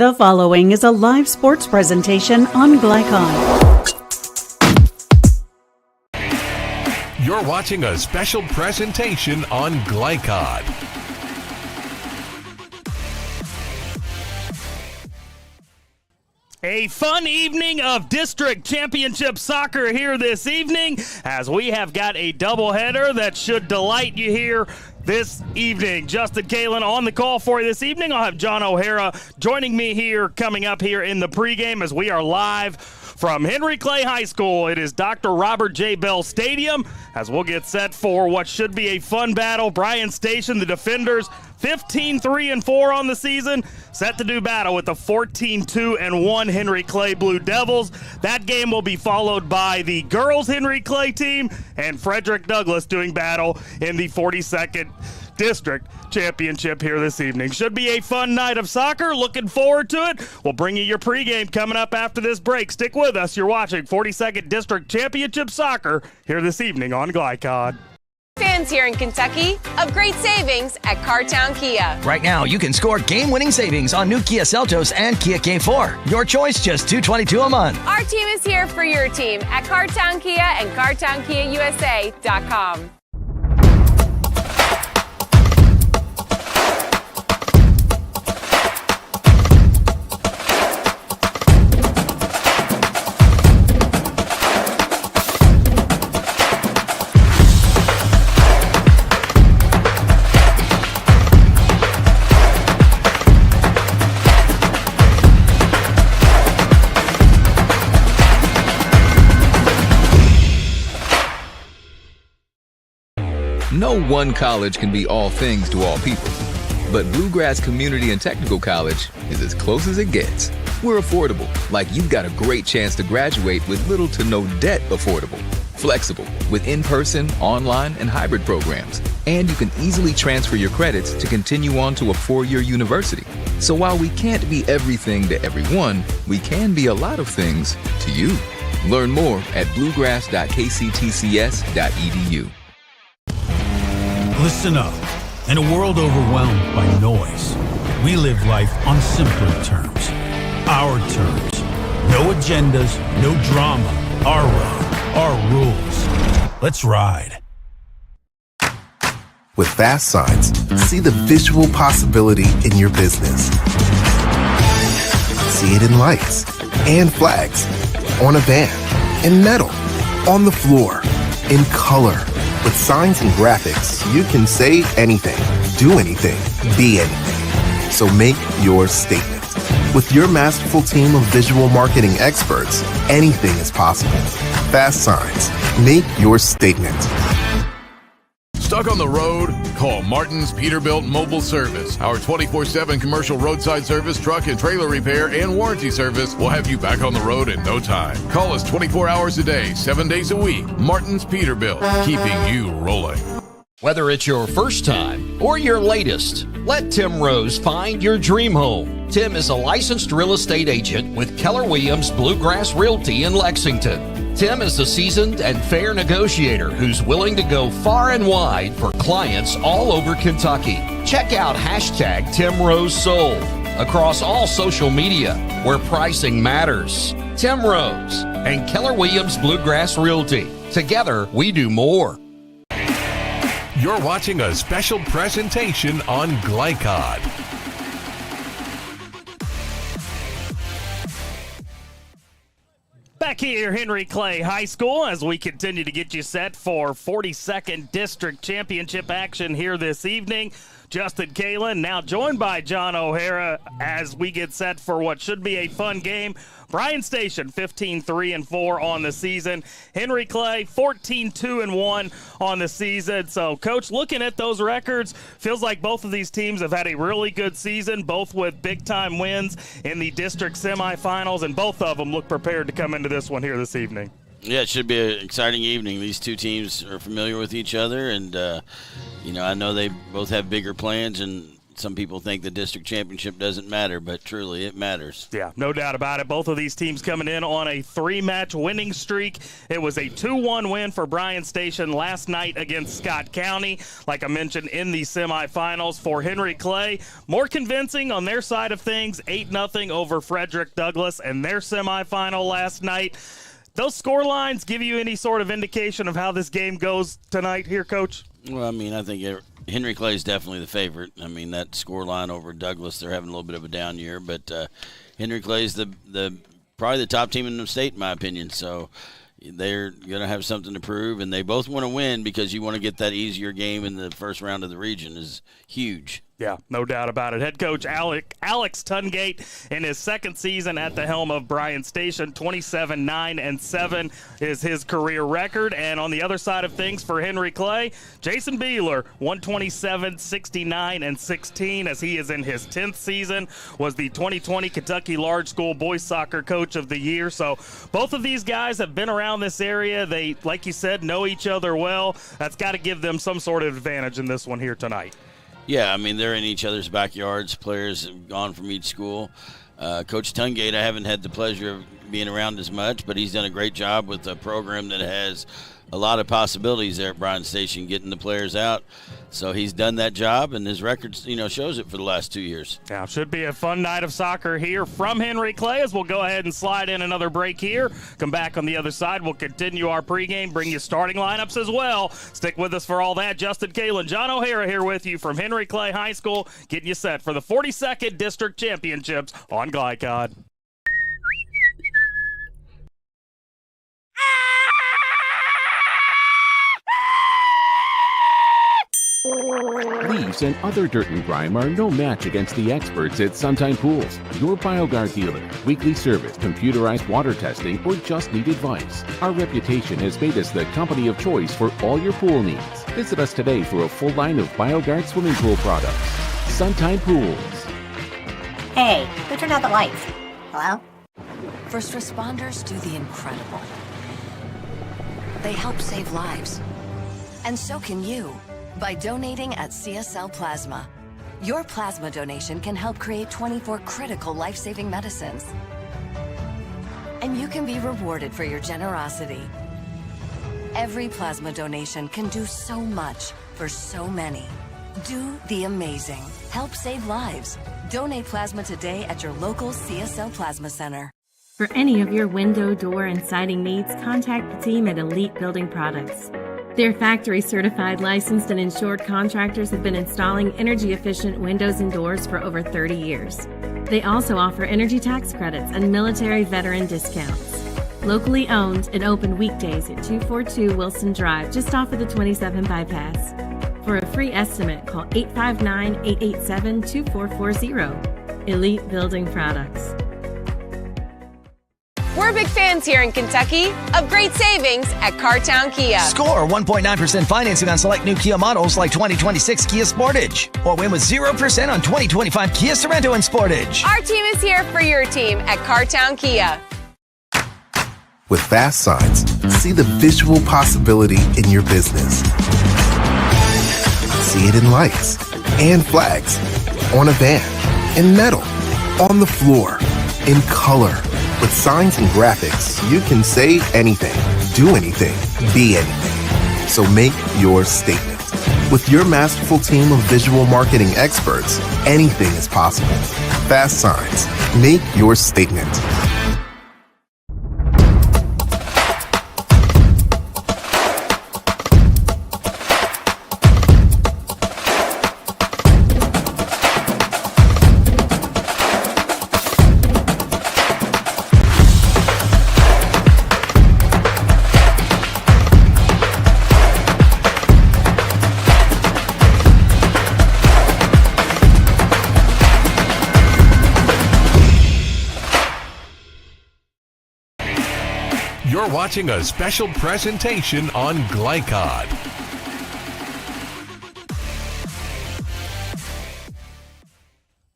The following is a live sports presentation on Glycon. You're watching a special presentation on Glycon. A fun evening of district championship soccer here this evening, as we have got a doubleheader that should delight you here this evening. Justin Kalen on the call for you this evening. I'll have John O'Hara joining me here coming up here in the pregame as we are live from Henry Clay High School. It is Dr. Robert J. Bell Stadium as we'll get set for what should be a fun battle. Bryan Station, the defenders, 15-3-4 on the season, set to do battle with the 14-2-1 Henry Clay Blue Devils. That game will be followed by the girls Henry Clay team and Frederick Douglass doing battle in the 42nd District Championship here this evening. Should be a fun night of soccer. Looking forward to it. We'll bring you your pregame coming up after this break. Stick with us. You're watching 42nd District Championship Soccer here this evening on Glycon. Fans here in Kentucky of great savings at Cartown Kia. Right now, you can score game-winning savings on new Kia Seltos and Kia K4. Your choice, just $222 a month. Our team is here for your team at Cartown Kia and CartownKiaUSA.com. No one college can be all things to all people, but Bluegrass Community and Technical College is as close as it gets. We're affordable, like you've got a great chance to graduate with little to no debt affordable. Flexible, with in-person, online, and hybrid programs. And you can easily transfer your credits to continue on to a 4-year university. So while we can't be everything to everyone, we can be a lot of things to you. Learn more at bluegrass.kctcs.edu. Listen up. In a world overwhelmed by noise, we live life on simpler terms. Our terms. No agendas, no drama. Our road, our rules. Let's ride. With Fast Signs, see the visual possibility in your business. See it in lights and flags, on a van, in metal, on the floor, in color. With signs and graphics, you can say anything, do anything, be anything. So make your statement. With your masterful team of visual marketing experts, anything is possible. Fast Signs. Make your statement. Stuck on the road? Call Martin's Peterbilt Mobile Service. Our 24/7 commercial roadside service, truck and trailer repair, and warranty service will have you back on the road in no time. Call us 24 hours a day, 7 days a week. Martin's Peterbilt, keeping you rolling. Whether it's your first time or your latest, let Tim Rose find your dream home. Tim is a licensed real estate agent with Keller Williams Bluegrass Realty in Lexington. Tim is a seasoned and fair negotiator who's willing to go far and wide for clients all over Kentucky. Check out hashtag Tim Rose Sold across all social media where pricing matters. Tim Rose and Keller Williams Bluegrass Realty. Together, we do more. You're watching a special presentation on Glycon. Back here, Henry Clay High School, as we continue to get you set for 42nd District Championship action here this evening. Justin Kalen now joined by John O'Hara as we get set for what should be a fun game. Bryan Station, 15-3-4 on the season. Henry Clay, 14-2-1 on the season. So, Coach, looking at those records, feels like both of these teams have had a really good season, both with big-time wins in the district semifinals, and both of them look prepared to come into this one here this evening. Yeah, it should be an exciting evening. These two teams are familiar with each other, and, I know they both have bigger plans and some people think the district championship doesn't matter, but truly it matters. Yeah, no doubt about it. Both of these teams coming in on a 3-match winning streak. It was a 2-1 win for Bryan Station last night against Scott County. Like I mentioned in the semifinals for Henry Clay, more convincing on their side of things, 8-0 over Frederick Douglass in their semifinal last night. Those score lines give you any sort of indication of how this game goes tonight here, Coach? Well, I mean, I think Henry Clay is definitely the favorite. I mean, that score line over Douglas, they're having a little bit of a down year, but Henry Clay is probably the top team in the state, in my opinion. So they're going to have something to prove, and they both want to win because you want to get that easier game in the first round of the region is huge. Yeah, no doubt about it. Head coach Alex Tungate in his second season at the helm of Bryan Station, 27-9-7 is his career record. And on the other side of things for Henry Clay, Jason Beeler, 127-69-16 as he is in his 10th season, was the 2020 Kentucky Large School Boys Soccer Coach of the Year. So both of these guys have been around this area. They, like you said, know each other well. That's got to give them some sort of advantage in this one here tonight. Yeah, I mean, they're in each other's backyards. Players have gone from each school. Coach Tungate, I haven't had the pleasure of being around as much, but he's done a great job with a program that has a lot of possibilities there at Bryan Station, getting the players out. So he's done that job, and his record, shows it for the last 2 years. Yeah, should be a fun night of soccer here from Henry Clay as we'll go ahead and slide in another break here. Come back on the other side. We'll continue our pregame, bring you starting lineups as well. Stick with us for all that. Justin Kalen, John O'Hara here with you from Henry Clay High School, getting you set for the 42nd District Championships on Glycod. Leaves and other dirt and grime are no match against the experts at Suntime Pools, your BioGuard dealer. Weekly service, computerized water testing, or just need advice. Our reputation has made us the company of choice for all your pool needs. Visit us today for a full line of BioGuard swimming pool products. Suntime Pools. Hey, who turned out the lights? Hello? First responders do the incredible. They help save lives. And so can you. By donating at CSL Plasma. Your plasma donation can help create 24 critical life-saving medicines. And you can be rewarded for your generosity. Every plasma donation can do so much for so many. Do the amazing. Help save lives. Donate plasma today at your local CSL Plasma Center. For any of your window, door, and siding needs, contact the team at Elite Building Products. Their factory-certified, licensed, and insured contractors have been installing energy-efficient windows and doors for over 30 years. They also offer energy tax credits and military veteran discounts. Locally owned and open weekdays at 242 Wilson Drive, just off of the 27 bypass. For a free estimate, call 859-887-2440. Elite Building Products. We're big fans here in Kentucky of great savings at Cartown Kia. Score 1.9% financing on select new Kia models like 2026 Kia Sportage. Or win with 0% on 2025 Kia Sorento and Sportage. Our team is here for your team at Cartown Kia. With fast signs, see the visual possibility in your business. See it in lights and flags, on a van, in metal, on the floor, in color. With signs and graphics, you can say anything, do anything, be anything. So make your statement. With your masterful team of visual marketing experts, anything is possible. Fast Signs. Make your statement. You're watching a special presentation on Glycod.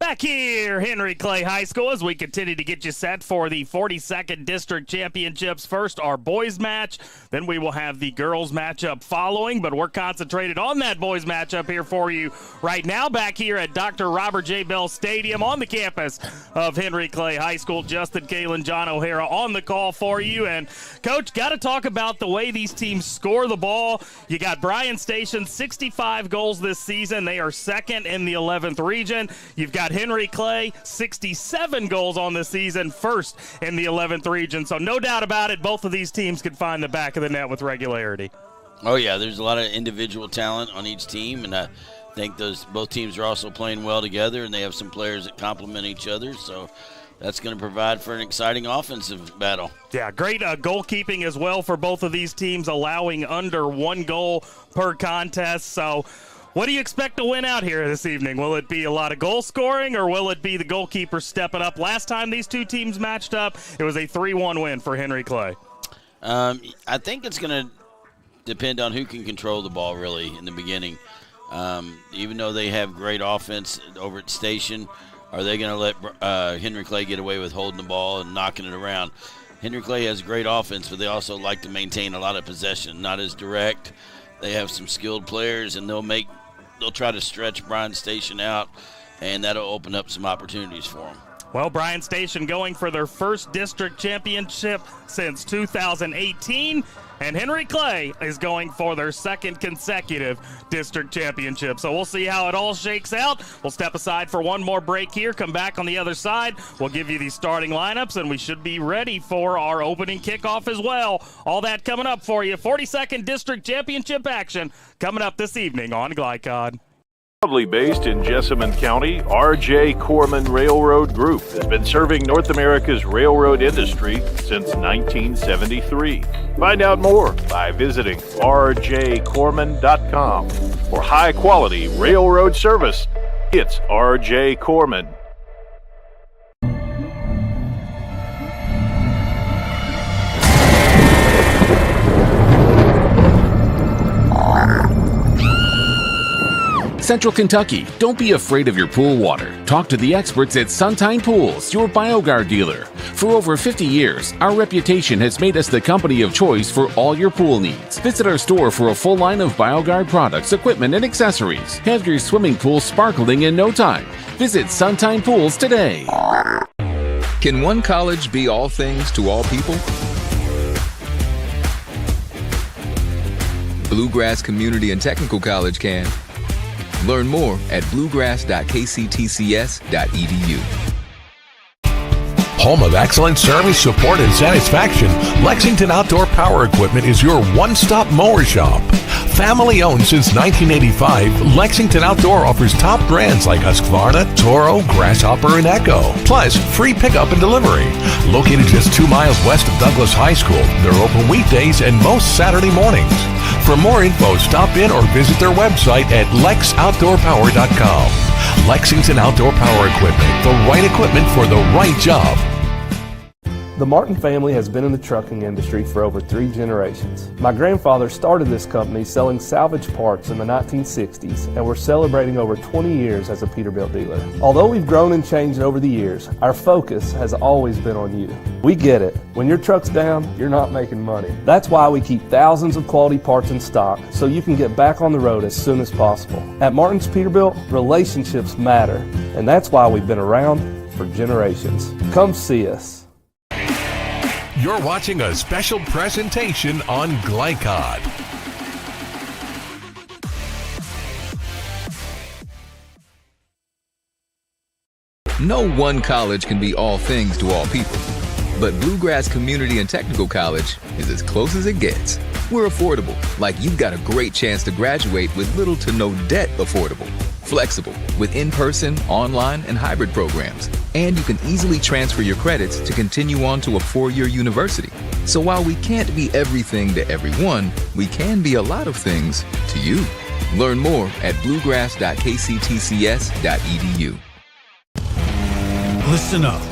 Back here, Henry Clay High School, as we continue to get you set for the 42nd District Championships. First, our boys match. Then we will have the girls matchup following, but we're concentrated on that boys matchup here for you right now back here at Dr. Robert J. Bell Stadium on the campus of Henry Clay High School. Justin Kalen, John O'Hara on the call for you. And, Coach, got to talk about the way these teams score the ball. You got Bryan Station, 65 goals this season. They are second in the 11th region. You've got Henry Clay, 67 goals on the season, first in the 11th region. So no doubt about it, both of these teams could find the back of the net with regularity. Oh, yeah, there's a lot of individual talent on each team, and I think both teams are also playing well together, and they have some players that complement each other. So that's going to provide for an exciting offensive battle. Yeah, great goalkeeping as well for both of these teams, allowing under 1 goal per contest. So what do you expect to win out here this evening? Will it be a lot of goal scoring, or will it be the goalkeeper stepping up? Last time these two teams matched up, it was a 3-1 win for Henry Clay. I think it's going to depend on who can control the ball really in the beginning. Even though they have great offense over at Station, are they going to let Henry Clay get away with holding the ball and knocking it around? Henry Clay has great offense, but they also like to maintain a lot of possession, not as direct. They have some skilled players, and they'll try to stretch Bryan Station out, and that'll open up some opportunities for them. Well, Bryan Station going for their first district championship since 2018, and Henry Clay is going for their second consecutive district championship. So we'll see how it all shakes out. We'll step aside for one more break here, come back on the other side. We'll give you the starting lineups, and we should be ready for our opening kickoff as well. All that coming up for you. 42nd district championship action coming up this evening on Glycod. Proudly based in Jessamine County, R.J. Corman Railroad Group has been serving North America's railroad industry since 1973. Find out more by visiting rjcorman.com. For high-quality railroad service, it's R.J. Corman. Central Kentucky, don't be afraid of your pool water. Talk to the experts at Suntine Pools, your BioGuard dealer. For over 50 years, our reputation has made us the company of choice for all your pool needs. Visit our store for a full line of BioGuard products, equipment, and accessories. Have your swimming pool sparkling in no time. Visit Suntine Pools today. Can one college be all things to all people? Bluegrass Community and Technical College can. Learn more at bluegrass.kctcs.edu. Home of excellent service, support, and satisfaction, Lexington Outdoor Power Equipment is your one-stop mower shop. Family owned since 1985, Lexington Outdoor offers top brands like Husqvarna, Toro, Grasshopper, and Echo. Plus, free pickup and delivery. Located just 2 miles west of Douglas High School, they're open weekdays and most Saturday mornings. For more info, stop in or visit their website at lexoutdoorpower.com. Lexington Outdoor Power Equipment, the right equipment for the right job. The Martin family has been in the trucking industry for over 3 generations. My grandfather started this company selling salvage parts in the 1960s, and we're celebrating over 20 years as a Peterbilt dealer. Although we've grown and changed over the years, our focus has always been on you. We get it. When your truck's down, you're not making money. That's why we keep thousands of quality parts in stock so you can get back on the road as soon as possible. At Martin's Peterbilt, relationships matter, and that's why we've been around for generations. Come see us. You're watching a special presentation on Glycod. No one college can be all things to all people, but Bluegrass Community and Technical College is as close as it gets. We're affordable, like you've got a great chance to graduate with little to no debt. Affordable, flexible, with in-person, online, and hybrid programs. And you can easily transfer your credits to continue on to a 4-year university. So while we can't be everything to everyone, we can be a lot of things to you. Learn more at bluegrass.kctcs.edu. Listen up.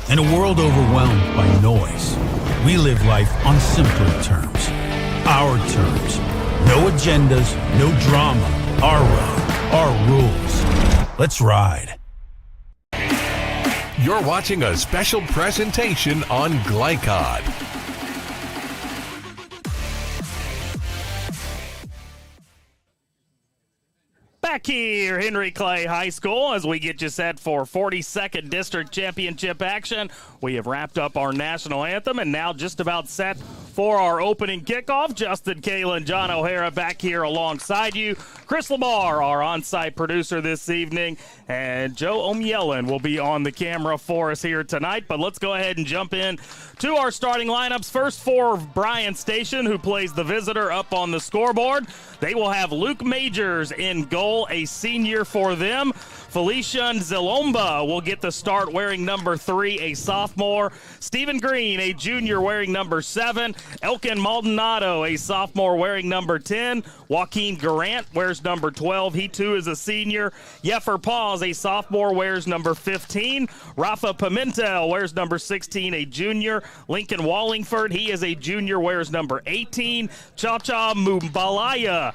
In a world overwhelmed by noise, we live life on simpler terms. Our terms. No agendas, no drama. Our road, our rules. Let's ride. You're watching a special presentation on Glycod. Back here, Henry Clay High School, as we get you set for 42nd District Championship action. We have wrapped up our national anthem and now just about set for our opening kickoff. Justin Kalen, John O'Hara back here alongside you. Chris Lamar, our on-site producer this evening, and Joe Omielen will be on the camera for us here tonight. But let's go ahead and jump in to our starting lineups. First for Bryan Station, who plays the visitor, up on the scoreboard. They will have Luke Majors in goal, a senior for them. Felician Zilomba will get the start wearing number 3, a sophomore. Stephen Green, a junior, wearing number 7. Elkin Maldonado, a sophomore, wearing number 10. Joaquin Garant wears number 12. He too is a senior. Yeffer Paws, a sophomore, wears number 15. Rafa Pimentel wears number 16, a junior. Lincoln Wallingford, he is a junior, wears number 18. Cha-Cha Mumbalaya,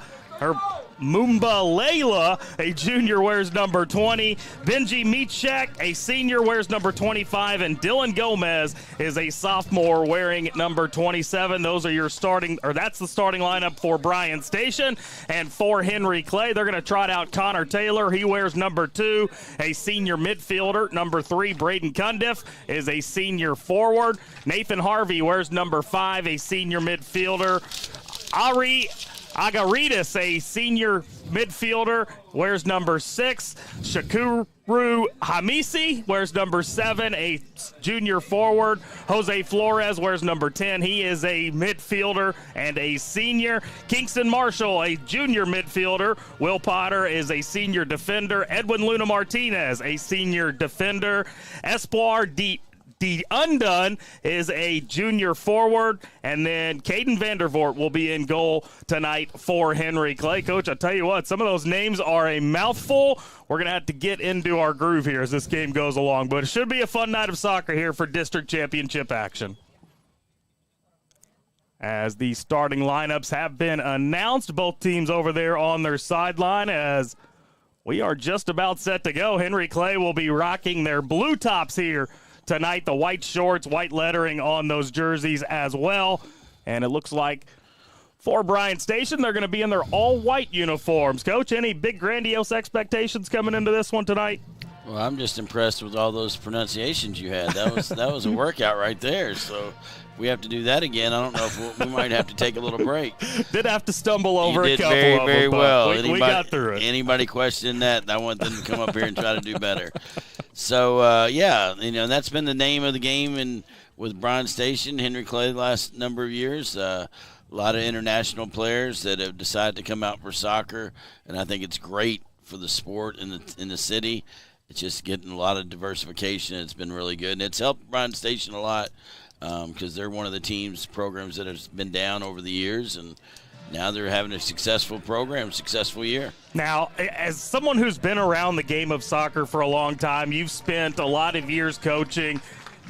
Layla, a junior, wears number 20. Benji Michek, a senior, wears number 25. And Dylan Gomez is a sophomore, wearing number 27. Those are your that's the starting lineup for Bryan Station. And for Henry Clay, they're going to trot out Connor Taylor. He wears number 2, a senior midfielder. Number 3, Braden Cundiff, is a senior forward. Nathan Harvey wears number 5, a senior midfielder. Ari Agaritas, a senior midfielder, wears number 6. Shakuru Hamisi wears number 7, a junior forward. Jose Flores wears number 10. He is a midfielder and a senior. Kingston Marshall, a junior midfielder. Will Potter is a senior defender. Edwin Luna Martinez, a senior defender. Espoir D. Undone is a junior forward, and then Caden Vandervoort will be in goal tonight for Henry Clay. Coach, I'll tell you what, some of those names are a mouthful. We're going to have to get into our groove here as this game goes along, but it should be a fun night of soccer here for district championship action. As the starting lineups have been announced, both teams over there on their sideline, as we are just about set to go. Henry Clay will be rocking their blue tops here tonight, the white shorts, white lettering on those jerseys as well. And it looks like for Bryan Station, they're going to be in their all-white uniforms. Coach, any big grandiose expectations coming into this one tonight? Well, I'm just impressed with all those pronunciations you had. That was a workout right there. So if we have to do that again, I don't know if we might have to take a little break. Did have to stumble over a couple very, of them, very well. We got through it. Anybody question that, I want them to come up here and try to do better. So, that's been the name of the game and with Bryan Station, Henry Clay, the last number of years. A lot of international players that have decided to come out for soccer, and I think it's great for the sport in the city. It's just getting a lot of diversification. It's been really good, and it's helped Bryan Station a lot because they're one of the programs that has been down over the years, and now they're having a successful program, successful year. Now, as someone who's been around the game of soccer for a long time, you've spent a lot of years coaching.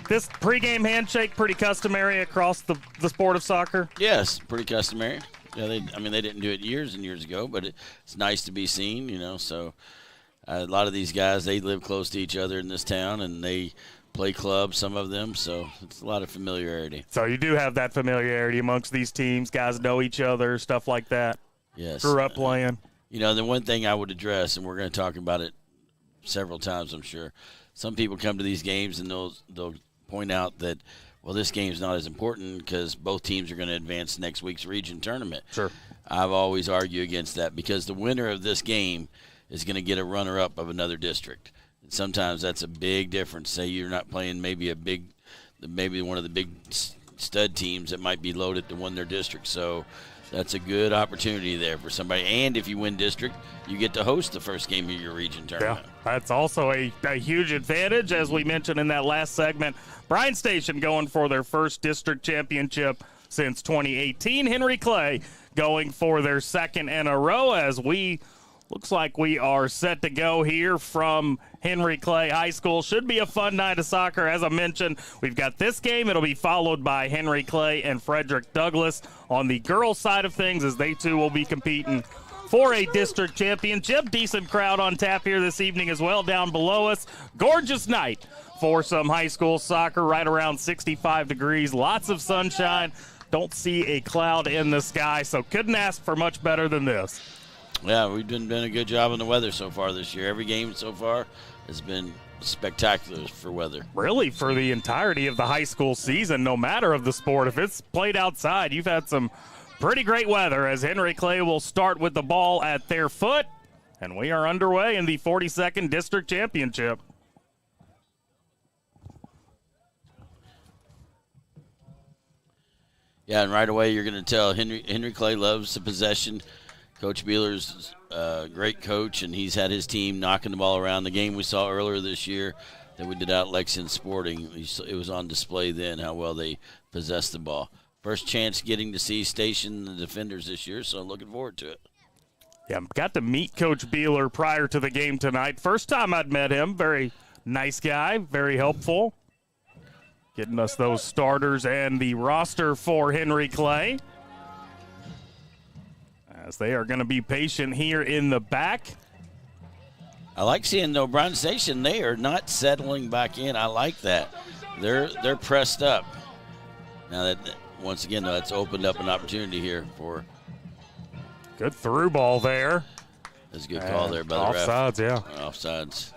This pregame handshake pretty customary across the sport of soccer? Yes, pretty customary. Yeah, they didn't do it years and years ago, but it's nice to be seen, so a lot of these guys, they live close to each other in this town, and they play clubs, some of them, so it's a lot of familiarity. So you do have that familiarity amongst these teams. Guys know each other, stuff like that. Yes. Grew up playing. The one thing I would address, and we're going to talk about it several times, I'm sure, some people come to these games and they'll point out that, well, this game's not as important because both teams are going to advance next week's region tournament. Sure. I've always argued against that because the winner of this game is going to get a runner-up of another district. And sometimes that's a big difference. Say you're not playing maybe one of the big stud teams that might be loaded to win their district. So that's a good opportunity there for somebody. And if you win district, you get to host the first game of your region tournament. Yeah, that's also a huge advantage. As we mentioned in that last segment, Bryan Station going for their first district championship since 2018. Henry Clay going for their second in a row as looks like we are set to go here from Henry Clay High School. Should be a fun night of soccer. As I mentioned, we've got this game. It'll be followed by Henry Clay and Frederick Douglass on the girls' side of things as they too will be competing for a district championship. Decent crowd on tap here this evening as well down below us. Gorgeous night for some high school soccer, right around 65 degrees, lots of sunshine. Don't see a cloud in the sky, so couldn't ask for much better than this. Yeah, we've been doing a good job on the weather so far this year. Every game so far has been spectacular for weather. Really, for the entirety of the high school season, no matter of the sport, if it's played outside, you've had some pretty great weather as Henry Clay will start with the ball at their foot, and we are underway in the 42nd District Championship. Yeah, and right away you're going to tell Henry Clay loves the possession. Coach Beeler's a great coach, and he's had his team knocking the ball around. The game we saw earlier this year that we did out at Lexington Sporting, it was on display then how well they possessed the ball. First chance getting to see Station the defenders this year, so looking forward to it. Yeah, got to meet Coach Beeler prior to the game tonight. First time I'd met him. Very nice guy, very helpful. Getting us those starters and the roster for Henry Clay. As they are going to be patient here in the back. I like seeing, though, Bryan Station, they are not settling back in. I like that. They're pressed up. Now, that once again, though, that's opened up an opportunity here for. Good through ball there. That's a good call there by the ref. Offsides, yeah. Offsides.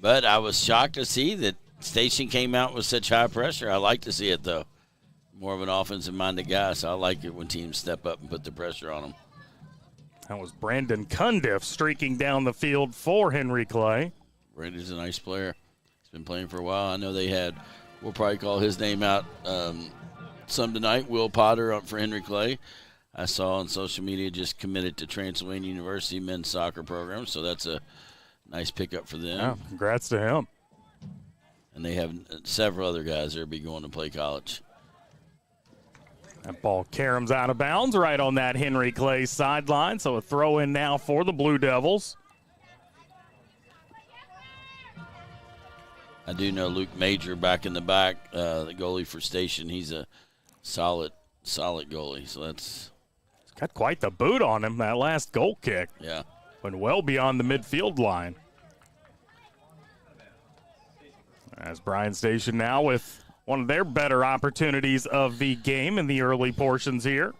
But I was shocked to see that Station came out with such high pressure. I like to see it, though. More of an offensive-minded guy, so I like it when teams step up and put the pressure on them. That was Brandon Cundiff streaking down the field for Henry Clay. Brandon's a nice player. He's been playing for a while. I know they had, we'll probably call his name out some tonight, Will Potter for Henry Clay. I saw on social media just committed to Transylvania University men's soccer program, so that's a nice pickup for them. Yeah, congrats to him. And they have several other guys that will be going to play college. That ball caroms out of bounds right on that Henry Clay sideline, so a throw in now for the Blue Devils. I do know Luke Major back in the back, the goalie for Station. He's a solid goalie, so that's. He's got quite the boot on him, that last goal kick. Yeah. Went well beyond the midfield line. As Bryan Station now with one of their better opportunities of the game in the early portions here.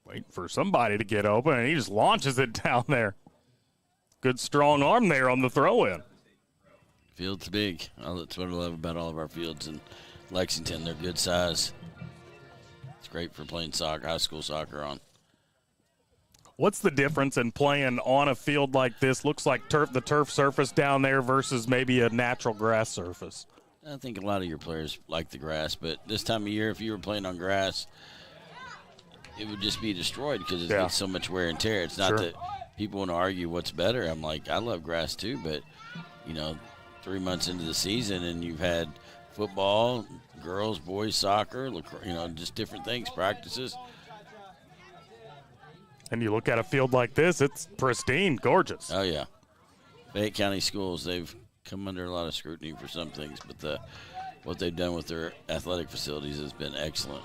Waiting for somebody to get open, and he just launches it down there. Good strong arm there on the throw-in. Field's big. That's what I love about all of our fields in Lexington. They're good size. It's great for playing soccer, high school soccer on. What's the difference in playing on a field like this? Looks like the turf surface down there versus maybe a natural grass surface. I think a lot of your players like the grass, but this time of year, if you were playing on grass, it would just be destroyed because it gets so much wear and tear. It's not that people want to argue what's better. I'm like, I love grass too, but, 3 months into the season and you've had football, girls, boys, soccer, just different things, practices. And you look at a field like this, it's pristine, gorgeous. Oh, yeah. Fayette County schools, they've come under a lot of scrutiny for some things, but what they've done with their athletic facilities has been excellent.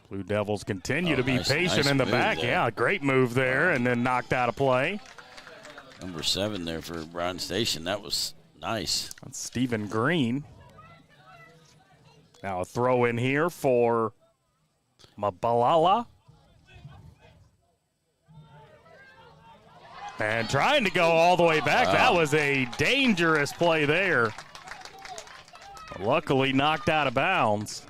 Blue Devils continue to be patient in the back. There. Yeah, great move there, and then knocked out of play. Number 7 there for Bryan Station. That was nice. That's Stephen Green. Now a throw in here for Mabalala. And trying to go all the way back. Wow. That was a dangerous play there. Luckily knocked out of bounds.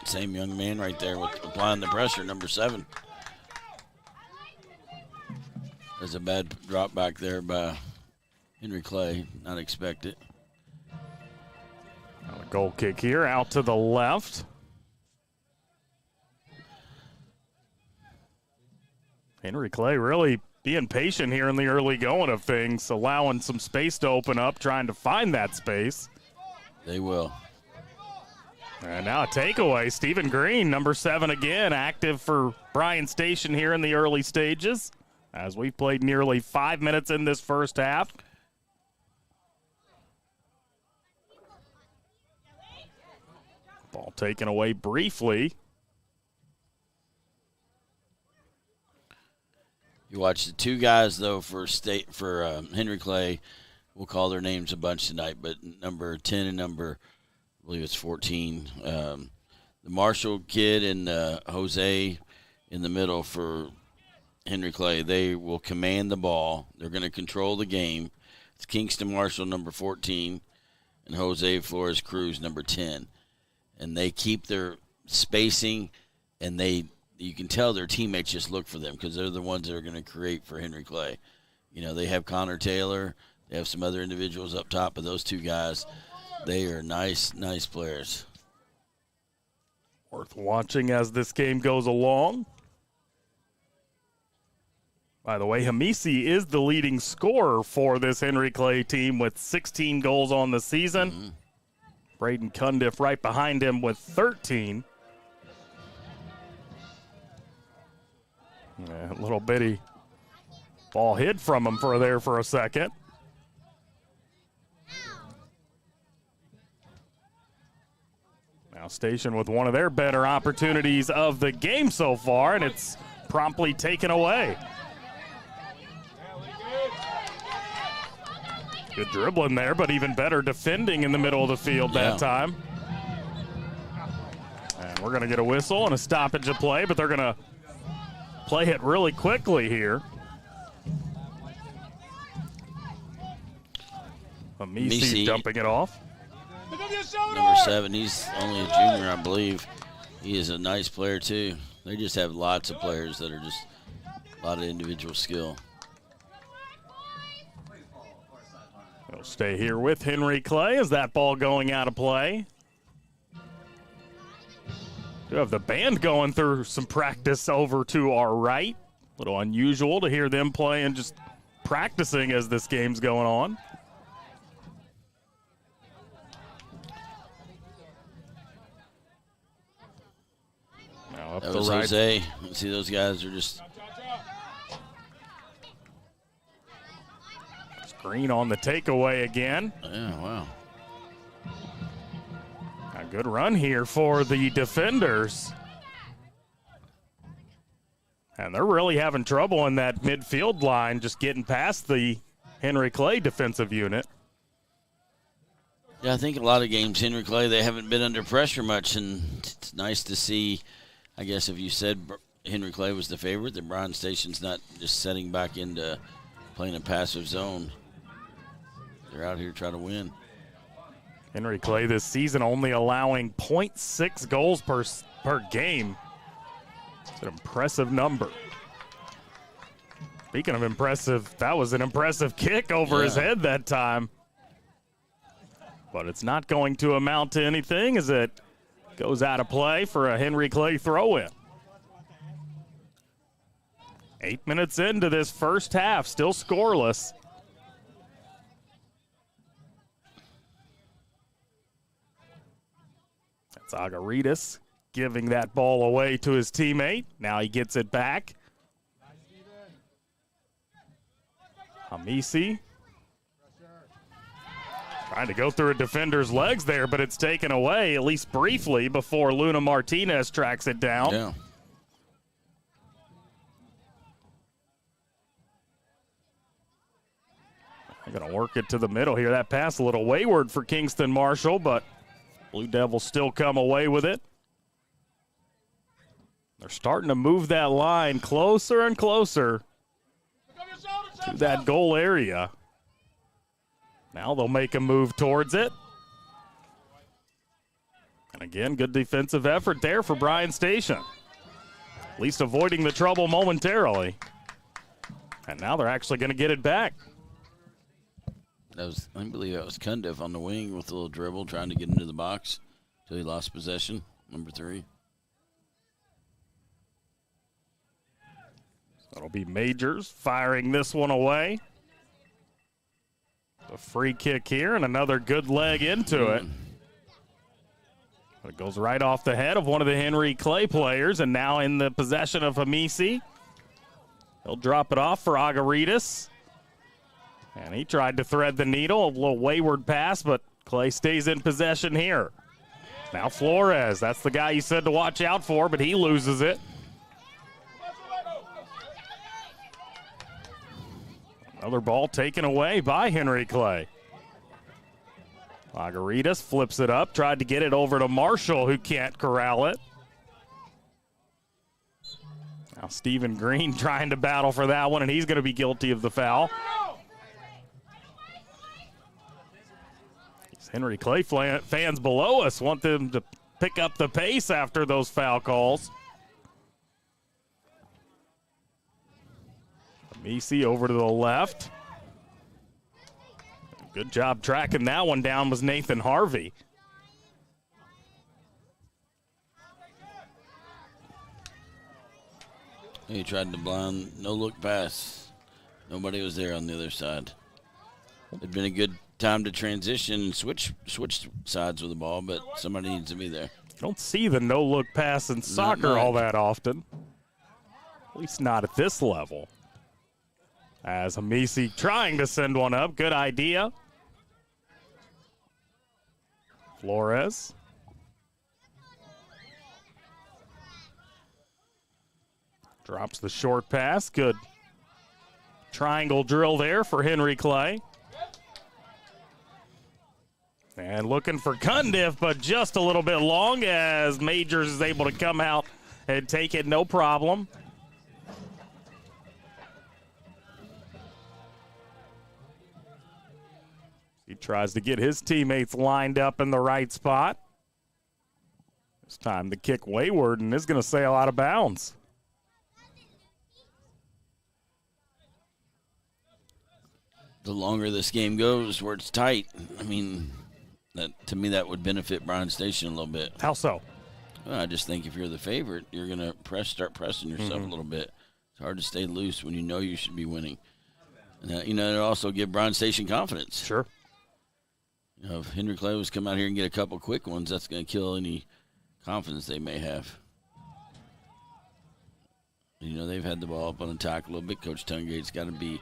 Same young man right there with applying the pressure, number 7. There's a bad drop back there by Henry Clay. Not expected. A goal kick here out to the left. Henry Clay really being patient here in the early going of things, allowing some space to open up, trying to find that space. They will. And now a takeaway. Stephen Green, number 7 again, active for Bryan Station here in the early stages, as we've played nearly 5 minutes in this first half. Ball taken away briefly. You watch the two guys, though, for Henry Clay. We'll call their names a bunch tonight, but number 10 and number, I believe it's 14, the Marshall kid and Jose in the middle for Henry Clay. They will command the ball. They're going to control the game. It's Kingston Marshall, number 14, and Jose Flores Cruz, number 10. And they keep their spacing, and you can tell their teammates just look for them because they're the ones that are going to create for Henry Clay. You know, they have Connor Taylor. They have some other individuals up top, but those two guys, they are nice players. Worth watching as this game goes along. By the way, Hamisi is the leading scorer for this Henry Clay team with 16 goals on the season. Mm-hmm. Braden Cundiff right behind him with 13. Yeah, a little bitty ball hid from him for a second. Now Station with one of their better opportunities of the game so far, and it's promptly taken away. Good dribbling there, but even better defending in the middle of the field that time. And we're going to get a whistle and a stoppage of play, but they're going to play it really quickly here. Hamisi dumping it off. Number 7, he's only a junior, I believe. He is a nice player, too. They just have lots of players that are just a lot of individual skill. They'll stay here with Henry Clay as that ball going out of play. Do have the band going through some practice over to our right. A little unusual to hear them playing, just practicing as this game's going on. Now up that the was right. Jose. See, those guys are just... Green on the takeaway again. Yeah, wow. A good run here for the defenders. And they're really having trouble in that midfield line, just getting past the Henry Clay defensive unit. Yeah, I think a lot of games, Henry Clay, they haven't been under pressure much, and it's nice to see, I guess if you said Henry Clay was the favorite, that Bryan Station's not just setting back into playing a passive zone. They're out here trying to win. Henry Clay this season only allowing 0.6 goals per game. It's an impressive number. Speaking of impressive, that was an impressive kick over his head that time. But it's not going to amount to anything as it goes out of play for a Henry Clay throw-in. 8 minutes into this first half, still scoreless. That's Agaritas giving that ball away to his teammate. Now he gets it back. Hamisi trying to go through a defender's legs there, but it's taken away, at least briefly, before Luna Martinez tracks it down. Yeah. They're going to work it to the middle here. That pass a little wayward for Kingston Marshall, but Blue Devils still come away with it. They're starting to move that line closer and closer to that goal area. Now they'll make a move towards it. And again, good defensive effort there for Bryan Station. At least avoiding the trouble momentarily. And now they're actually going to get it back. I believe that was Cundiff on the wing with a little dribble trying to get into the box until he lost possession, number 3. That'll be Majors firing this one away. A free kick here and another good leg into it. But it goes right off the head of one of the Henry Clay players and now in the possession of Hamisi. He'll drop it off for Agaritas. And he tried to thread the needle, a little wayward pass, but Clay stays in possession here. Now Flores, that's the guy you said to watch out for, but he loses it. Another ball taken away by Henry Clay. Lagaritas flips it up, tried to get it over to Marshall, who can't corral it. Now Stephen Green trying to battle for that one, and he's going to be guilty of the foul. These Henry Clay fans below us want them to pick up the pace after those foul calls. Messi over to the left. Good job tracking that one down was Nathan Harvey. He tried the blind no-look pass. Nobody was there on the other side. It'd been a good time to transition and switch sides with the ball, but somebody needs to be there. Don't see the no-look pass in soccer all that often. At least not at this level. As Hamisi trying to send one up. Good idea. Flores. Drops the short pass. Good triangle drill there for Henry Clay. And looking for Cundiff, but just a little bit long as Majors is able to come out and take it no problem. He tries to get his teammates lined up in the right spot. This time the kick wayward and is going to sail out of bounds. The longer this game goes, where it's tight, I mean, to me that would benefit Bryan Station a little bit. How so? Well, I just think if you're the favorite, you're going to start pressing yourself a little bit. It's hard to stay loose when you know you should be winning. And it'll also give Bryan Station confidence. Sure. If Henry Clay was come out here and get a couple quick ones, that's going to kill any confidence they may have. They've had the ball up on attack a little bit. Coach Tungate's got to be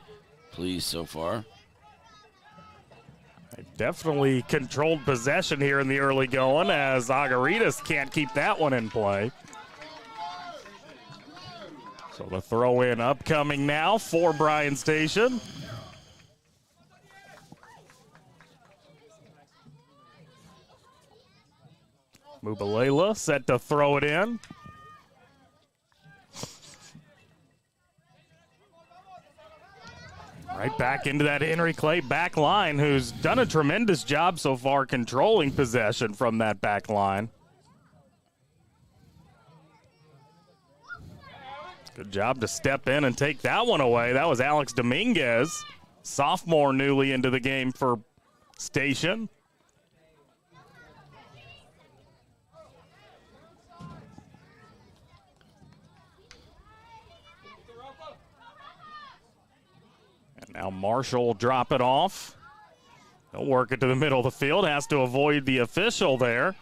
pleased so far. They definitely controlled possession here in the early going as Agaritas can't keep that one in play. So the throw in upcoming now for Bryan Station. Mubalela set to throw it in. Right back into that Henry Clay back line, who's done a tremendous job so far controlling possession from that back line. Good job to step in and take that one away. That was Alex Dominguez, sophomore newly into the game for Station. Now Marshall will drop it off. He'll work it to the middle of the field. Has to avoid the official there.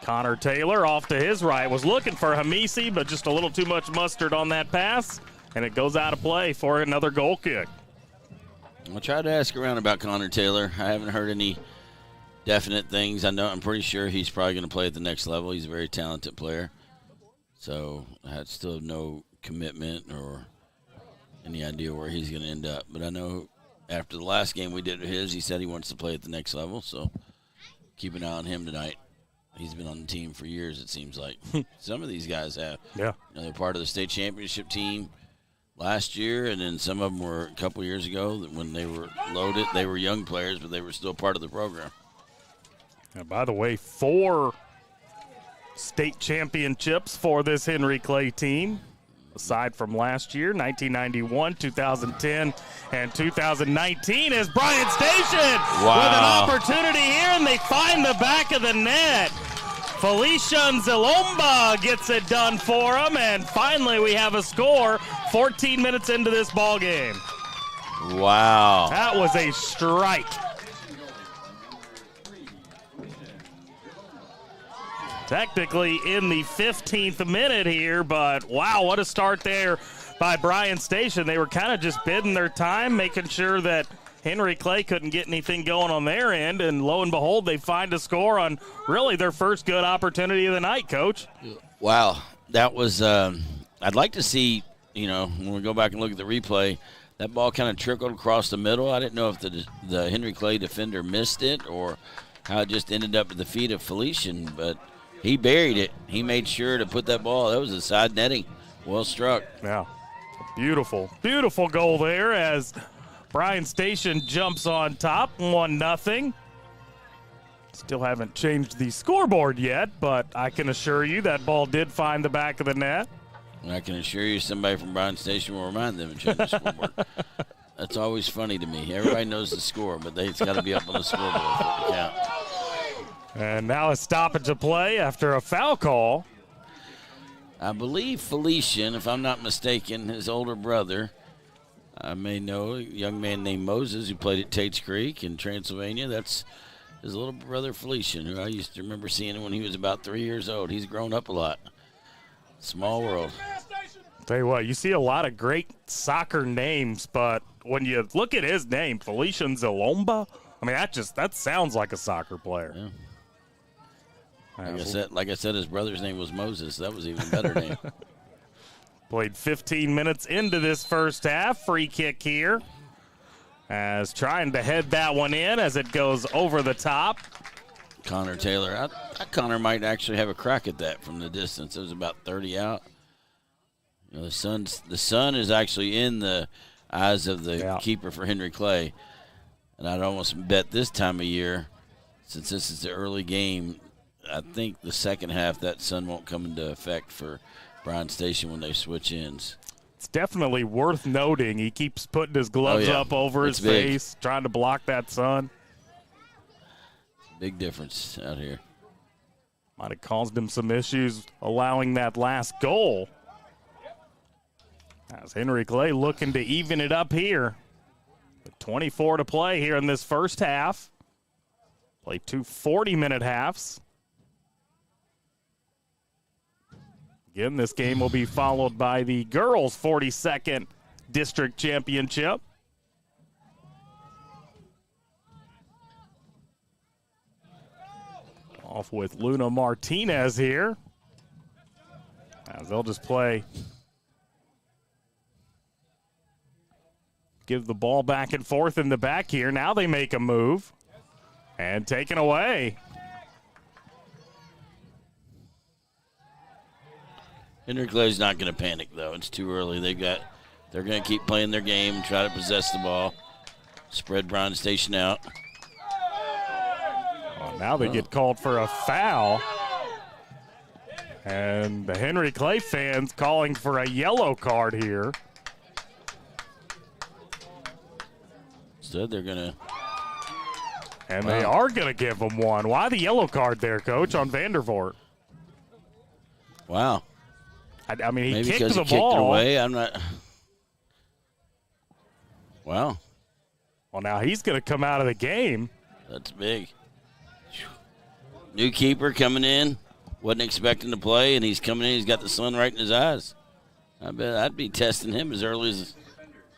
Connor Taylor off to his right. Was looking for Hamisi, but just a little too much mustard on that pass. And it goes out of play for another goal kick. I'll try to ask around about Connor Taylor. I haven't heard any definite things. I'm pretty sure he's probably going to play at the next level. He's a very talented player. So I had still no commitment or any idea where he's going to end up. But I know after the last game we did with his, he said he wants to play at the next level. So keep an eye on him tonight. He's been on the team for years, it seems like. Some of these guys have. Yeah. They're part of the state championship team last year, and then some of them were a couple years ago when they were loaded. They were young players, but they were still part of the program. And by the way, 4 state championships for this Henry Clay team. Aside from last year, 1991, 2010, and 2019 is Bryan Station with an opportunity here, and they find the back of the net. Felician Zilomba gets it done for them, and finally we have a score 14 minutes into this ball game. Wow. That was a strike. Technically in the 15th minute here, but wow, what a start there by Bryan Station. They were kind of just bidding their time, making sure that Henry Clay couldn't get anything going on their end, and lo and behold, they find a score on really their first good opportunity of the night, Coach. Wow, that was I'd like to see, when we go back and look at the replay, that ball kind of trickled across the middle. I didn't know if the Henry Clay defender missed it or how it just ended up at the feet of Felician, but he buried it. He made sure to put that ball. That was a side netting. Well struck. Yeah, beautiful, beautiful goal there as Bryan Station jumps on top, 1-0. Still haven't changed the scoreboard yet, but I can assure you that ball did find the back of the net. And I can assure you somebody from Bryan Station will remind them to change the scoreboard. That's always funny to me. Everybody knows the score, but it's got to be up on the scoreboard for it to count. And now a stoppage of play after a foul call. I believe Felician, if I'm not mistaken, his older brother, I may know a young man named Moses who played at Tate's Creek in Transylvania. That's his little brother Felician, who I used to remember seeing when he was about 3 years old. He's grown up a lot. Small world. Tell you what, you see a lot of great soccer names, but when you look at his name, Felician Zalomba, I mean, that sounds like a soccer player. Yeah. Like I said, his brother's name was Moses. That was even better name. Played 15 minutes into this first half. Free kick here. As trying to head that one in as it goes over the top. Connor Taylor. Connor might actually have a crack at that from the distance. It was about 30 out. The sun is actually in the eyes of the keeper for Henry Clay. And I'd almost bet this time of year, since this is the early game, I think the second half that sun won't come into effect for Bryan Station when they switch ends. It's definitely worth noting. He keeps putting his gloves up over his face, trying to block that sun. Big difference out here. Might have caused him some issues allowing that last goal. As Henry Clay looking to even it up here. With 24 to play here in this first half. Play 2 40-minute halves. Again, this game will be followed by the girls' 42nd district championship. Off with Luna Martinez here. As they'll just play. Give the ball back and forth in the back here. Now they make a move. And taken away. Henry Clay's not going to panic, though. It's too early. They're going to keep playing their game, try to possess the ball, spread Bryan Station out. Well, now they get called for a foul. And the Henry Clay fans calling for a yellow card here. Instead, they're going to. And they are going to give them one. Why the yellow card there, Coach, on Vandervoort? Wow. I mean, he Maybe kicked because the he ball. Kicked it away. I'm not. Wow. Well, now he's going to come out of the game. That's big. New keeper coming in. Wasn't expecting to play, and he's coming in. He's got the sun right in his eyes. I bet I'd be testing him as early as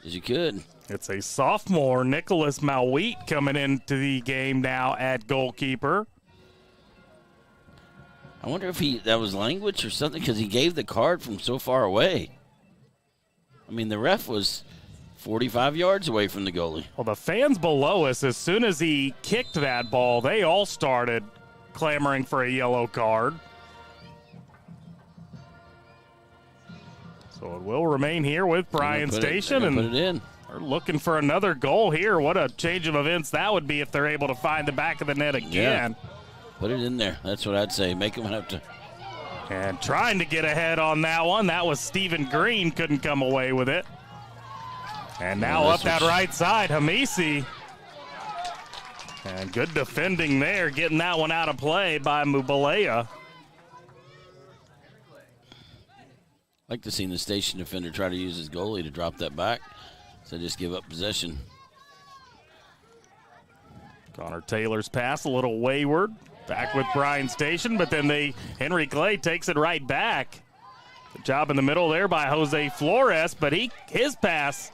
you could. It's a sophomore, Nicholas Malwheat, coming into the game now at goalkeeper. I wonder if that was language or something, because he gave the card from so far away. I mean, the ref was 45 yards away from the goalie. Well, the fans below us, as soon as he kicked that ball, they all started clamoring for a yellow card. So it will remain here with Bryan Station. And put it in. They're looking for another goal here. What a change of events that would be if they're able to find the back of the net again. Yeah. Put it in there. That's what I'd say. Make them have to. And trying to get ahead on that one. That was Stephen Green. Couldn't come away with it. And now up that right side, Hamisi. And good defending there, getting that one out of play by Mubalea. Like to see the station defender try to use his goalie to drop that back. So just give up possession. Connor Taylor's pass a little wayward. Back with Bryan Station, but then Henry Clay takes it right back. Good job in the middle there by Jose Flores, but his pass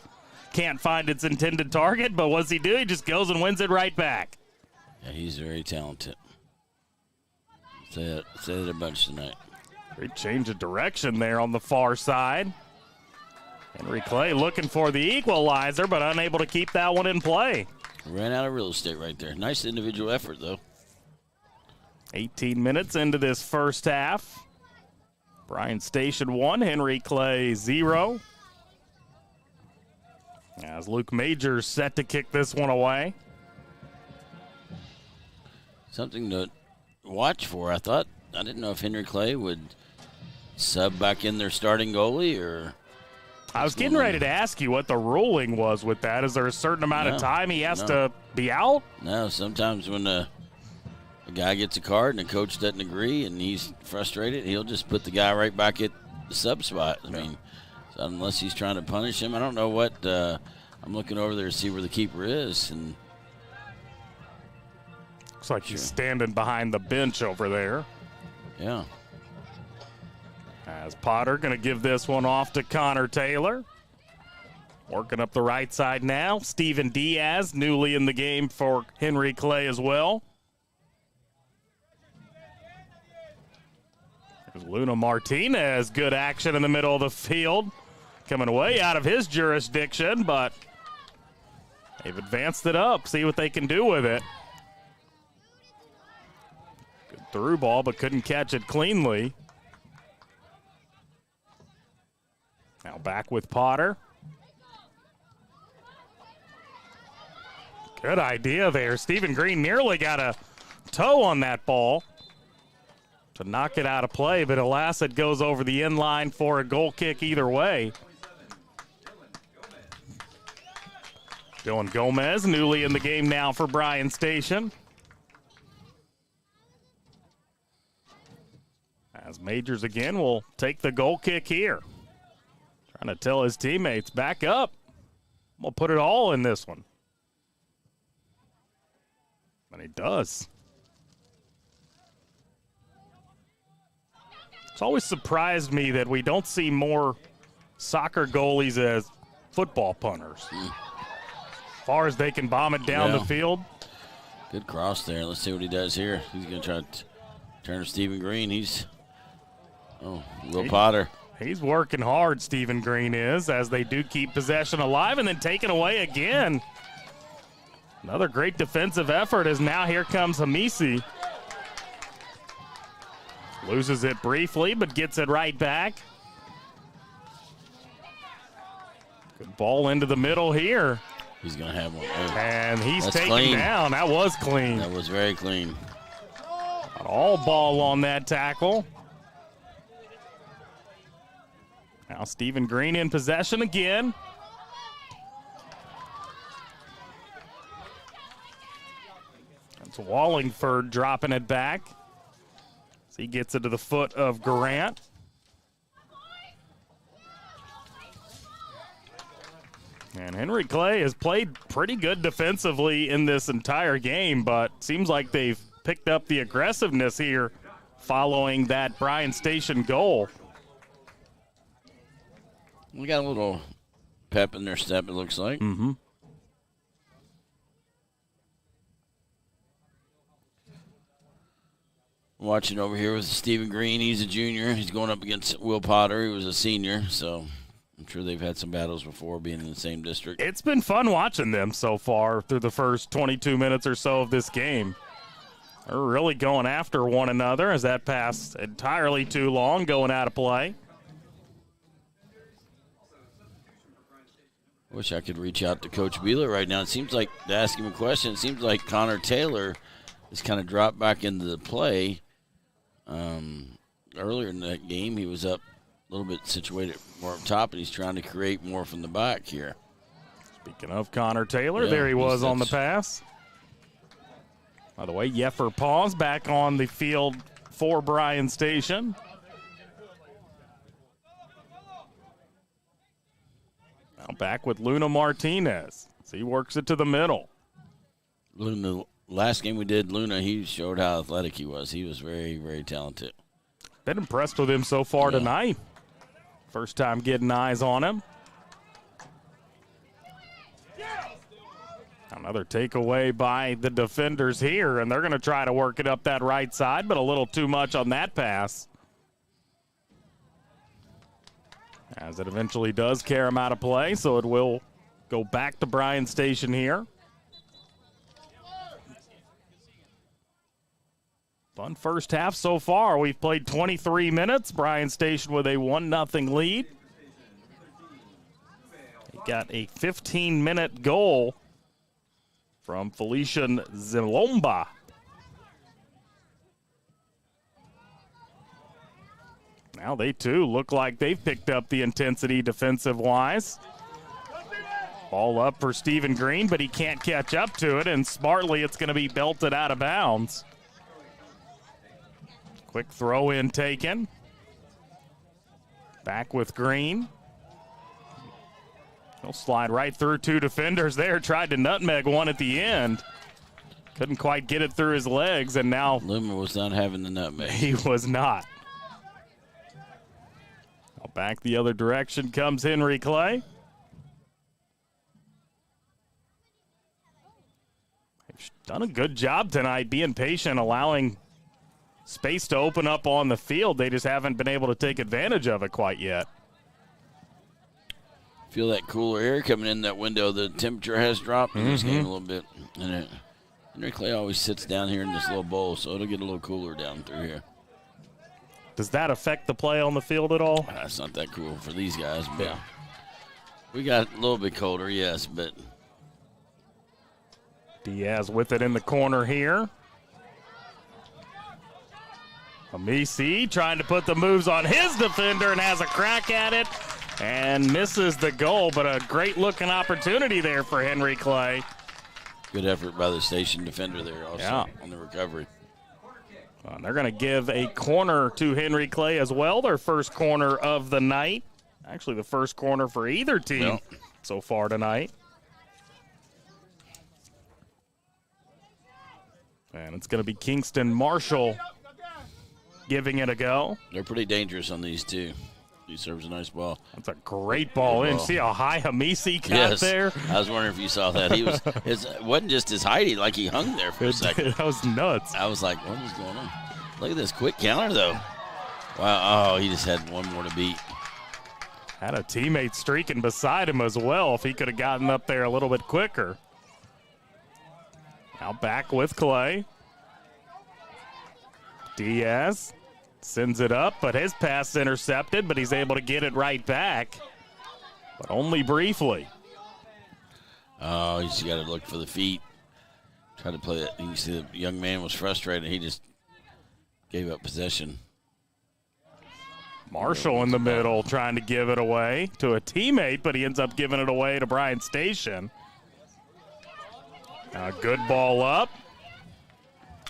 can't find its intended target, but what's he do? He just goes and wins it right back. Yeah, he's very talented. Say it a bunch tonight. Great change of direction there on the far side. Henry Clay looking for the equalizer, but unable to keep that one in play. Ran out of real estate right there. Nice individual effort, though. 18 minutes into this first half. Bryan Station 1, Henry Clay 0. As Luke Majors set to kick this one away. Something to watch for. I didn't know if Henry Clay would sub back in their starting goalie or... I was getting ready to ask you what the ruling was with that. Is there a certain amount of time he has to be out? No, sometimes when a guy gets a card and the coach doesn't agree and he's frustrated, he'll just put the guy right back at the sub spot. I mean, so unless he's trying to punish him, I don't know what. I'm looking over there to see where the keeper is. And looks like he's standing behind the bench over there. Yeah. As Potter going to give this one off to Connor Taylor. Working up the right side now. Steven Diaz, newly in the game for Henry Clay as well. There's Luna Martinez. Good action in the middle of the field. Coming away out of his jurisdiction, but they've advanced it up. See what they can do with it. Good through ball, but couldn't catch it cleanly. Now back with Potter. Good idea there. Stephen Green nearly got a toe on that ball to knock it out of play, but alas, it goes over the end line for a goal kick either way. Dylan Gomez, newly in the game now for Bryan Station. As Majors again will take the goal kick here. Trying to tell his teammates, back up. We'll put it all in this one. And he does. It's always surprised me that we don't see more soccer goalies as football punters. As far as they can bomb it down the field. Good cross there. Let's see what he does here. He's going to try to turn to Stephen Green. Will Potter. He's working hard, Stephen Green is, as they do keep possession alive and then taken away again. Another great defensive effort as now here comes Hamisi. Loses it briefly, but gets it right back. Good ball into the middle here. He's going to have one. And he's taken clean. down. That was clean. That was very clean. All ball on that tackle. Now Stephen Green in possession again. That's Wallingford dropping it back. So he gets it to the foot of Grant. And Henry Clay has played pretty good defensively in this entire game, but seems like they've picked up the aggressiveness here following that Bryan Station goal. We got a little pep in their step, it looks like. Mm-hmm. Watching over here with Stephen Green. He's a junior. He's going up against Will Potter, who was a senior. So I'm sure they've had some battles before being in the same district. It's been fun watching them so far through the first 22 minutes or so of this game. They're really going after one another as that pass entirely too long, going out of play. Wish I could reach out to Coach Beeler right now. It seems like, to ask him a question, it seems like Connor Taylor has kind of dropped back into the play. Earlier in that game, he was up a little bit situated more up top, and he's trying to create more from the back here. Speaking of Connor Taylor, there he was on the pass. By the way, Yeffer Paws back on the field for Bryan Station. Now back with Luna Martinez. So he works it to the middle. Luna, last game we did, Luna, he showed how athletic he was. He was very, very talented. Been impressed with him so far tonight. First time getting eyes on him. Another takeaway by the defenders here, and they're going to try to work it up that right side, but a little too much on that pass. As it eventually does carry him out of play, so it will go back to Bryan Station here. Fun first half so far. We've played 23 minutes. Bryan Station with a 1-0 lead. He got a 15-minute goal from Felician Zilomba. Now they, too, look like they've picked up the intensity defensive-wise. Ball up for Stephen Green, but he can't catch up to it, and smartly it's going to be belted out of bounds. Quick throw-in taken. Back with Green. He'll slide right through two defenders there. Tried to nutmeg one at the end. Couldn't quite get it through his legs, and now Loomer was not having the nutmeg. He was not. Now back the other direction comes Henry Clay. They've done a good job tonight being patient, allowing space to open up on the field. They just haven't been able to take advantage of it quite yet. Feel that cooler air coming in that window. The temperature has dropped in this game a little bit. And Henry Clay always sits down here in this little bowl, so it'll get a little cooler down through here. Does that affect the play on the field at all? It's not that cool for these guys, but we got a little bit colder, yes, but. Diaz with it in the corner here. Amisi trying to put the moves on his defender and has a crack at it and misses the goal, but a great-looking opportunity there for Henry Clay. Good effort by the station defender there also on the recovery. They're going to give a corner to Henry Clay as well, their first corner of the night. Actually, the first corner for either team so far tonight. And it's going to be Kingston Marshall giving it a go. They're pretty dangerous on these two. He serves a nice ball. That's a great ball in. See how high Hamisi got there? I was wondering if you saw that. He was. It wasn't just his height. He hung there for a second. That was nuts. I was like, what is going on? Look at this quick counter, though. Wow. Oh, he just had one more to beat. Had a teammate streaking beside him as well if he could have gotten up there a little bit quicker. Now back with Clay. Diaz sends it up, but his pass intercepted, but he's able to get it right back, but only briefly. Oh, he's got to look for the feet. Try to play it. You can see the young man was frustrated. He just gave up possession. Marshall in the middle trying to give it away to a teammate, but he ends up giving it away to Bryan Station. A good ball up.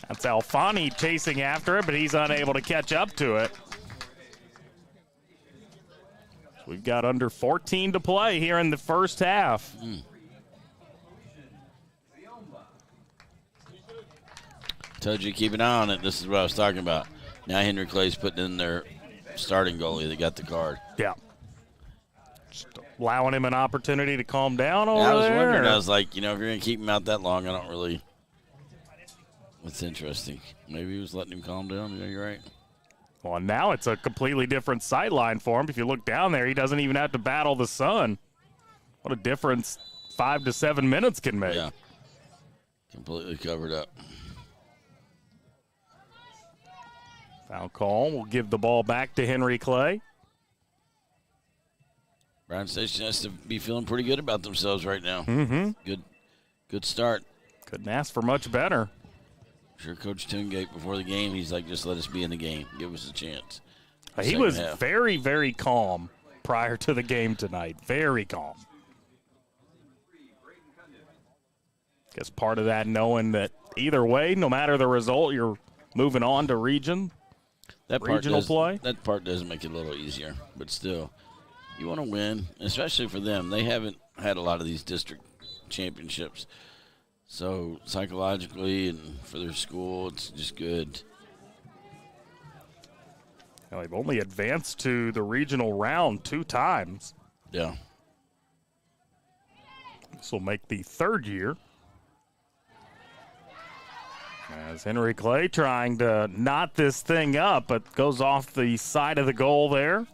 That's Alfani chasing after it, but he's unable to catch up to it. We've got under 14 to play here in the first half. Told you, keep an eye on it. This is what I was talking about. Now Henry Clay's putting in their starting goalie. They got the card. Yeah. Just allowing him an opportunity to calm down over there. I was wondering. I was like, if you're going to keep him out that long, I don't really. That's interesting. Maybe he was letting him calm down. Yeah, you're right. Well, now it's a completely different sideline for him. If you look down there, he doesn't even have to battle the sun. What a difference 5 to 7 minutes can make. Yeah. Completely covered up. Foul call will give the ball back to Henry Clay. Bryan Station has to be feeling pretty good about themselves right now. Good start. Couldn't ask for much better. Sure, Coach Tungate before the game, he's like, just let us be in the game. Give us a chance. He was very, very calm prior to the game tonight. Very calm. Guess part of that knowing that either way, no matter the result, you're moving on to regional play. That part does make it a little easier, but still, you want to win, especially for them. They haven't had a lot of these district championships. So psychologically and for their school, it's just good. Well, they've only advanced to the regional round 2 times. Yeah. This will make the 3rd year. As Henry Clay trying to knot this thing up, but goes off the side of the goal there.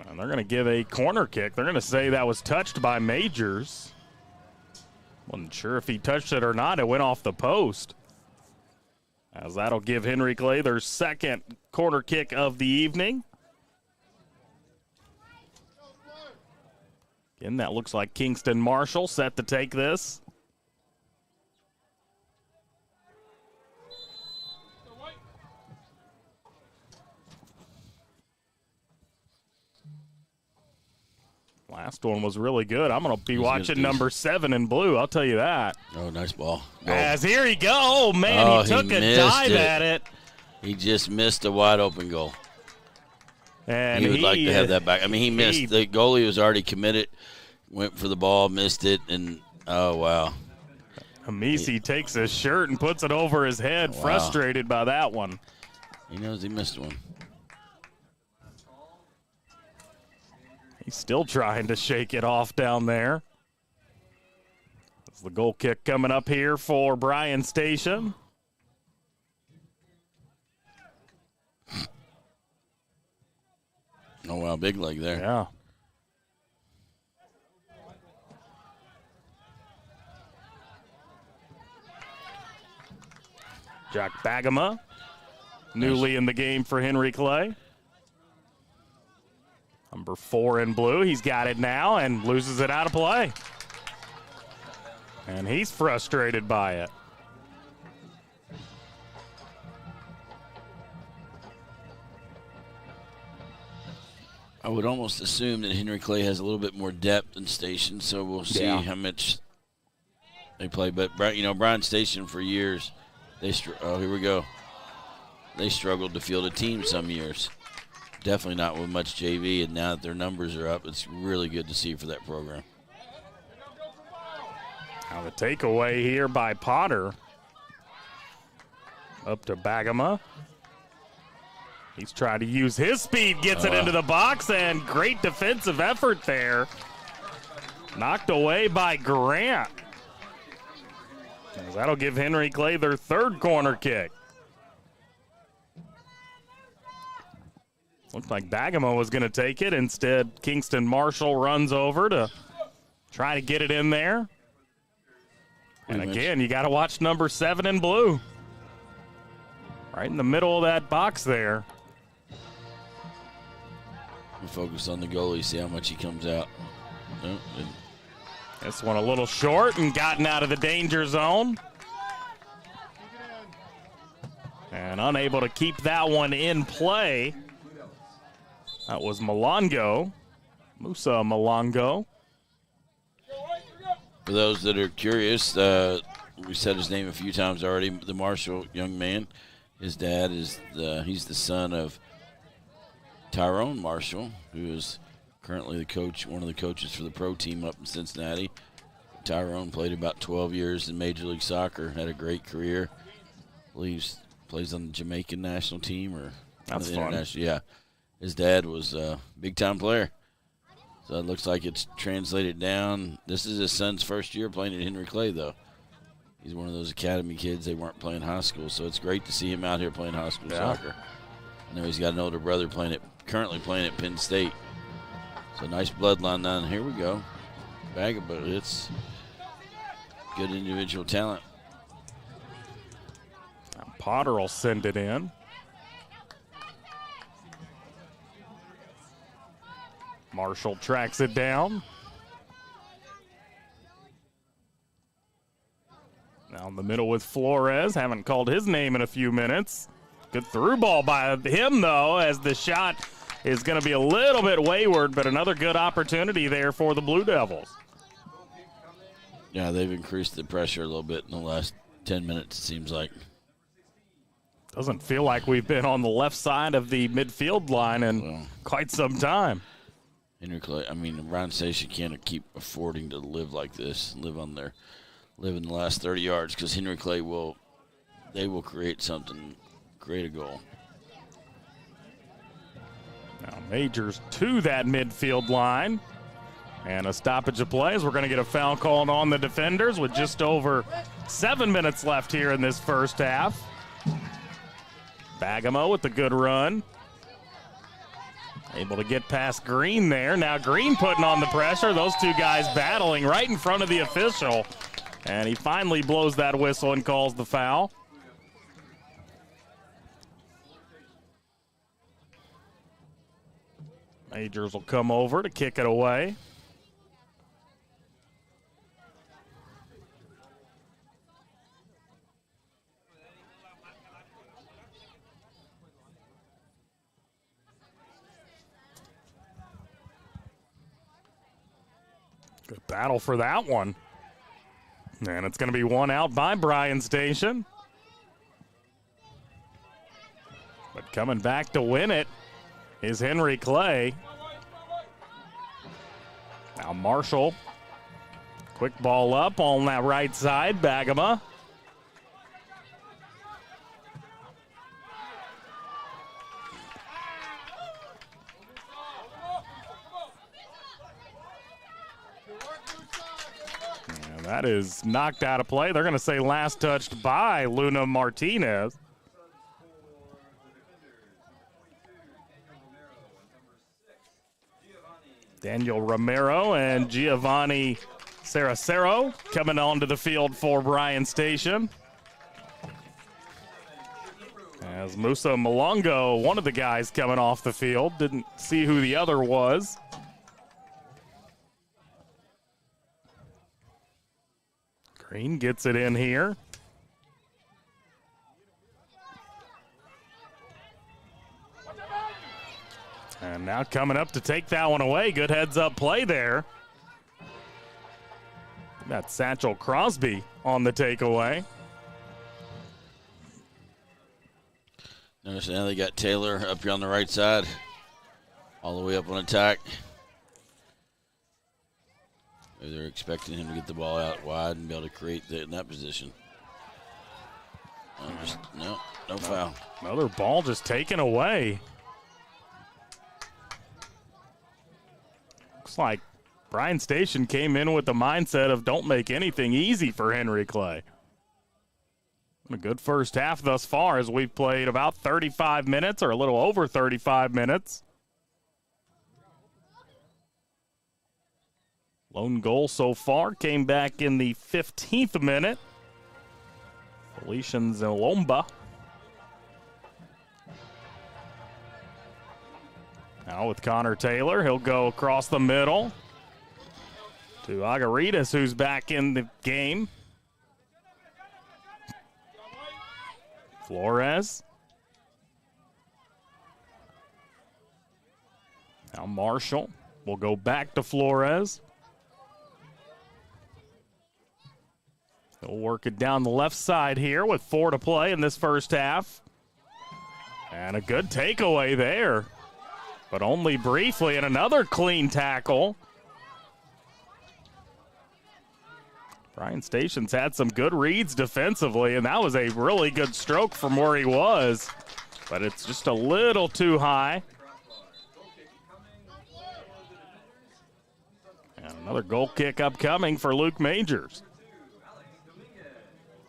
And they're going to give a corner kick. They're going to say that was touched by Majors. Wasn't sure if he touched it or not. It went off the post. As that'll give Henry Clay their second corner kick of the evening. Again, that looks like Kingston Marshall set to take this. Last one was really good. I'm going to be watching number 7 in blue, I'll tell you that. Oh, nice ball. Goal. As here he go. Oh, man, he took a dive at it. He just missed a wide open goal. And he would like to have that back. I mean, he missed. The goalie was already committed, went for the ball, missed it, and oh, wow. Hamisi takes his shirt and puts it over his head, frustrated by that one. He knows he missed one. He's still trying to shake it off down there. That's the goal kick coming up here for Bryan Station. Oh, wow, big leg there. Yeah. Jack Bagama, newly in the game for Henry Clay. Number 4 in blue, he's got it now and loses it out of play. And he's frustrated by it. I would almost assume that Henry Clay has a little bit more depth than Station, so we'll see how much they play. But, you know, Bryan Station for years, oh, here we go. They struggled to field a team some years. Definitely not with much JV, and now that their numbers are up, it's really good to see for that program. Now the takeaway here by Potter. Up to Bagama. He's trying to use his speed, gets it into the box, and great defensive effort there. Knocked away by Grant. That'll give Henry Clay their third corner kick. Looked like Bagama was going to take it. Instead, Kingston Marshall runs over to try to get it in there. And again, you got to watch number 7 in blue. Right in the middle of that box there. We'll focus on the goalie, see how much he comes out. Oh, this one a little short and gotten out of the danger zone. And unable to keep that one in play. That was Malongo, Musa Malongo. For those that are curious, we said his name a few times already, the Marshall young man. His dad is he's the son of Tyrone Marshall, who is currently the coach, one of the coaches for the pro team up in Cincinnati. Tyrone played about 12 years in Major League Soccer, had a great career. Believes plays on the Jamaican national team or that's the fun. International. Yeah. His dad was a big-time player. So it looks like it's translated down. This is his son's first year playing at Henry Clay, though. He's one of those academy kids. They weren't playing high school, so it's great to see him out here playing high school soccer. I know he's got an older brother currently playing at Penn State. So nice bloodline down. Here we go. Bagaba, it's good individual talent. Now Potter will send it in. Marshall tracks it down. Now in the middle with Flores. Haven't called his name in a few minutes. Good through ball by him, though, as the shot is going to be a little bit wayward, but another good opportunity there for the Blue Devils. Yeah, they've increased the pressure a little bit in the last 10 minutes, it seems like. Doesn't feel like we've been on the left side of the midfield line in quite some time. Henry Clay, I mean, Bryan Station can't keep affording to live like this, live in the last 30 yards, because Henry Clay will create something, create a goal. Now Majors to that midfield line, And a stoppage of play as we're going to get a foul called on the defenders with just over 7 minutes left here in this first half. Bagamo with the good run. Able to get past Green there. Now Green putting on the pressure. Those two guys battling right in front of the official. And he finally blows that whistle and calls the foul. Majors will come over to kick it away. Good battle for that one. And it's going to be one out by Bryan Station. But coming back to win it is Henry Clay. Now Marshall. Quick ball up on that right side. Bagama. That is knocked out of play. They're going to say last touched by Luna Martinez. Daniel Romero and Giovanni Saracero coming onto the field for Bryan Station. As Musa Malongo, one of the guys coming off the field, didn't see who the other was. Green gets it in here. And now coming up to take that one away. Good heads-up play there. That's Satchel Crosby on the takeaway. Notice now they got Taylor up here on the right side, all the way up on attack. Maybe they're expecting him to get the ball out wide and be able to create in that position. No foul. Another ball just taken away. Looks like Bryan Station came in with the mindset of don't make anything easy for Henry Clay. A good first half thus far as we've played about 35 minutes or a little over 35 minutes. Lone goal so far came back in the 15th minute. Felician Zalomba. Now with Connor Taylor, he'll go across the middle to Agaritas, who's back in the game. Flores. Now Marshall will go back to Flores. He'll work it down the left side here with 4 to play in this first half. And a good takeaway there, but only briefly, and another clean tackle. Bryan Station's had some good reads defensively, and that was a really good stroke from where he was, but it's just a little too high. And another goal kick upcoming for Luke Majors.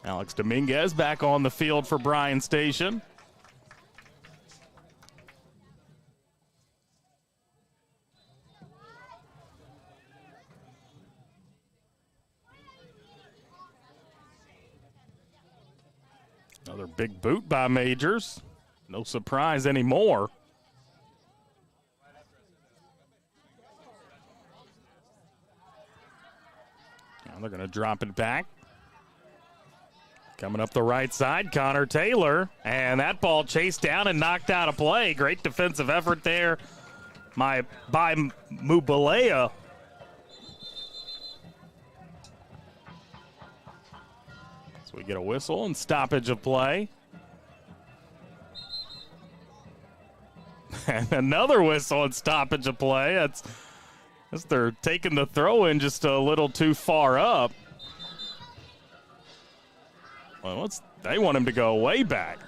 Alex Dominguez back on the field for Bryan Station. Another big boot by Majors. No surprise anymore. Now they're going to drop it back. Coming up the right side, Connor Taylor. And that ball chased down and knocked out of play. Great defensive effort there by Mubalea. So we get a whistle and stoppage of play. And another whistle and stoppage of play. That's they're taking the throw in just a little too far up. Well, they want him to go way back.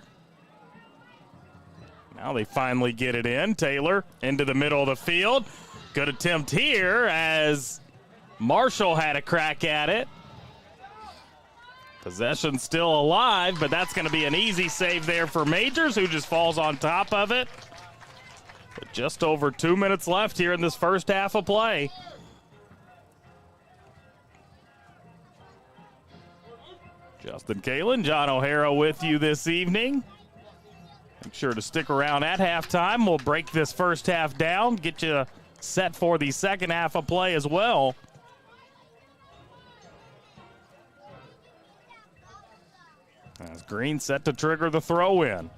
Now they finally get it in. Taylor into the middle of the field. Good attempt here as Marshall had a crack at it. Possession still alive, but that's going to be an easy save there for Majors, who just falls on top of it. But just over 2 minutes left here in this first half of play. Justin Kalen, John O'Hara with you this evening. Make sure to stick around at halftime. We'll break this first half down, get you set for the second half of play as well. As Green set to trigger the throw in.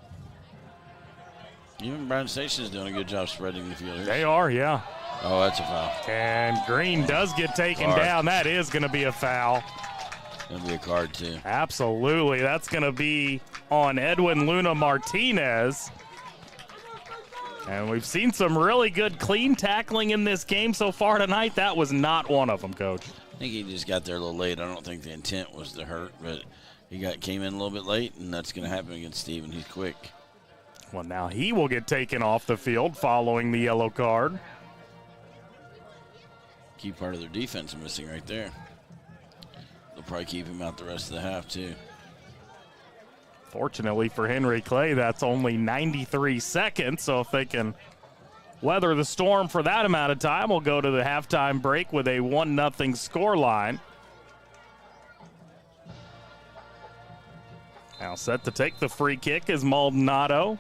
Even Bryan Station is doing a good job spreading the field. They are, yeah. Oh, that's a foul. And Green does get taken down. That is going to be a foul. Going to be a card, too. Absolutely. That's going to be on Edwin Luna Martinez. And we've seen some really good clean tackling in this game so far tonight. That was not one of them, Coach. I think he just got there a little late. I don't think the intent was to hurt, but he came in a little bit late, and that's going to happen against Steven. He's quick. Well, now he will get taken off the field following the yellow card. Key part of their defense missing right there. They'll probably keep him out the rest of the half, too. Fortunately for Henry Clay, that's only 93 seconds, so if they can weather the storm for that amount of time, we'll go to the halftime break with a 1-0 score line. Now set to take the free kick is Maldonado.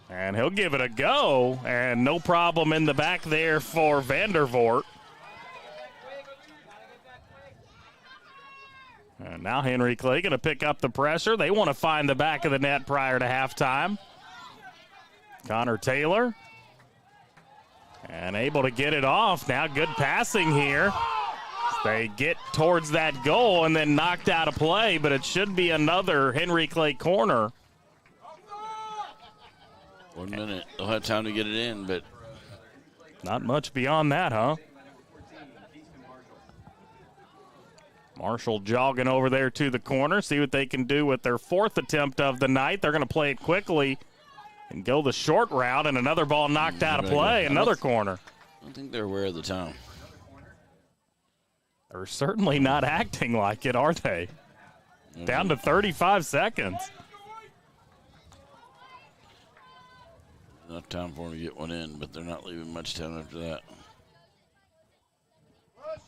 And he'll give it a go, and no problem in the back there for Vandervoort. And now Henry Clay going to pick up the pressure. They want to find the back of the net prior to halftime. Connor Taylor. And able to get it off. Now good passing here. They get towards that goal and then knocked out of play, but it should be another Henry Clay corner. 1 minute. They'll have time to get it in, but not much beyond that, huh? Marshall jogging over there to the corner, see what they can do with their fourth attempt of the night. They're going to play it quickly and go the short route, and another ball knocked out of play, another corner. I don't think they're aware of the time. They're certainly not acting like it, are they? Down to 35 seconds. Enough time for them to get one in, but they're not leaving much time after that.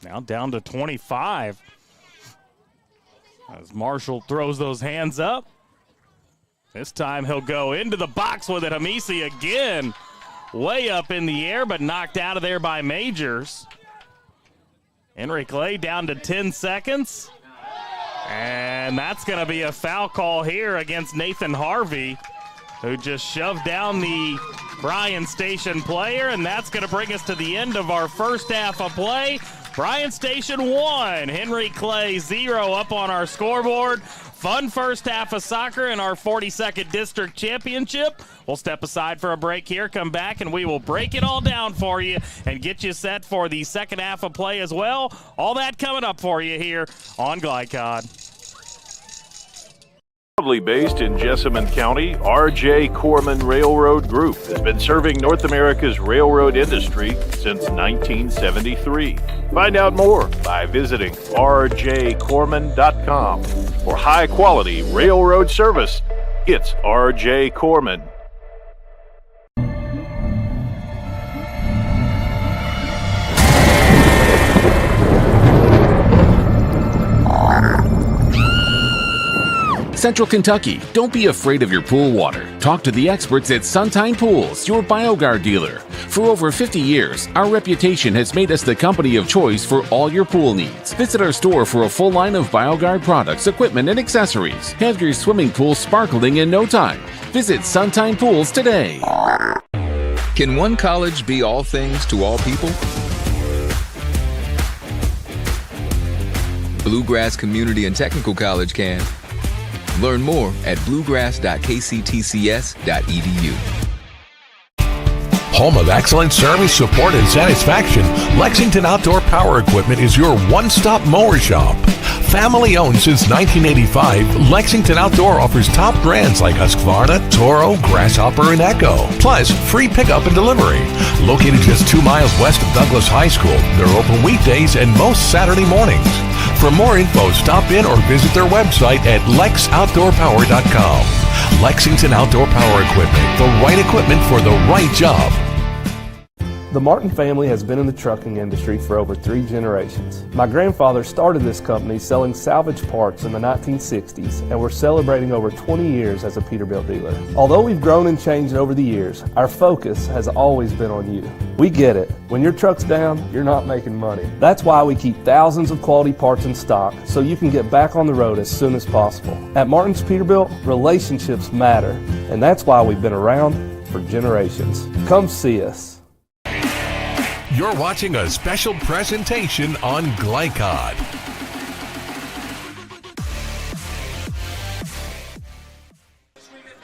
Now down to 25. As Marshall throws those hands up. This time he'll go into the box with it. Hamisi again. Way up in the air, but knocked out of there by Majors. Henry Clay down to 10 seconds. And that's going to be a foul call here against Nathan Harvey, who just shoved down the Bryan Station player, and that's going to bring us to the end of our first half of play. Bryan Station 1, Henry Clay 0 up on our scoreboard. Fun first half of soccer in our 42nd District Championship. We'll step aside for a break here, come back, and we will break it all down for you and get you set for the second half of play as well. All that coming up for you here on Glycod. Proudly based in Jessamine County, R.J. Corman Railroad Group has been serving North America's railroad industry since 1973. Find out more by visiting rjcorman.com. For high-quality railroad service, it's R.J. Corman. Central Kentucky, don't be afraid of your pool water. Talk to the experts at Suntine Pools, your BioGuard dealer. For over 50 years, our reputation has made us the company of choice for all your pool needs. Visit our store for a full line of BioGuard products, equipment, and accessories. Have your swimming pool sparkling in no time. Visit Suntine Pools today. Can one college be all things to all people? Bluegrass Community and Technical College can. Learn more at bluegrass.kctcs.edu. Home of excellent service, support, and satisfaction, Lexington Outdoor Power Equipment is your one-stop mower shop. Family owned since 1985, Lexington Outdoor offers top brands like Husqvarna, Toro, Grasshopper, and Echo. Plus, free pickup and delivery. Located just 2 miles west of Douglas High School, they're open weekdays and most Saturday mornings. For more info, stop in or visit their website at lexoutdoorpower.com. Lexington Outdoor Power Equipment, the right equipment for the right job. The Martin family has been in the trucking industry for over 3 generations. My grandfather started this company selling salvage parts in the 1960s, and we're celebrating over 20 years as a Peterbilt dealer. Although we've grown and changed over the years, our focus has always been on you. We get it. When your truck's down, you're not making money. That's why we keep thousands of quality parts in stock so you can get back on the road as soon as possible. At Martin's Peterbilt, relationships matter, and that's why we've been around for generations. Come see us. You're watching a special presentation on Glycod.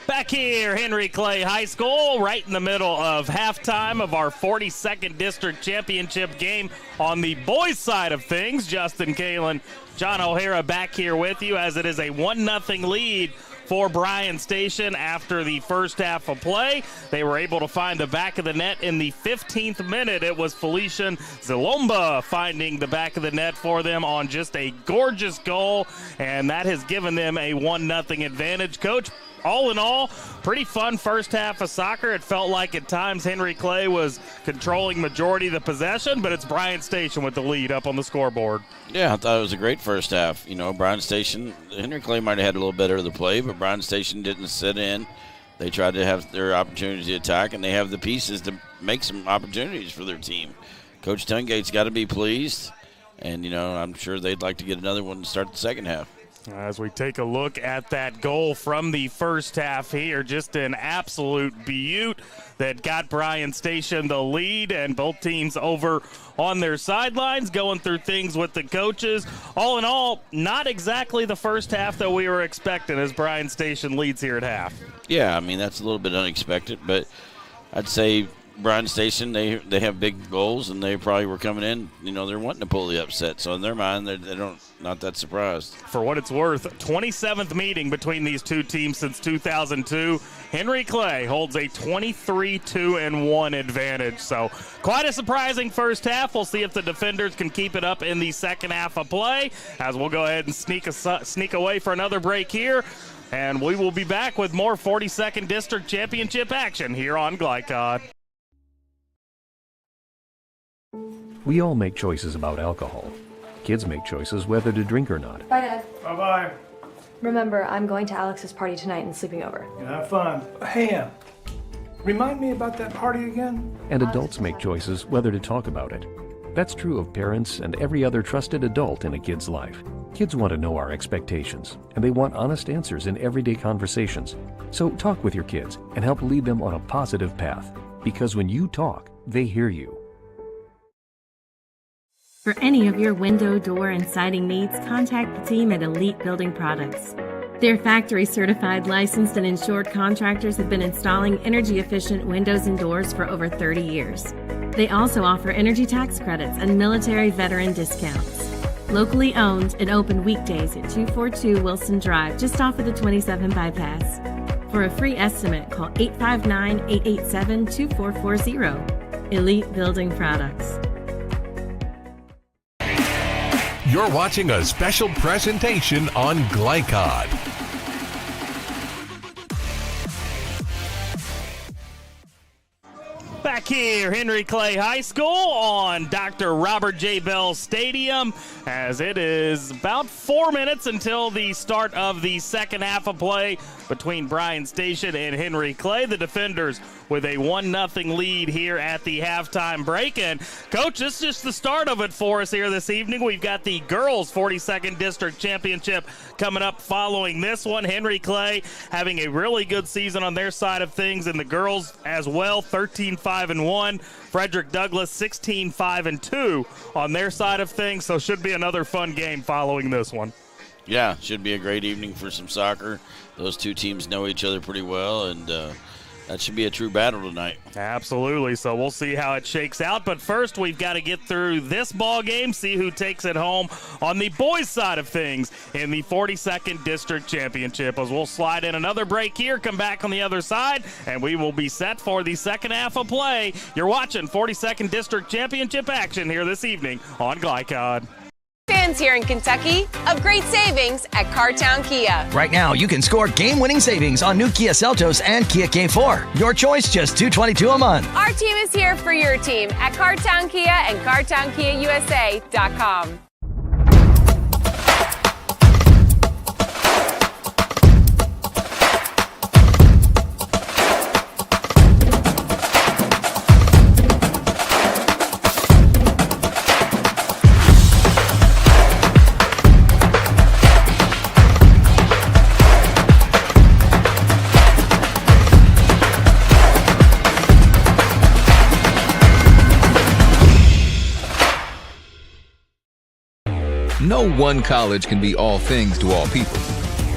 Back here, Henry Clay High School, right in the middle of halftime of our 42nd District Championship game on the boys' side of things. Justin Kalen, John O'Hara back here with you as it is a 1-0 lead for Bryan Station after the first half of play. They were able to find the back of the net in the 15th minute. It was Felician Zilomba finding the back of the net for them on just a gorgeous goal, and that has given them a 1-0 advantage. Coach, all in all, pretty fun first half of soccer. It felt like at times Henry Clay was controlling majority of the possession, but it's Bryan Station with the lead up on the scoreboard. Yeah, I thought it was a great first half. You know, Bryan Station, Henry Clay might have had a little better of the play, but Bryan Station didn't sit in. They tried to have their opportunity to attack, and they have the pieces to make some opportunities for their team. Coach Tungate's got to be pleased, and, you know, I'm sure they'd like to get another one to start the second half. As we take a look at that goal from the first half here, just an absolute beaut that got Bryan Station the lead, and both teams over on their sidelines going through things with the coaches. All in all, not exactly the first half that we were expecting as Bryan Station leads here at half. Yeah, I mean, that's a little bit unexpected, but I'd say Bryan Station, they have big goals, and they probably were coming in, you know, they're wanting to pull the upset. So in their mind, they're not that surprised. For what it's worth, 27th meeting between these two teams since 2002. Henry Clay holds a 23-2-1 advantage. So quite a surprising first half. We'll see if the defenders can keep it up in the second half of play, as we'll go ahead and sneak away for another break here. And we will be back with more 42nd District Championship action here on Glycod. We all make choices about alcohol. Kids make choices whether to drink or not. Bye, Dad. Bye-bye. Remember, I'm going to Alex's party tonight and sleeping over. Have fun. Hey, remind me about that party again? And adults make choices whether to talk about it. That's true of parents and every other trusted adult in a kid's life. Kids want to know our expectations, and they want honest answers in everyday conversations. So talk with your kids and help lead them on a positive path. Because when you talk, they hear you. For any of your window, door, and siding needs, contact the team at Elite Building Products. Their factory-certified, licensed, and insured contractors have been installing energy-efficient windows and doors for over 30 years. They also offer energy tax credits and military veteran discounts. Locally owned and open weekdays at 242 Wilson Drive, just off of the 27 bypass. For a free estimate, call 859-887-2440. Elite Building Products. You're watching a special presentation on Glycod. Back here, Henry Clay High School on Dr. Robert J. Bell Stadium, as it is about 4 minutes until the start of the second half of play between Bryan Station and Henry Clay. The defenders with a 1-0 lead here at the halftime break. And, Coach, this is just the start of it for us here this evening. We've got the girls' 42nd District Championship coming up following this one. Henry Clay having a really good season on their side of things, and the girls as well, 13-5-1. Frederick Douglass, 16-5-2 on their side of things, so should be another fun game following this one. Yeah, should be a great evening for some soccer. Those two teams know each other pretty well, and that should be a true battle tonight. Absolutely. So we'll see how it shakes out. But first, we've got to get through this ball game, see who takes it home on the boys' side of things in the 42nd District Championship. As we'll slide in another break here, come back on the other side, and we will be set for the second half of play. You're watching 42nd District Championship action here this evening on Glycod. Fans here in Kentucky of great savings at Cartown Kia. Right now, you can score game-winning savings on new Kia Seltos and Kia K4. Your choice, just $222 a month. Our team is here for your team at Cartown Kia and CartownKiaUSA.com. No one college can be all things to all people,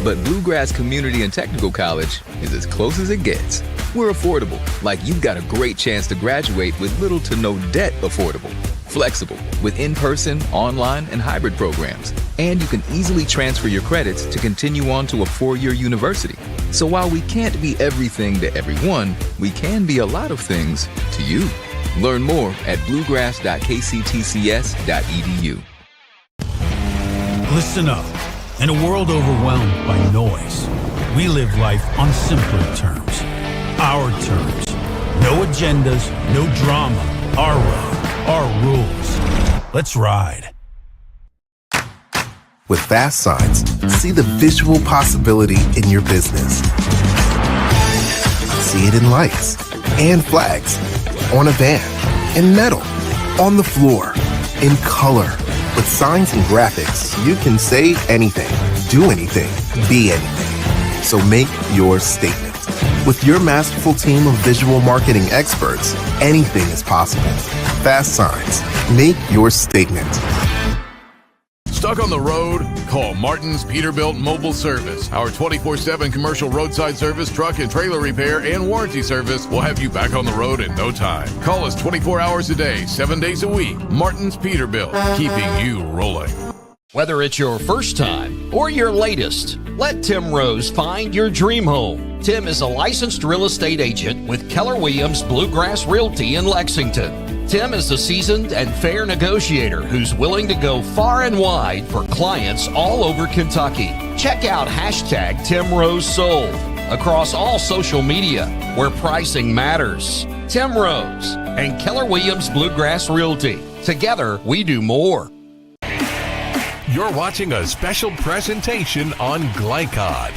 but Bluegrass Community and Technical College is as close as it gets. We're affordable, like you've got a great chance to graduate with little to no debt. Affordable, flexible, with in-person, online, and hybrid programs. And you can easily transfer your credits to continue on to a 4-year university. So while we can't be everything to everyone, we can be a lot of things to you. Learn more at bluegrass.kctcs.edu. Listen up. In a world overwhelmed by noise, we live life on simpler terms. Our terms. No agendas, no drama. Our road, our rules. Let's ride. With Fast Signs, see the visual possibility in your business. See it in lights and flags, on a van, in metal, on the floor, in color. With signs and graphics, you can say anything, do anything, be anything. So make your statement. With your masterful team of visual marketing experts, anything is possible. Fast Signs. Make your statement. Stuck on the road? Call Martin's Peterbilt Mobile Service. Our 24/7 commercial roadside service, truck and trailer repair, and warranty service will have you back on the road in no time. Call us 24 hours a day, 7 days a week. Martin's Peterbilt, keeping you rolling. Whether it's your first time or your latest, let Tim Rose find your dream home. Tim is a licensed real estate agent with Keller Williams Bluegrass Realty in Lexington. Tim is a seasoned and fair negotiator who's willing to go far and wide for clients all over Kentucky. Check out hashtag Tim Rose Sold across all social media where pricing matters. Tim Rose and Keller Williams Bluegrass Realty. Together, we do more. You're watching a special presentation on Glycod.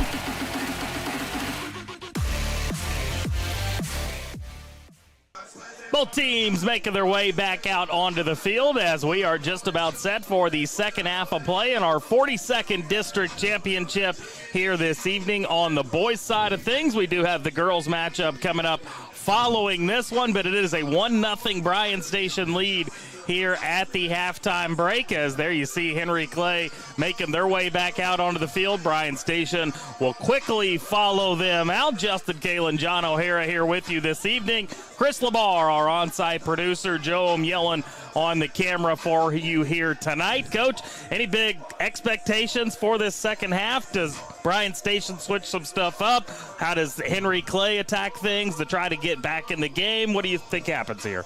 Both teams making their way back out onto the field as we are just about set for the second half of play in our 42nd District Championship here this evening. On the boys' side of things, we do have the girls' matchup coming up following this one, but it is a 1-0 Bryan Station lead here at the halftime break, as there you see Henry Clay making their way back out onto the field. Bryan Station will quickly follow them out. Justin Kalen, John O'Hara here with you this evening. Chris Labar, our on-site producer, Joe O'Mullen on the camera for you here tonight. Coach, any big expectations for this second half? Does Bryan Station switch some stuff up? How does Henry Clay attack things to try to get back in the game? What do you think happens here?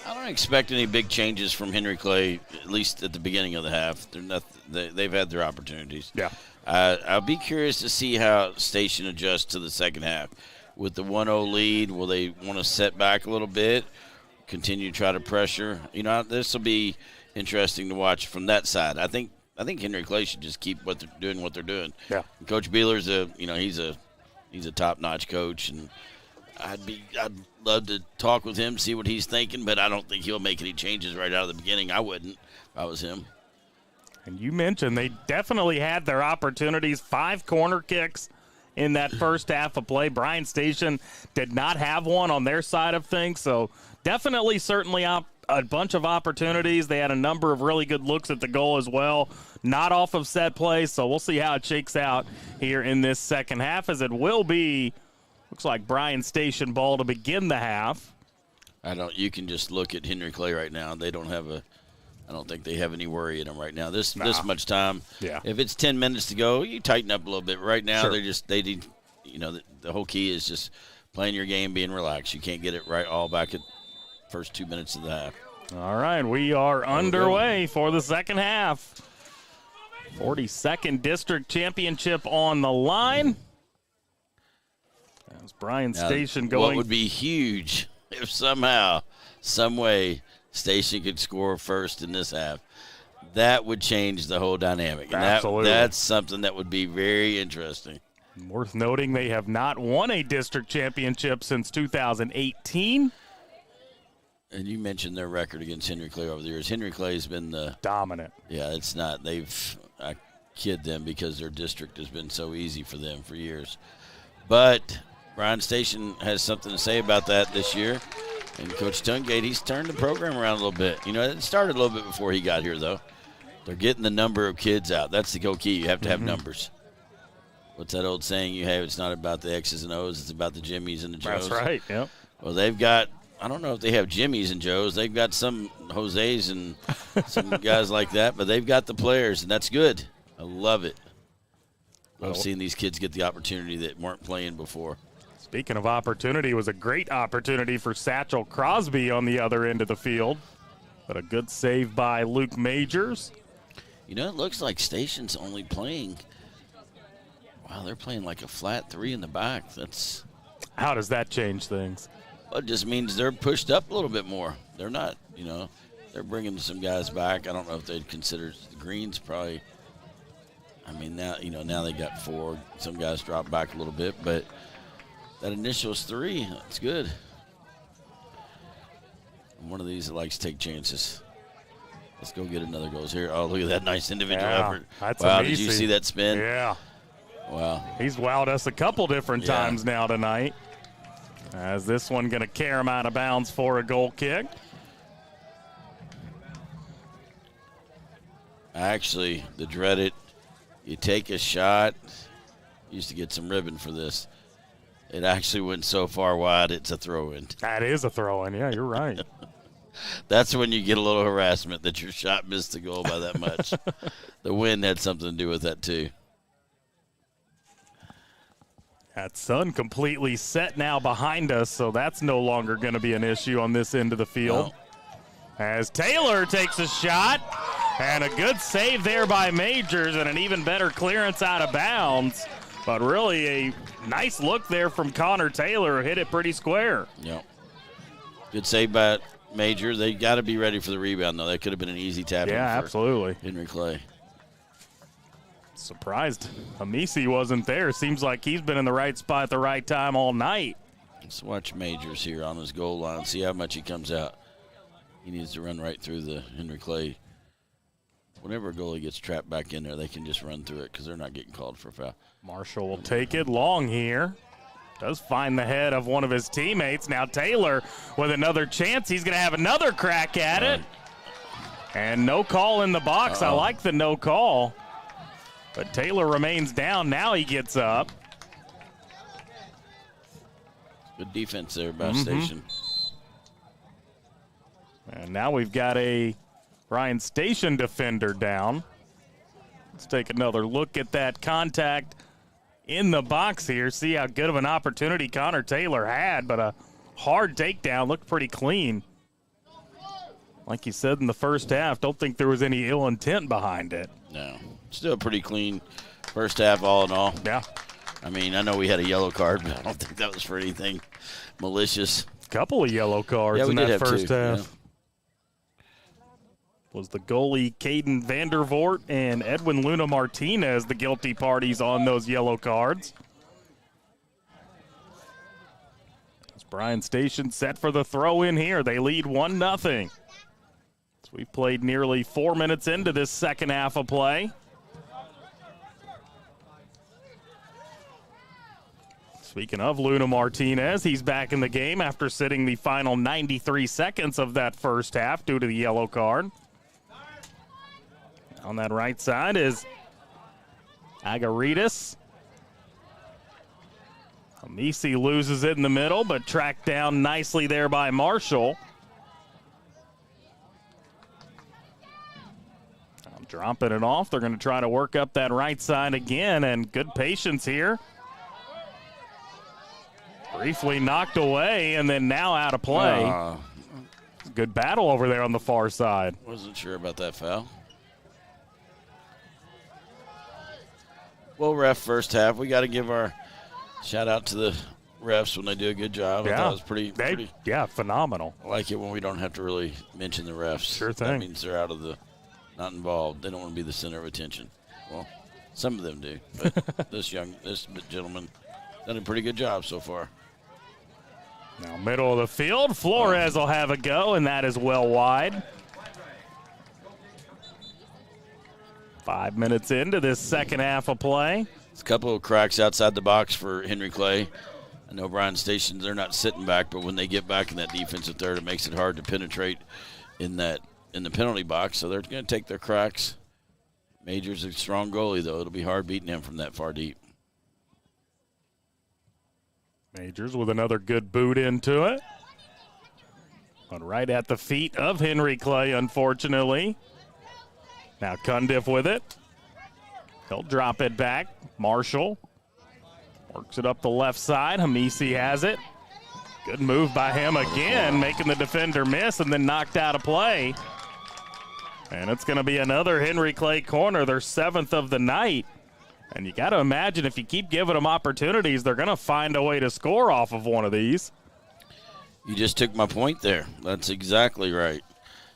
I don't expect any big changes from Henry Clay, at least at the beginning of the half. They've had their opportunities. Yeah. I'll be curious to see how Station adjusts to the second half. With the 1-0 lead, will they want to set back a little bit, continue to try to pressure? You know, this will be interesting to watch from that side. I think Henry Clay should just keep what they're doing. Yeah. Coach Beeler's he's a top-notch coach, and I'd love to talk with him, see what he's thinking, but I don't think he'll make any changes right out of the beginning. I wouldn't if I was him. And you mentioned they definitely had their opportunities. 5 corner kicks in that first half of play. Bryan Station did not have one on their side of things, so definitely certainly a bunch of opportunities. They had a number of really good looks at the goal as well, not off of set plays, so we'll see how it shakes out here in this second half, as it will be Looks like Bryan Station ball to begin the half. You can just look at Henry Clay right now. They don't have I don't think they have any worry in them right now. This much time. Yeah. If it's 10 minutes to go, you tighten up a little bit. Right now, Sure. the whole key is just playing your game, being relaxed. You can't get it right all back at first 2 minutes of the half. All right, we are underway for the second half. 42nd District Championship on the line. That was Bryan Station going. What would be huge if somehow, some way, Station could score first in this half. That would change the whole dynamic. And Absolutely. That's something that would be very interesting. Worth noting, they have not won a district championship since 2018. And you mentioned their record against Henry Clay over the years. Henry Clay's been the dominant. Yeah, it's not. I kid them because their district has been so easy for them for years. But Bryan Station has something to say about that this year. And Coach Tungate, he's turned the program around a little bit. It started a little bit before he got here, though. They're getting the number of kids out. That's the key. You have to have numbers. What's that old saying you have? It's not about the X's and O's. It's about the Jimmies and the Joes. That's right, yep. Well, they've got, I don't know if they have Jimmies and Joes. They've got some Jose's and some guys like that, but they've got the players, and that's good. I love it. Love seeing these kids get the opportunity that weren't playing before. Speaking of opportunity, it was a great opportunity for Satchel Crosby on the other end of the field. But a good save by Luke Majors. It looks like Station's only playing. Wow, they're playing like a flat three in the back. How does that change things? Well, it just means they're pushed up a little bit more. They're not, they're bringing some guys back. I don't know if they'd consider the Greens probably. I mean, now they got 4. Some guys dropped back a little bit, but that initial is 3. That's good. I'm one of these that likes to take chances. Let's go get another goal here. Oh, look at that nice individual effort. That's wow, amazing. Did you see that spin? Yeah. Wow. He's wowed us a couple different times now tonight. As this one going to carry him out of bounds for a goal kick. Actually, the dreaded, you take a shot. Used to get some ribbon for this. It actually went so far wide, it's a throw-in. That is a throw-in. Yeah, you're right. That's when you get a little harassment that your shot missed the goal by that much. The wind had something to do with that, too. That sun completely set now behind us, so that's no longer going to be an issue on this end of the field. No. As Taylor takes a shot, and a good save there by Majors, and an even better clearance out of bounds. But really a nice look there from Connor Taylor, hit it pretty square. Yep. Good save by Major. They got to be ready for the rebound, though. That could have been an easy tap. Yeah, absolutely. Henry Clay. Surprised Amisi wasn't there. Seems like he's been in the right spot at the right time all night. Let's watch Majors here on his goal line, see how much he comes out. He needs to run right through the Henry Clay. Whenever a goalie gets trapped back in there, they can just run through it because they're not getting called for a foul. Marshall will take it long here. Does find the head of one of his teammates. Now Taylor with another chance. He's going to have another crack at it. And no call in the box. I like the no call. But Taylor remains down. Now he gets up. Good defense there by Station. And now we've got a Bryan Station defender down. Let's take another look at that contact in the box here. See how good of an opportunity Connor Taylor had, but a hard takedown. Looked pretty clean. Like you said in the first half, don't think there was any ill intent behind it. No. Still pretty clean first half all in all. Yeah. I mean, I know we had a yellow card, but I don't think that was for anything malicious. Couple of yellow cards in that first half. Yeah. Was the goalie Caden Vandervoort and Edwin Luna Martinez the guilty parties on those yellow cards. As Bryan Station set for the throw in here. They lead 1-0. So we've played nearly 4 minutes into this second half of play. Speaking of Luna Martinez, he's back in the game after sitting the final 93 seconds of that first half due to the yellow card. On that right side is Agaritas. Hamisi loses it in the middle, but tracked down nicely there by Marshall. Dropping it off. They're going to try to work up that right side again, and good patience here. Briefly knocked away, and then now out of play. Good battle over there on the far side. Wasn't sure about that foul. Well, ref first half. We got to give our shout out to the refs when they do a good job. I thought it was pretty. Yeah, phenomenal. I like it when we don't have to really mention the refs. Sure thing. That means they're not involved. They don't want to be the center of attention. Well, some of them do, but this gentleman done a pretty good job so far. Now middle of the field, Flores will have a go, and that is well wide. 5 minutes into this second half of play. It's a couple of cracks outside the box for Henry Clay. I know Bryan Station, they're not sitting back, but when they get back in that defensive third, it makes it hard to penetrate in the penalty box, so they're going to take their cracks. Major's a strong goalie, though. It'll be hard beating him from that far deep. Majors with another good boot into it. But right at the feet of Henry Clay, unfortunately. Now Cundiff with it. He'll drop it back. Marshall works it up the left side. Hamisi has it. Good move by him again, making the defender miss and then knocked out of play. And it's going to be another Henry Clay corner, their 7th of the night. And you got to imagine if you keep giving them opportunities, they're going to find a way to score off of one of these. You just took my point there. That's exactly right.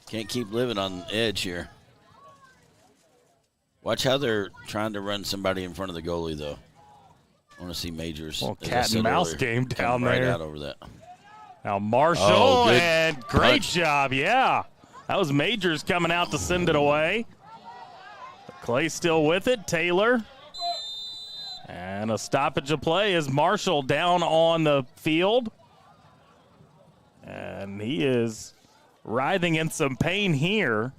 Can't keep living on edge here. Watch how they're trying to run somebody in front of the goalie, though. I want to see Majors. Well, cat and mouse game down right there. Out over that. Now Marshall, and great punch. job, yeah. That was Majors coming out to send it away. Clay still with it, Taylor. And a stoppage of play as Marshall down on the field. And he is writhing in some pain here.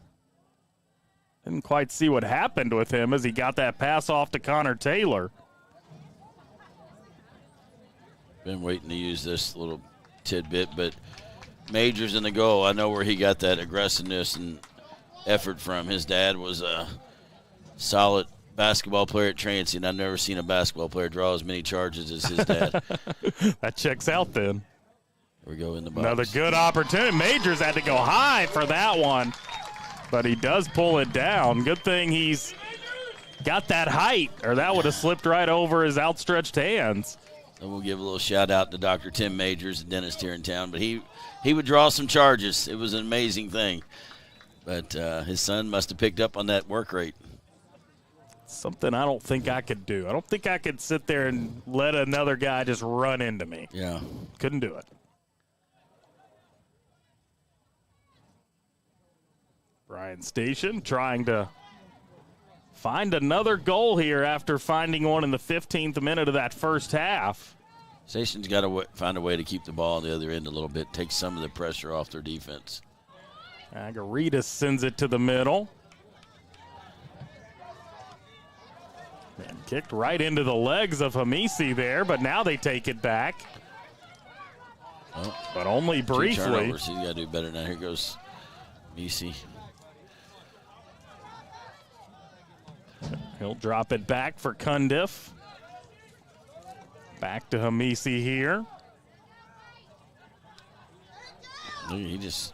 Didn't quite see what happened with him as he got that pass off to Connor Taylor. Been waiting to use this little tidbit, but Majors in the goal. I know where he got that aggressiveness and effort from. His dad was a solid basketball player at Trancey, and I've never seen a basketball player draw as many charges as his dad. That checks out then. Here we go in the box. Another good opportunity. Majors had to go high for that one, but he does pull it down. Good thing he's got that height, or that would have slipped right over his outstretched hands. And we'll give a little shout out to Dr. Tim Majors, a dentist here in town, but he would draw some charges. It was an amazing thing. But his son must have picked up on that work rate. Something I don't think I could do. I don't think I could sit there and let another guy just run into me. Yeah. Couldn't do it. Bryan Station trying to find another goal here after finding one in the 15th minute of that first half. Station's got to find a way to keep the ball on the other end a little bit, take some of the pressure off their defense. Agaritas sends it to the middle. And kicked right into the legs of Hamisi there, but now they take it back. Oh, but only briefly. 2 turnovers. He's got to do better now. Here goes Hamisi. He'll drop it back for Cundiff. Back to Hamisi here. He just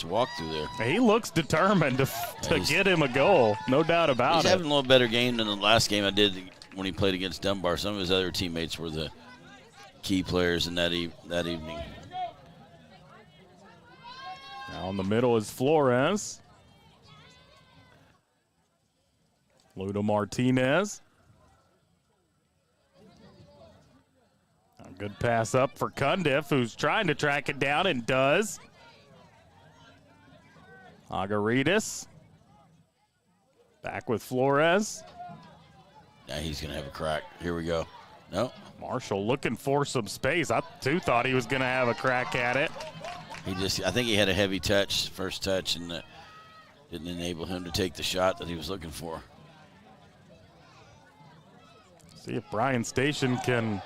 walked through there. He looks determined to get him a goal, no doubt about it. He's having a little better game than the last game I did when he played against Dunbar. Some of his other teammates were the key players in that evening. Now in the middle is Flores. Ludo Martinez. A good pass up for Cundiff, who's trying to track it down and does. Agaritas. Back with Flores. Now he's going to have a crack. Here we go. No. Marshall looking for some space. I too thought he was going to have a crack at it. I think he had a heavy touch, first touch, and didn't enable him to take the shot that he was looking for. See if Bryan Station can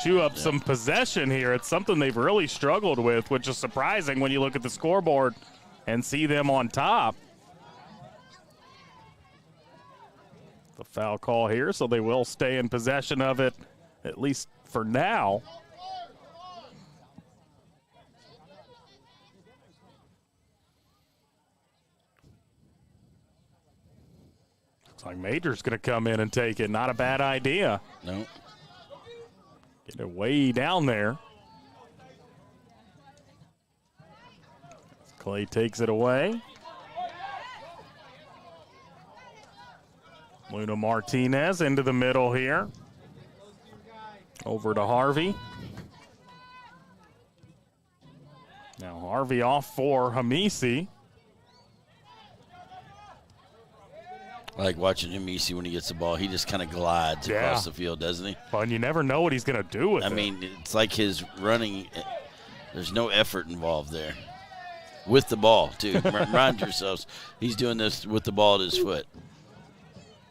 chew up some possession here. It's something they've really struggled with, which is surprising when you look at the scoreboard and see them on top. The foul call here, so they will stay in possession of it, at least for now. Looks like Major's going to come in and take it. Not a bad idea. No. Get it way down there. Clay takes it away. Luna Martinez into the middle here. Over to Harvey. Now Harvey off for Hamisi. I like watching Hamisi when he gets the ball. He just kind of glides across the field, doesn't he? Well, and you never know what he's going to do with it. I mean, it's like his running, there's no effort involved there. With the ball, too. Remind yourselves, he's doing this with the ball at his foot.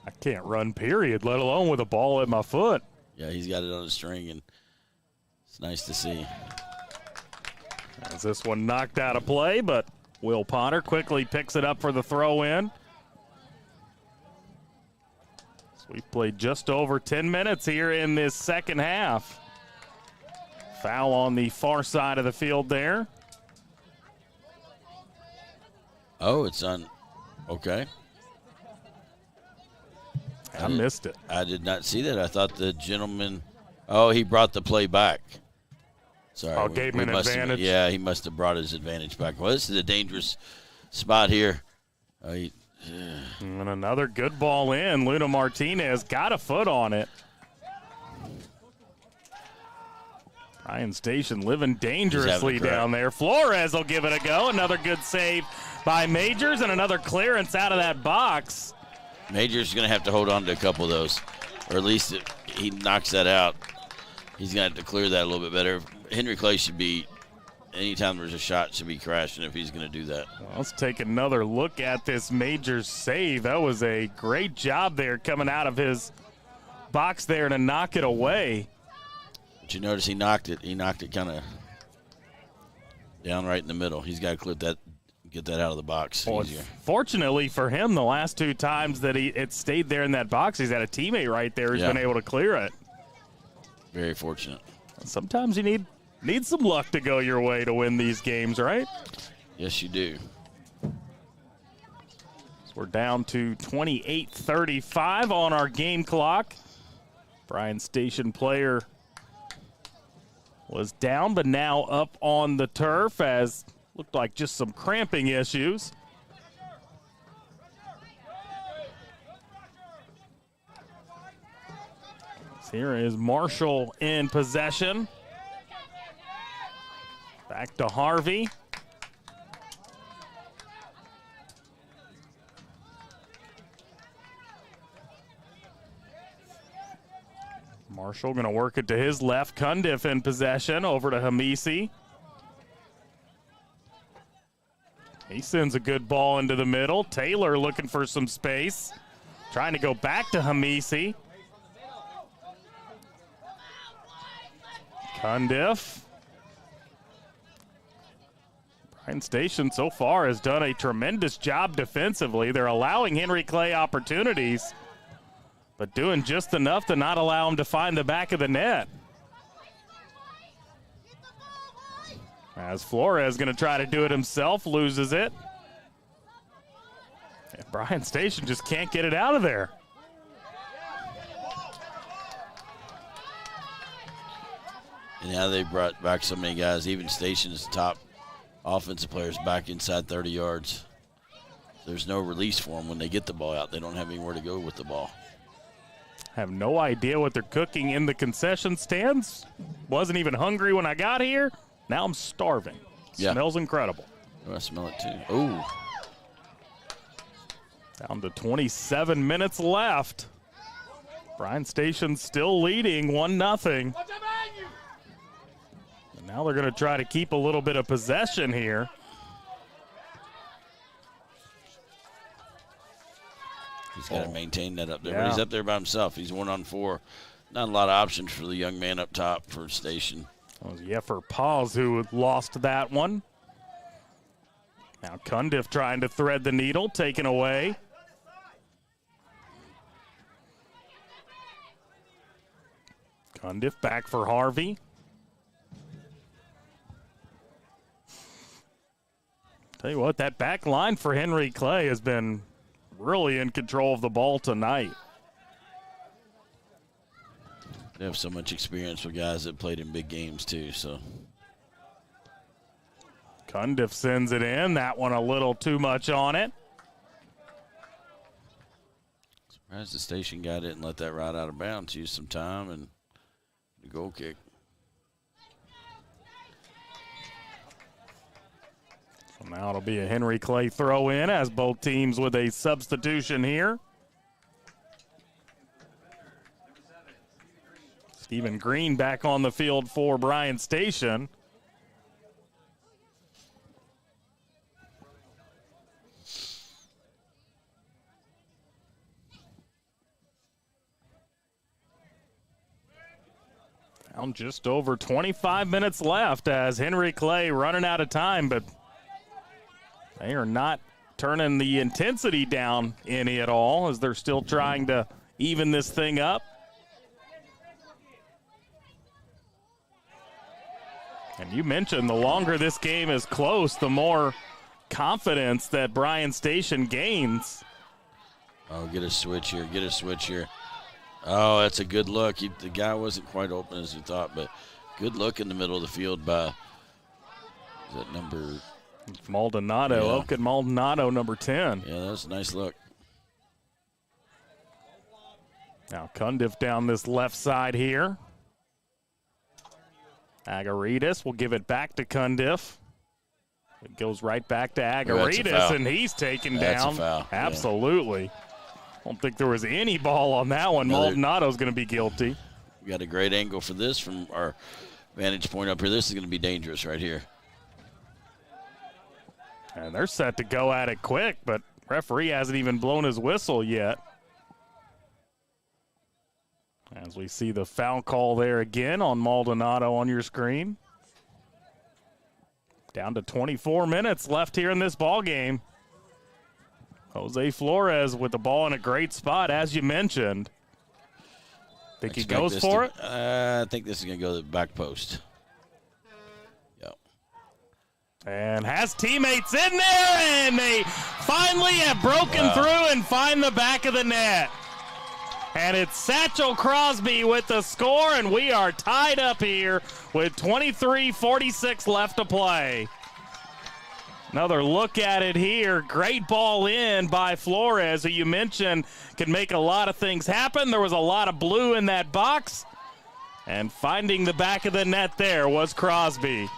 I can't run, period, let alone with a ball at my foot. Yeah, he's got it on a string, and it's nice to see. As this one knocked out of play, but Will Potter quickly picks it up for the throw-in. So we've played just over 10 minutes here in this second half. Foul on the far side of the field there. Oh, it's on. Okay. I missed it. I did not see that. I thought the gentleman, he brought the play back. Sorry. Oh, gave him an advantage? Yeah, he must have brought his advantage back. Well, this is a dangerous spot here. And another good ball in. Luna Martinez got a foot on it. Bryan Station living dangerously down there. Flores will give it a go. Another good save by Majors and another clearance out of that box. Major's going to have to hold on to a couple of those, or at least he knocks that out. He's going to have to clear that a little bit better. Henry Clay should be, anytime there's a shot, should be crashing if he's going to do that. Well, let's take another look at this Majors save. That was a great job there coming out of his box there to knock it away. But you notice he knocked it kind of down right in the middle. He's got to clip that, get that out of the box easier. Fortunately for him, the last two times that it stayed there in that box, he's had a teammate right there who's been able to clear it. Very fortunate. Sometimes you need some luck to go your way to win these games, right? Yes, you do. So we're down to 28:35 on our game clock. Bryan Station player was down, but now up on the turf as looked like just some cramping issues. Here is Marshall in possession. Back to Harvey. Marshall going to work it to his left. Cundiff in possession over to Hamisi. He sends a good ball into the middle. Taylor looking for some space. Trying to go back to Hamisi. Cundiff. Bryan Station so far has done a tremendous job defensively. They're allowing Henry Clay opportunities, but doing just enough to not allow him to find the back of the net. As Flores going to try to do it himself, loses it. And Bryan Station just can't get it out of there. And now they brought back so many guys. Even Station's top offensive players back inside 30 yards. There's no release for them when they get the ball out. They don't have anywhere to go with the ball. Have no idea what they're cooking in the concession stands. Wasn't even hungry when I got here. Now I'm starving. Smells incredible. Oh, I smell it too. Oh. Down to 27 minutes left. Bryan Station still leading 1-0. And now they're going to try to keep a little bit of possession here. He's got to maintain that up there. But he's up there by himself. He's 1-on-4. Not a lot of options for the young man up top for Station. It was Yeffer Paws who lost that one. Now Cundiff trying to thread the needle, taken away. Cundiff back for Harvey. Tell you what, that back line for Henry Clay has been really in control of the ball tonight. They have so much experience with guys that played in big games too, so. Cundiff sends it in. That one a little too much on it. Surprised the Station guy didn't let that ride out of bounds. Use some time and the goal kick. So now it'll be a Henry Clay throw in as both teams with a substitution here. Stephen Green back on the field for Bryan Station. Down just over 25 minutes left as Henry Clay running out of time, but they are not turning the intensity down any at all as they're still trying to even this thing up. And you mentioned the longer this game is close, the more confidence that Bryan Station gains. Oh, get a switch here, get a switch here. Oh, that's a good look. The guy wasn't quite open as we thought, but good look in the middle of the field by, is that number? Maldonado, yeah. Oaken Maldonado, number 10. Yeah, that's a nice look. Now Cundiff down this left side here. Agaritas will give it back to Cundiff. It goes right back to Agaritas, and he's taken down. A foul. Absolutely. I don't think there was any ball on that one. Maldonado's going to be guilty. We got a great angle for this from our vantage point up here. This is going to be dangerous right here. And they're set to go at it quick, but referee hasn't even blown his whistle yet. As we see the foul call there again on Maldonado on your screen. Down to 24 minutes left here in this ball game. Jose Flores with the ball in a great spot, as you mentioned. Think he goes for it? I think this is going to go to the back post. Yep. And has teammates in there, and they finally have broken through and find the back of the net. And it's Satchel Crosby with the score, and we are tied up here with 23:46 left to play. Another look at it here. Great ball in by Flores, who you mentioned can make a lot of things happen. There was a lot of blue in that box. And finding the back of the net there was Crosby.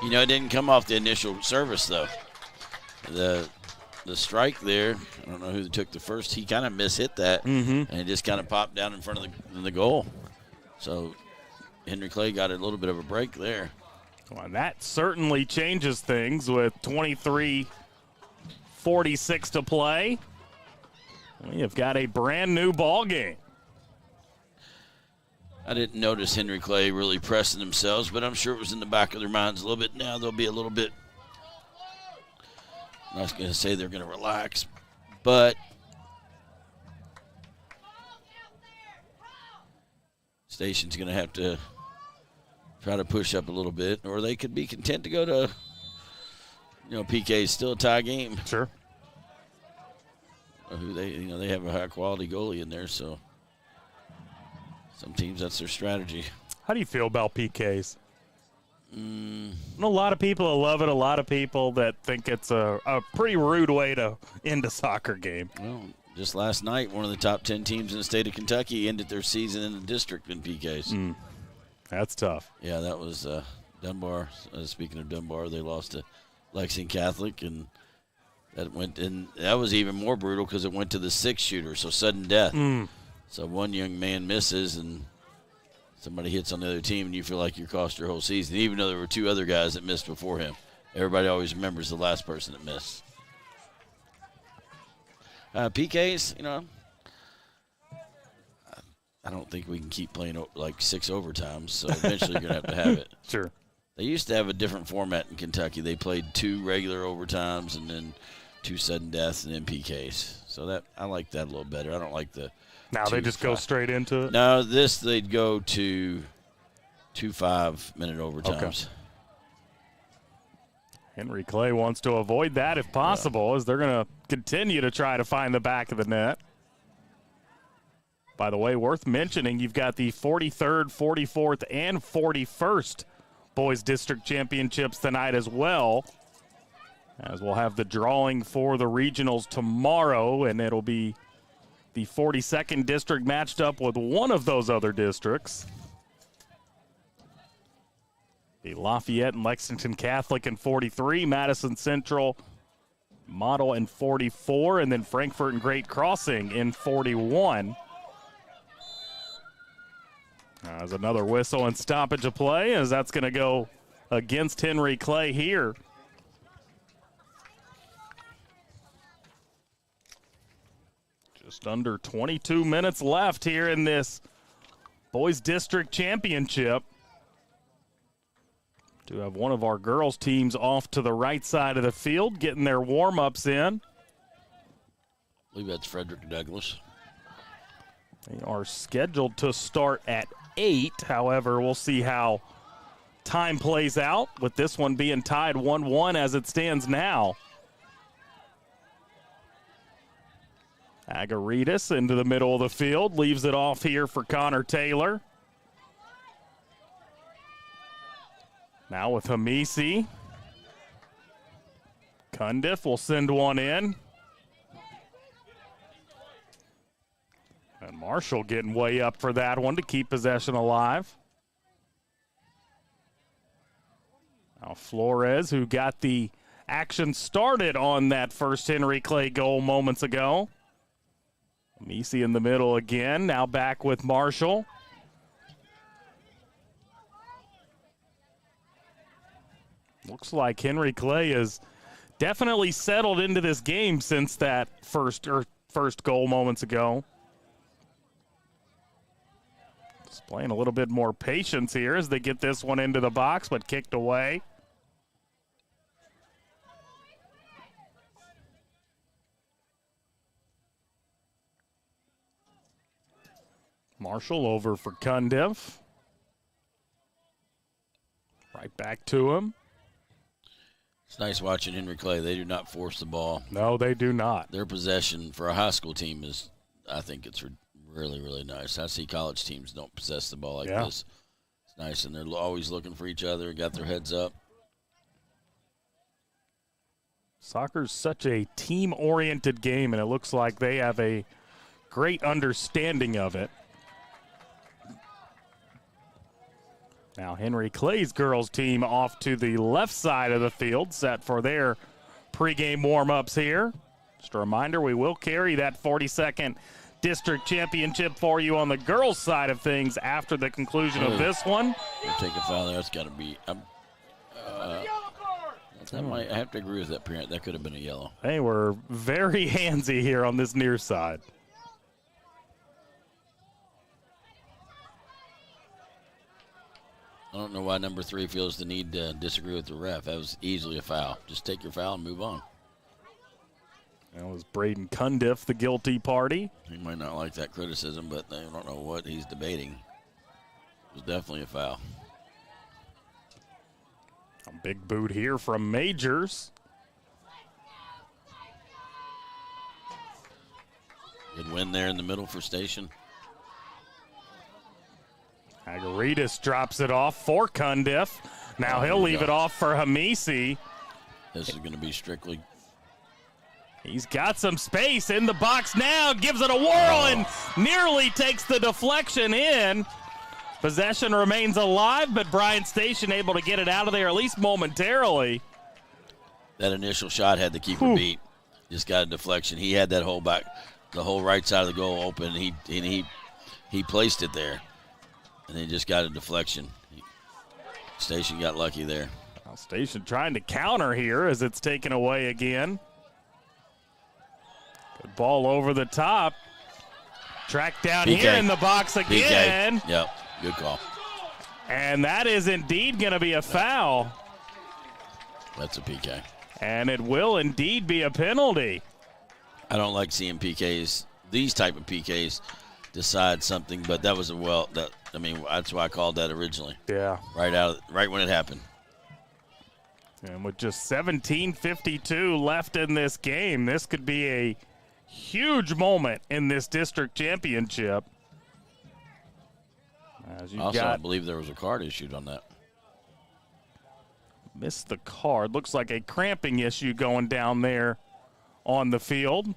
You know, it didn't come off the initial service, though. The strike there, I don't know who took the first. He kind of mishit that, and it just kind of popped down in front of the goal. So Henry Clay got a little bit of a break there. Well, and that certainly changes things with 23:46 to play. We have got a brand new ball game. I didn't notice Henry Clay really pressing themselves, but I'm sure it was in the back of their minds a little bit. Now they'll be a little bit, I'm not going to say they're going to relax, but Station's going to have to try to push up a little bit, or they could be content to go to, PK is still a tie game. Sure. They have a high quality goalie in there, so some teams, that's their strategy. How do you feel about PKs? A lot of people that love it, a lot of people that think it's a pretty rude way to end a soccer game. Well, just last night, one of the top 10 teams in the state of Kentucky ended their season in the district in PKs. That's tough. Yeah, that was Dunbar. Speaking of Dunbar, they lost to Lexington Catholic, and that was even more brutal because it went to the 6-shooter, so sudden death. So one young man misses, and somebody hits on the other team, and you feel like you cost your whole season, even though there were 2 other guys that missed before him. Everybody always remembers the last person that missed. PKs, I don't think we can keep playing like 6 overtimes, so eventually you're going to have it. Sure. They used to have a different format in Kentucky. They played 2 regular overtimes and then 2 sudden deaths and then PKs. So that I like that a little better. I don't like the Now they just go straight into it? No, they'd go to 2 5-minute overtimes. Okay. Henry Clay wants to avoid that if possible, as they're going to continue to try to find the back of the net. By the way, worth mentioning, you've got the 43rd, 44th, and 41st Boys District Championships tonight as well, as we'll have the drawing for the regionals tomorrow, and it'll be the 42nd district matched up with one of those other districts. The Lafayette and Lexington Catholic in 43, Madison Central Model in 44, and then Frankfort and Great Crossing in 41. There's another whistle and stoppage of play, as that's going to go against Henry Clay here. Just under 22 minutes left here in this Boys District Championship. Do have one of our girls' teams off to the right side of the field, getting their warm-ups in. I believe that's Frederick Douglass. They are scheduled to start at 8. However, we'll see how time plays out, with this one being tied 1-1 as it stands now. Agaritas into the middle of the field, leaves it off here for Connor Taylor. Now with Hamisi. Cundiff will send one in. And Marshall getting way up for that one to keep possession alive. Now Flores, who got the action started on that first Henry Clay goal moments ago. Hamisi in the middle again, now back with Marshall. Looks like Henry Clay is definitely settled into this game since that first goal moments ago. Displaying a little bit more patience here as they get this one into the box, but kicked away. Marshall over for Cundiff. Right back to him. It's nice watching Henry Clay. They do not force the ball. No, they do not. Their possession for a high school team is, I think it's really, really nice. I see college teams don't possess the ball like this. It's nice, and they're always looking for each other, got their heads up. Soccer's such a team-oriented game, and it looks like they have a great understanding of it. Now Henry Clay's girls team off to the left side of the field, set for their pregame warm-ups here. Just a reminder, we will carry that 42nd district championship for you on the girls' side of things after the conclusion of this one. We'll take a foul there. That's got to be. I have to agree with that parent. That could have been a yellow. They were very handsy here on this near side. I don't know why number 3 feels the need to disagree with the ref. That was easily a foul. Just take your foul and move on. That was Braden Cundiff, the guilty party. He might not like that criticism, but I don't know what he's debating. It was definitely a foul. A big boot here from Majors. Good win there in the middle for Station. Agaritas drops it off for Cundiff. Now he'll leave it off for Hamisi. This is going to be strictly. He's got some space in the box now, gives it a whirl and nearly takes the deflection in. Possession remains alive, but Brian Station able to get it out of there at least momentarily. That initial shot had the keeper beat. Just got a deflection. He had that whole the whole right side of the goal open. He placed it there. And they just got a deflection. Station got lucky there. Well, Station trying to counter here as it's taken away again. Good ball over the top. Tracked down PK. here in the box again. PK. Yep, good call. And that is indeed going to be a foul. That's a PK. And it will indeed be a penalty. I don't like seeing PKs, these type of PKs, decide something, but that was that's why I called that originally. Yeah. Right when it happened. And with just 17:52 left in this game, this could be a huge moment in this district championship. I believe there was a card issued on that. Missed the card. Looks like a cramping issue going down there on the field.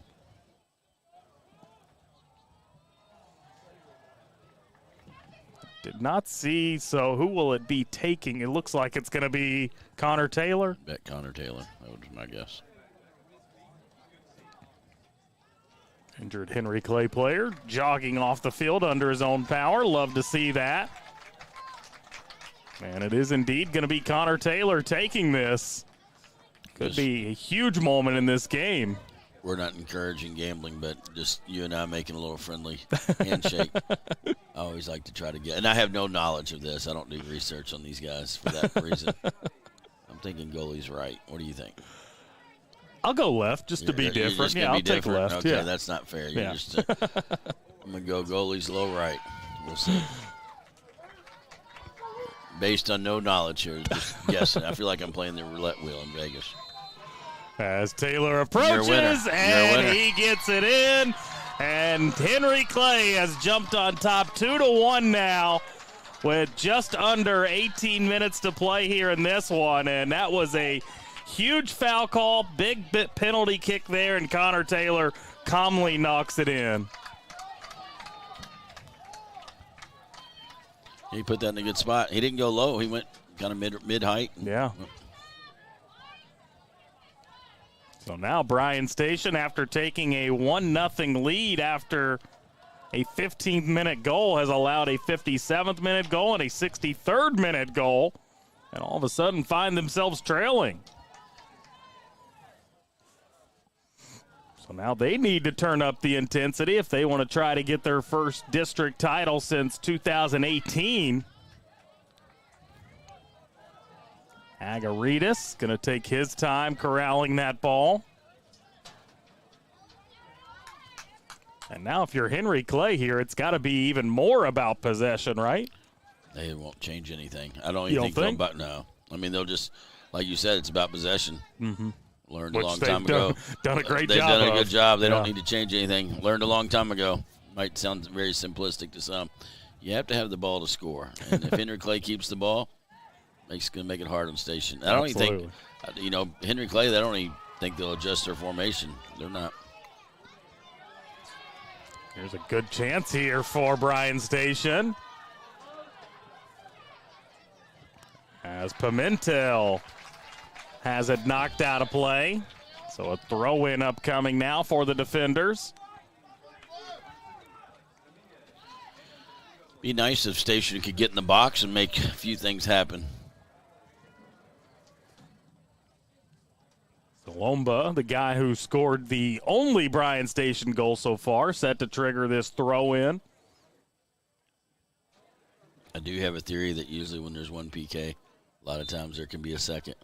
Did not see, so who will it be taking? It looks like it's going to be Connor Taylor. Bet Connor Taylor. That would be my guess. Injured Henry Clay player jogging off the field under his own power. Love to see that. And it is indeed going to be Connor Taylor taking this. Could be a huge moment in this game. We're not encouraging gambling, but just you and I making a little friendly handshake. I always like to try to get, and I have no knowledge of this. I don't do research on these guys for that reason. I'm thinking goalie's right. What do you think? I'll go left just to be different. Yeah, I'll take left. Okay, yeah. That's not fair. You're just. I'm gonna go goalie's low right. We'll see. Based on no knowledge here, just guessing. I feel like I'm playing the roulette wheel in Vegas. As Taylor approaches, and he gets it in. And Henry Clay has jumped on top 2-1 now with just under 18 minutes to play here in this one. And that was a huge foul call, big penalty kick there, and Connor Taylor calmly knocks it in. He put that in a good spot. He didn't go low. He went kind of mid-height. Yeah. So now Bryan Station, after taking a 1-0 lead after a 15th-minute goal, has allowed a 57th minute goal and a 63rd minute goal, and all of a sudden find themselves trailing. So now they need to turn up the intensity if they want to try to get their first district title since 2018. Agaritas going to take his time corralling that ball. And now if you're Henry Clay here, it's got to be even more about possession, right? They won't change anything. I don't even think they'll. No. I mean, they'll just, like you said, it's about possession. Mm-hmm. Learned a long time ago. Done a great They've job. They've done a good job. They don't need to change anything. Learned a long time ago. Might sound very simplistic to some. You have to have the ball to score. And if Henry Clay keeps the ball, it's going to make it hard on Station. I don't even think, Henry Clay, I don't even think they'll adjust their formation. They're not. Here's a good chance here for Bryan Station. As Pimentel has it knocked out of play. So a throw-in upcoming now for the defenders. Be nice if Station could get in the box and make a few things happen. Lomba, the guy who scored the only Bryan Station goal so far, set to trigger this throw-in. I do have a theory that usually when there's one PK, a lot of times there can be a second.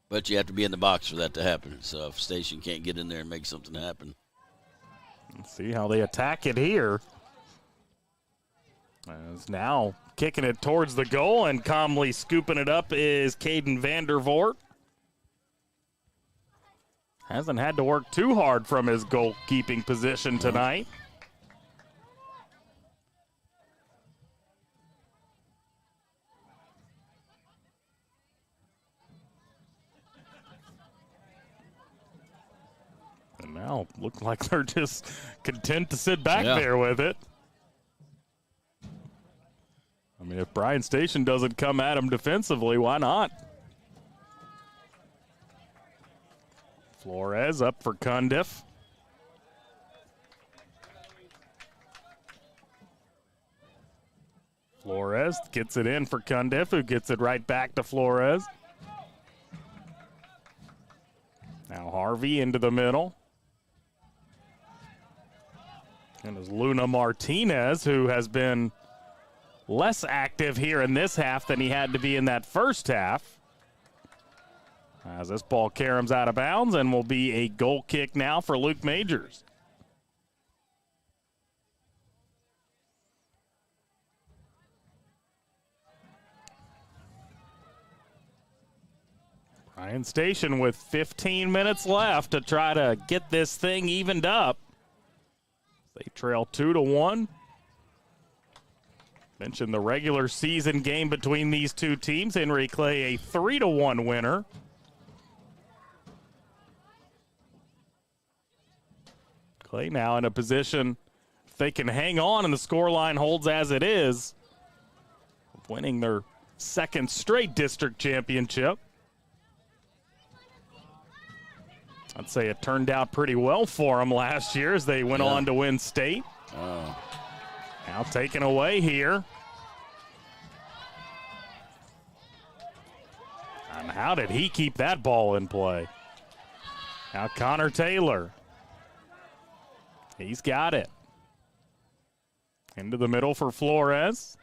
But you have to be in the box for that to happen. So if Station can't get in there and make something happen. Let's see how they attack it here. As now kicking it towards the goal and calmly scooping it up is Caden Vandervoort. Hasn't had to work too hard from his goalkeeping position tonight. And now look like they're just content to sit back there with it. I mean, if Bryan Station doesn't come at him defensively, why not? Flores up for Cundiff. Flores gets it in for Cundiff, who gets it right back to Flores. Now Harvey into the middle. And it's Luna Martinez, who has been less active here in this half than he had to be in that first half. As this ball caroms out of bounds and will be a goal kick now for Luke Majors. Bryan Station with 15 minutes left to try to get this thing evened up. They trail 2-1. Mentioned the regular season game between these two teams. Henry Clay a 3-1 winner. Clay now in a position, if they can hang on and the scoreline holds as it is, winning their second straight district championship. I'd say it turned out pretty well for them last year as they went on to win state. Now taken away here. And how did he keep that ball in play? Now Connor Taylor. He's got it. Into the middle for Flores.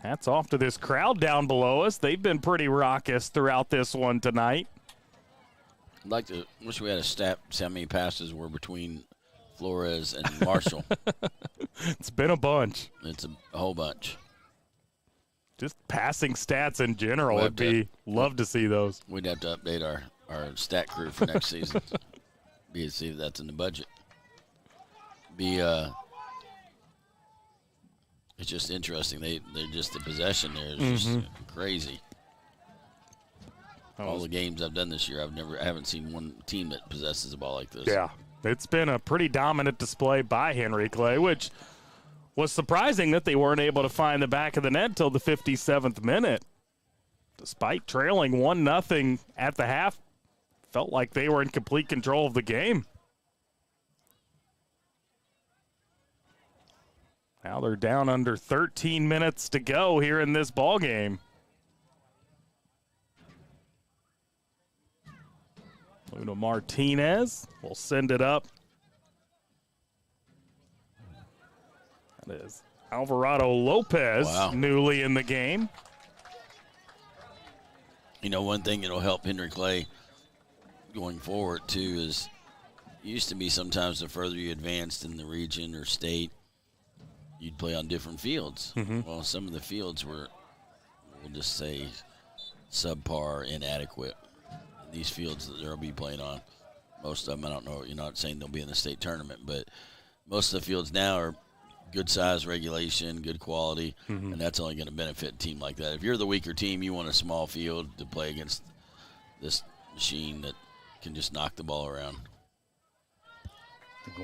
Hats off to this crowd down below us. They've been pretty raucous throughout this one tonight. I'd like to wish we had a stat how many passes were between Flores and Marshall. It's been a bunch. It's a whole bunch. Just passing stats in general would be love to see those. We'd have to update our stat crew for next season. See if that's in the budget. It's just interesting. They're just the possession there is just crazy. All the games I've done this year, I haven't seen one team that possesses the ball like this. Yeah, it's been a pretty dominant display by Henry Clay, which was surprising that they weren't able to find the back of the net till the 57th minute. Despite trailing 1-0 at the half, felt like they were in complete control of the game. Now they're down under 13 minutes to go here in this ball game. Luna Martinez will send it up. That is Alvarado Lopez, newly in the game. You know, one thing that'll help Henry Clay going forward, too, is it used to be sometimes the further you advanced in the region or state, you'd play on different fields. Well, some of the fields were, we'll just say, subpar, inadequate. And these fields that they'll be playing on, most of them, I don't know, you're not saying they'll be in the state tournament, but most of the fields now are good size, regulation, good quality, and that's only going to benefit a team like that. If you're the weaker team, you want a small field to play against this machine that can just knock the ball around.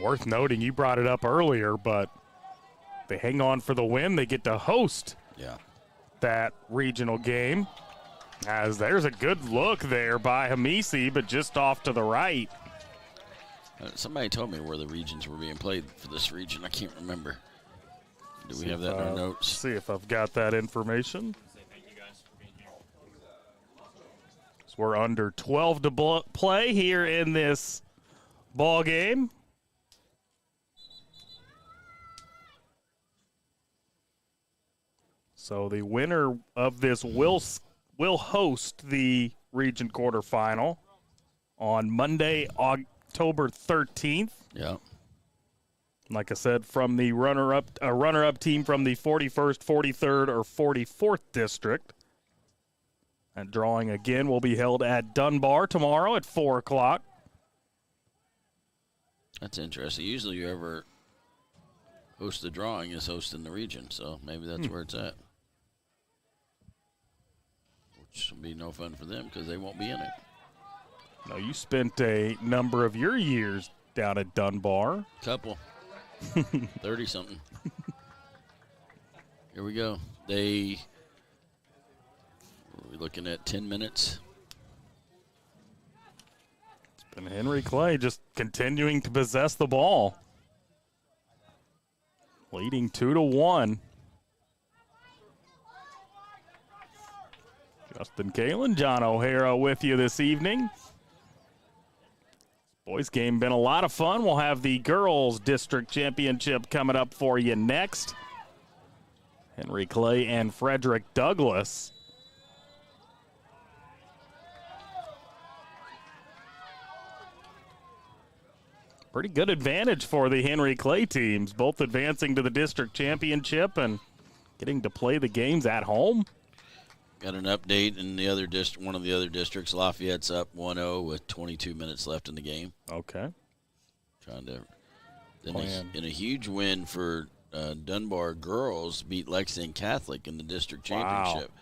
Worth noting, you brought it up earlier, but they hang on for the win. They get to host that regional game. As there's a good look there by Hamisi, but just off to the right. Somebody told me where the regions were being played for this region. I can't remember. Do we have that in our notes? See if I've got that information. So we're under 12 to play here in this ball game. So the winner of this will host the region quarterfinal on Monday, October 13th. Yeah. Like I said, from the runner-up team from the 41st, 43rd, or 44th district. And drawing again will be held at Dunbar tomorrow at 4 o'clock. That's interesting. Usually you ever host the drawing is hosting the region, so maybe that's where it's at. Which will be no fun for them because they won't be in it. No, you spent a number of your years down at Dunbar. Couple. 30-something. Here we go. We're looking at 10 minutes. It's been Henry Clay just continuing to possess the ball. Leading 2-1. Justin Kalen, John O'Hara with you this evening. Boys game been a lot of fun. We'll have the girls district championship coming up for you next. Henry Clay and Frederick Douglass. Pretty good advantage for the Henry Clay teams, both advancing to the district championship and getting to play the games at home. Got an update in the other one of the other districts. Lafayette's up 1-0 with 22 minutes left in the game. Okay. Trying to in a huge win for Dunbar girls beat Lexington Catholic in the district championship.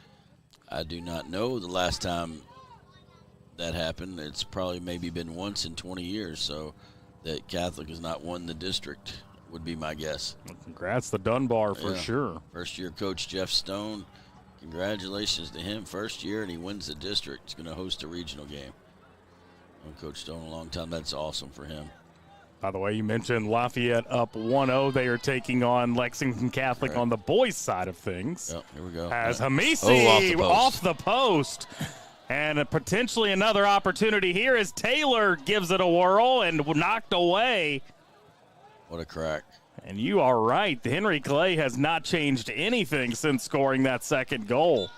Wow. I do not know the last time that happened. It's probably maybe been once in 20 years, so that Catholic has not won the district would be my guess. Well, congrats to Dunbar for sure. First year coach Jeff Stone. Congratulations to him. First year, and he wins the district. He's going to host a regional game. I've Coach Stone a long time. That's awesome for him. By the way, you mentioned Lafayette up 1-0. They are taking on Lexington Catholic on the boys' side of things. Yep, here we go. As Hamisi off the post. And potentially another opportunity here as Taylor gives it a whirl and knocked away. What a crack. And you are right. Henry Clay has not changed anything since scoring that second goal.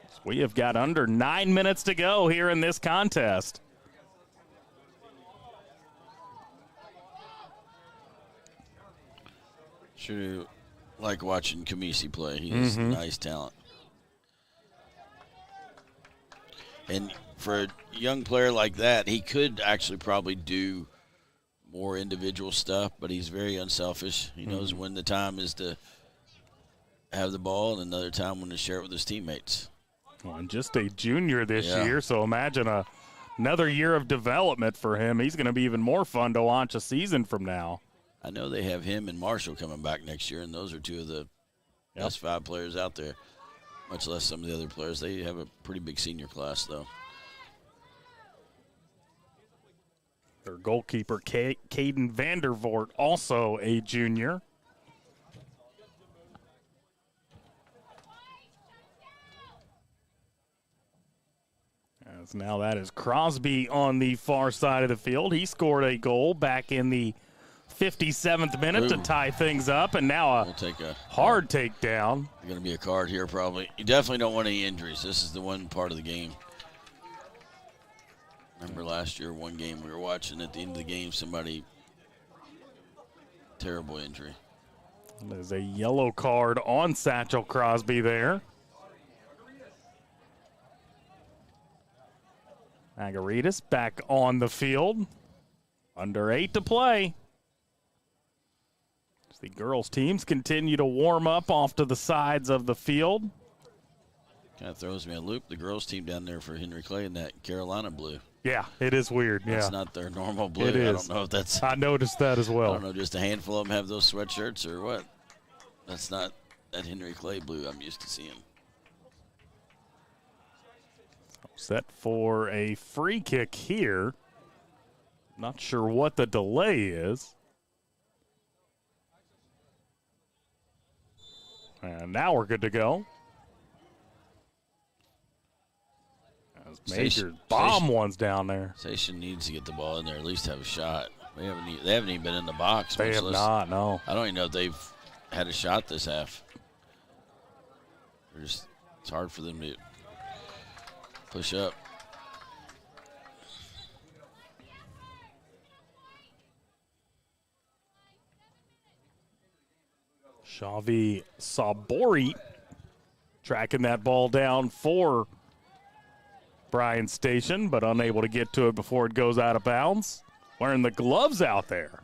So we have got under 9 minutes to go here in this contest. Sure like watching Kamisi play. He is a nice talent. And for a young player like that, he could actually probably do more individual stuff, but he's very unselfish. He knows when the time is to have the ball and another time when to share it with his teammates. Well, and just a junior this year, so imagine another year of development for him. He's going to be even more fun to watch a season from now. I know they have him and Marshall coming back next year, and those are two of the best 5 players out there, much less some of the other players. They have a pretty big senior class, though. Their goalkeeper, Caden Vandervoort, also a junior. As now that is Crosby on the far side of the field. He scored a goal back in the 57th minute to tie things up, and now a hard takedown. There's going to be a card here probably. You definitely don't want any injuries. This is the one part of the game. Remember last year, one game we were watching, at the end of the game, somebody, terrible injury. There's a yellow card on Satchel Crosby there. Agaritas back on the field. Under 8 to play. As the girls' teams continue to warm up off to the sides of the field. Kind of throws me a loop. The girls' team down there for Henry Clay in that Carolina blue. Yeah, it is weird. That's not their normal blue. It is. I don't know if that's. I noticed that as well. I don't know, just a handful of them have those sweatshirts or what. That's not that Henry Clay blue I'm used to seeing. Set for a free kick here. Not sure what the delay is. And now we're good to go. Major bomb ones down there. Station needs to get the ball in there, at least have a shot. They haven't even been in the box. They have not, no. I don't even know if they've had a shot this half. It's hard for them to push up. Shavi Sabori tracking that ball down for Bryan Station, but unable to get to it before it goes out of bounds. Wearing the gloves out there.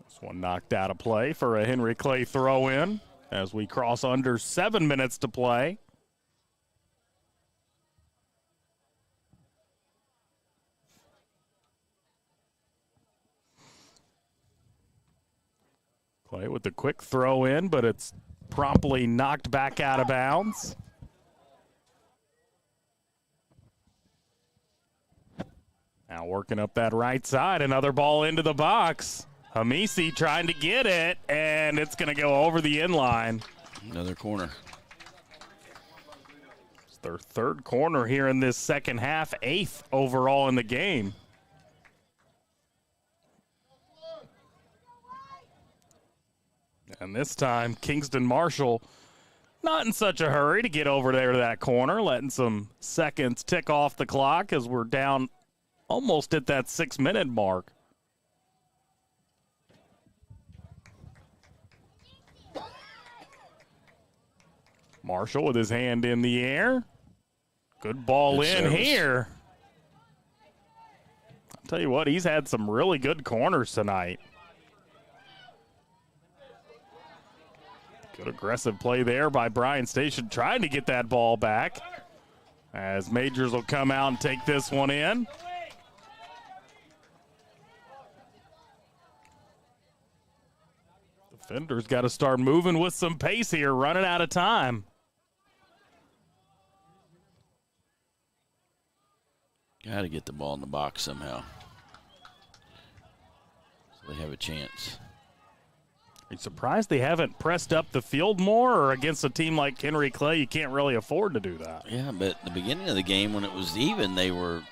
This one knocked out of play for a Henry Clay throw in as we cross under 7 minutes to play. Clay with the quick throw in, but it's promptly knocked back out of bounds. Now working up that right side, another ball into the box. Hamisi trying to get it, and it's going to go over the end line. Another corner. It's their third corner here in this second half, 8th overall in the game. And this time, Kingston Marshall not in such a hurry to get over there to that corner, letting some seconds tick off the clock as we're down almost at that 6-minute mark. Marshall with his hand in the air. Good ball in service here. I'll tell you what, he's had some really good corners tonight. Good aggressive play there by Brian Station, trying to get that ball back. As Majors will come out and take this one in. Defenders got to start moving with some pace here, running out of time. Got to get the ball in the box somehow, so they have a chance. Are you surprised they haven't pressed up the field more, or against a team like Henry Clay, you can't really afford to do that? Yeah, but at the beginning of the game when it was even, they were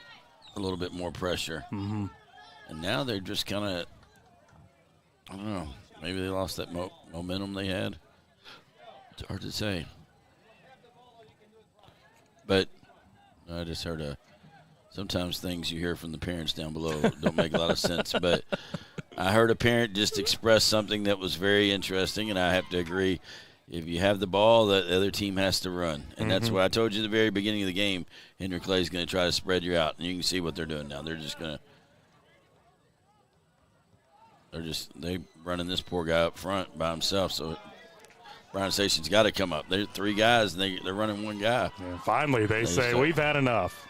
a little bit more pressure. Mm-hmm. And now they're just kind of, I don't know, maybe they lost that momentum they had. It's hard to say. But I just heard sometimes things you hear from the parents down below don't make a lot of sense, but I heard a parent just express something that was very interesting, and I have to agree. If you have the ball, the other team has to run. And that's what I told you at the very beginning of the game. Henry Clay is going to try to spread you out, and you can see what they're doing now. They're just going to – they running this poor guy up front by himself, so Brian Station's got to come up. They're three guys, and they're running one guy. Yeah, finally, they say, we've had enough.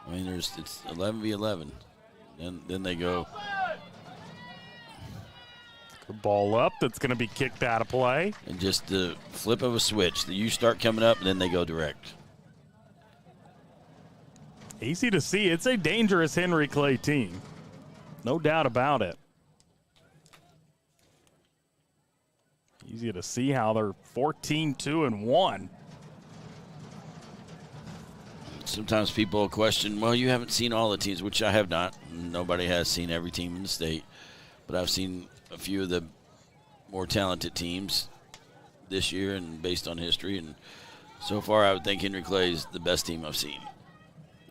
I mean, it's 11v11. And then they go. The ball up that's going to be kicked out of play. And just the flip of a switch. You start coming up, and then they go direct. Easy to see. It's a dangerous Henry Clay team. No doubt about it. Easy to see how they're 14-2-1. Sometimes people question, well, you haven't seen all the teams, which I have not. Nobody has seen every team in the state. But I've seen a few of the more talented teams this year and based on history. And so far, I would think Henry Clay is the best team I've seen.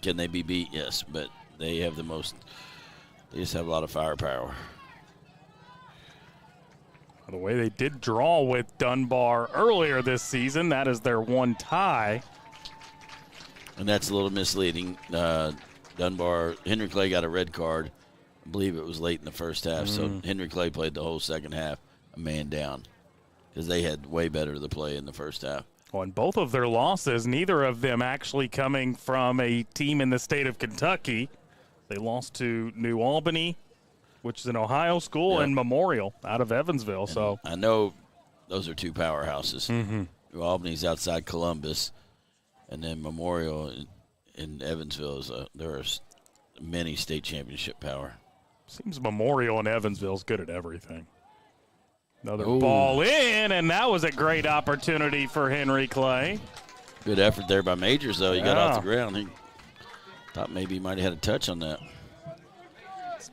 Can they be beat? Yes, but they have the most – they just have a lot of firepower. The way they did draw with Dunbar earlier this season, that is their one tie. And that's a little misleading. Dunbar, Henry Clay got a red card. I believe it was late in the first half. So Henry Clay played the whole second half, a man down, because they had way better to play in the first half. Well, and both of their losses, neither of them actually coming from a team in the state of Kentucky. They lost to New Albany, which is an Ohio school, and Memorial out of Evansville. And so I know those are two powerhouses. New Albany's outside Columbus. And then Memorial in Evansville there are many state championship power. Seems Memorial in Evansville is good at everything. Another ball in, and that was a great opportunity for Henry Clay. Good effort there by Majors, though. He got off the ground. He thought maybe he might have had a touch on that.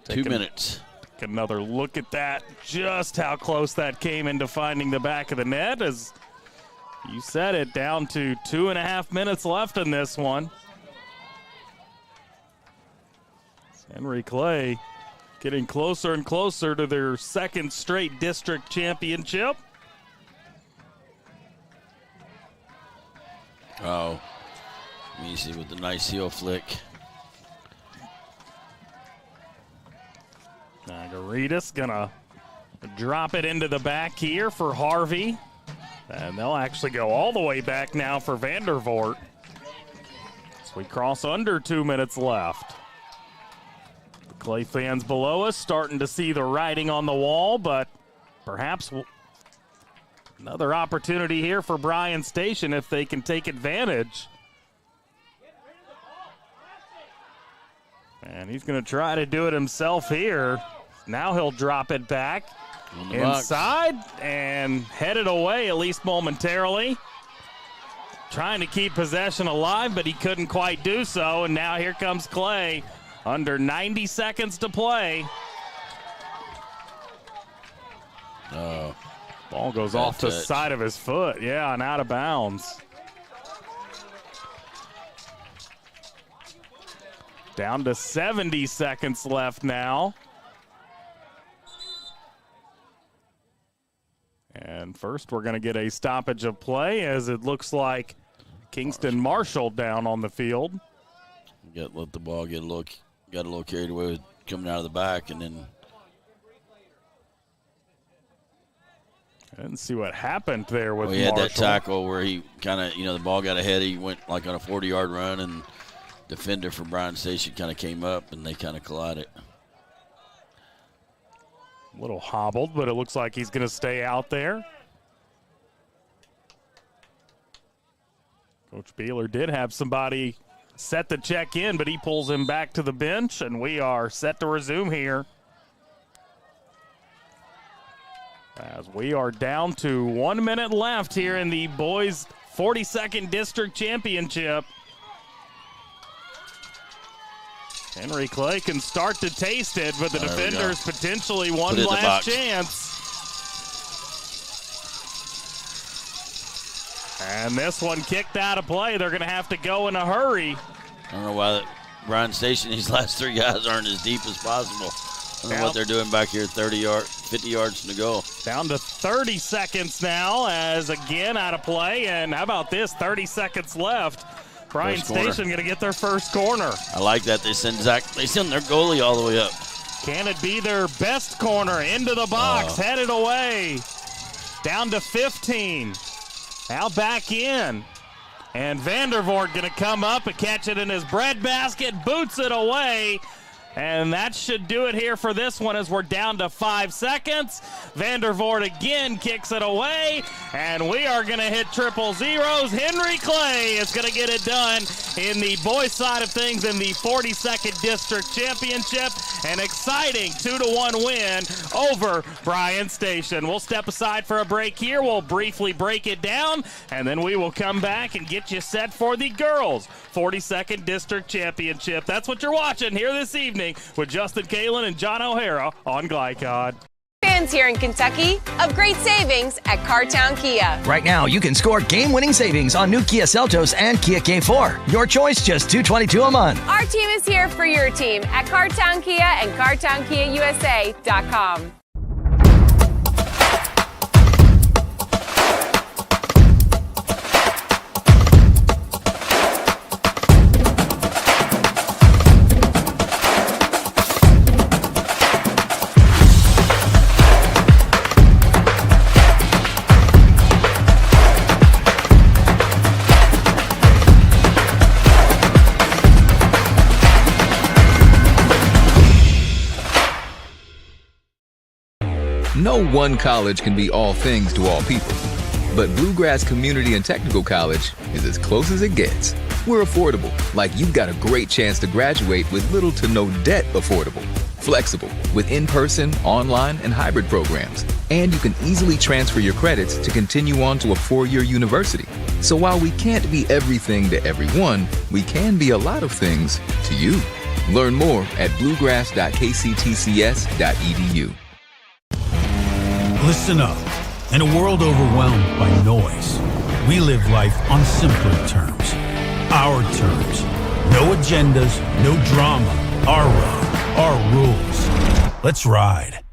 2 minutes. Take another look at that, just how close that came into finding the back of the net as you said it, down to 2.5 minutes left in this one. Henry Clay getting closer and closer to their second straight district championship. Oh, Measy with the nice heel flick. Nagaritas gonna drop it into the back here for Harvey. And they'll actually go all the way back now for Vandervoort. So we cross under 2 minutes left. The Clay fans below us starting to see the writing on the wall, but perhaps another opportunity here for Brian Station if they can take advantage. And he's going to try to do it himself here. Now he'll drop it back inside and head it away, at least momentarily. Trying to keep possession alive, but he couldn't quite do so. And now here comes Clay. Under 90 seconds to play. Ball goes off the side of his foot. Yeah, and out of bounds. Down to 70 seconds left now. And first we're going to get a stoppage of play as it looks like Kingston Marshall down on the field. Let the ball got a little carried away with coming out of the back, and then I didn't see what happened there with he had Marshall. that tackle where he kind of, the ball got ahead. He went like on a 40-yard run, and defender for Bryan Station kind of came up, and they kind of collided. A little hobbled, but it looks like he's going to stay out there. Coach Beeler did have somebody set to check in, but he pulls him back to the bench, and we are set to resume here. As we are down to 1 minute left here in the boys' 42nd District Championship. Henry Clay can start to taste it, but the defenders potentially one last chance. And this one kicked out of play. They're going to have to go in a hurry. I don't know why Bryan Station, these last three guys aren't as deep as possible. I don't know what they're doing back here, 50 yards to go. Down to 30 seconds now as again out of play. And how about this, 30 seconds left. Bryan Station going to get their first corner. I like that. They send their goalie all the way up. Can it be their best corner? Into the box, headed away. Down to 15. Now back in. And Vandervoort going to come up and catch it in his breadbasket, boots it away. And that should do it here for this one as we're down to 5 seconds. Vandervoort again kicks it away, and we are going to hit triple zeros. Henry Clay is going to get it done in the boys' side of things in the 42nd District Championship. An exciting 2-1 win over Bryan Station. We'll step aside for a break here. We'll briefly break it down, and then we will come back and get you set for the girls' 42nd District Championship. That's what you're watching here this evening with Justin Kalen and John O'Hara on Glycod. Fans here in Kentucky of great savings at Cartown Kia. Right now, you can score game-winning savings on new Kia Seltos and Kia K4. Your choice, just $222 a month. Our team is here for your team at Cartown Kia and CartownKiaUSA.com. No one college can be all things to all people, but Bluegrass Community and Technical College is as close as it gets. We're affordable, like you've got a great chance to graduate with little to no debt. Affordable, flexible, with in-person, online, and hybrid programs. And you can easily transfer your credits to continue on to a 4-year university. So while we can't be everything to everyone, we can be a lot of things to you. Learn more at bluegrass.kctcs.edu. Listen up. In a world overwhelmed by noise, we live life on simpler terms. Our terms. No agendas, no drama. Our road, our rules. Let's ride.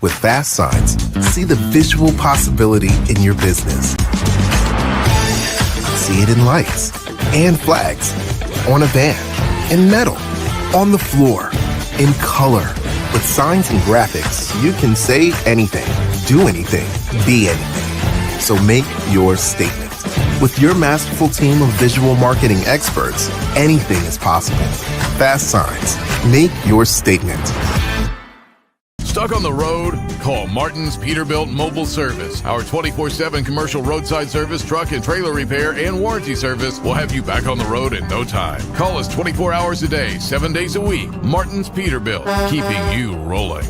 With Fast Signs, see the visual possibility in your business. See it in lights and flags, on a van, in metal, on the floor, in color. With signs and graphics, you can say anything, do anything, be anything. So make your statement. With your masterful team of visual marketing experts, anything is possible. Fast Signs. Make your statement. Stuck on the road? Call Martin's Peterbilt Mobile Service. Our 24/7 commercial roadside service, truck and trailer repair, and warranty service will have you back on the road in no time. Call us 24 hours a day, 7 days a week. Martin's Peterbilt, keeping you rolling.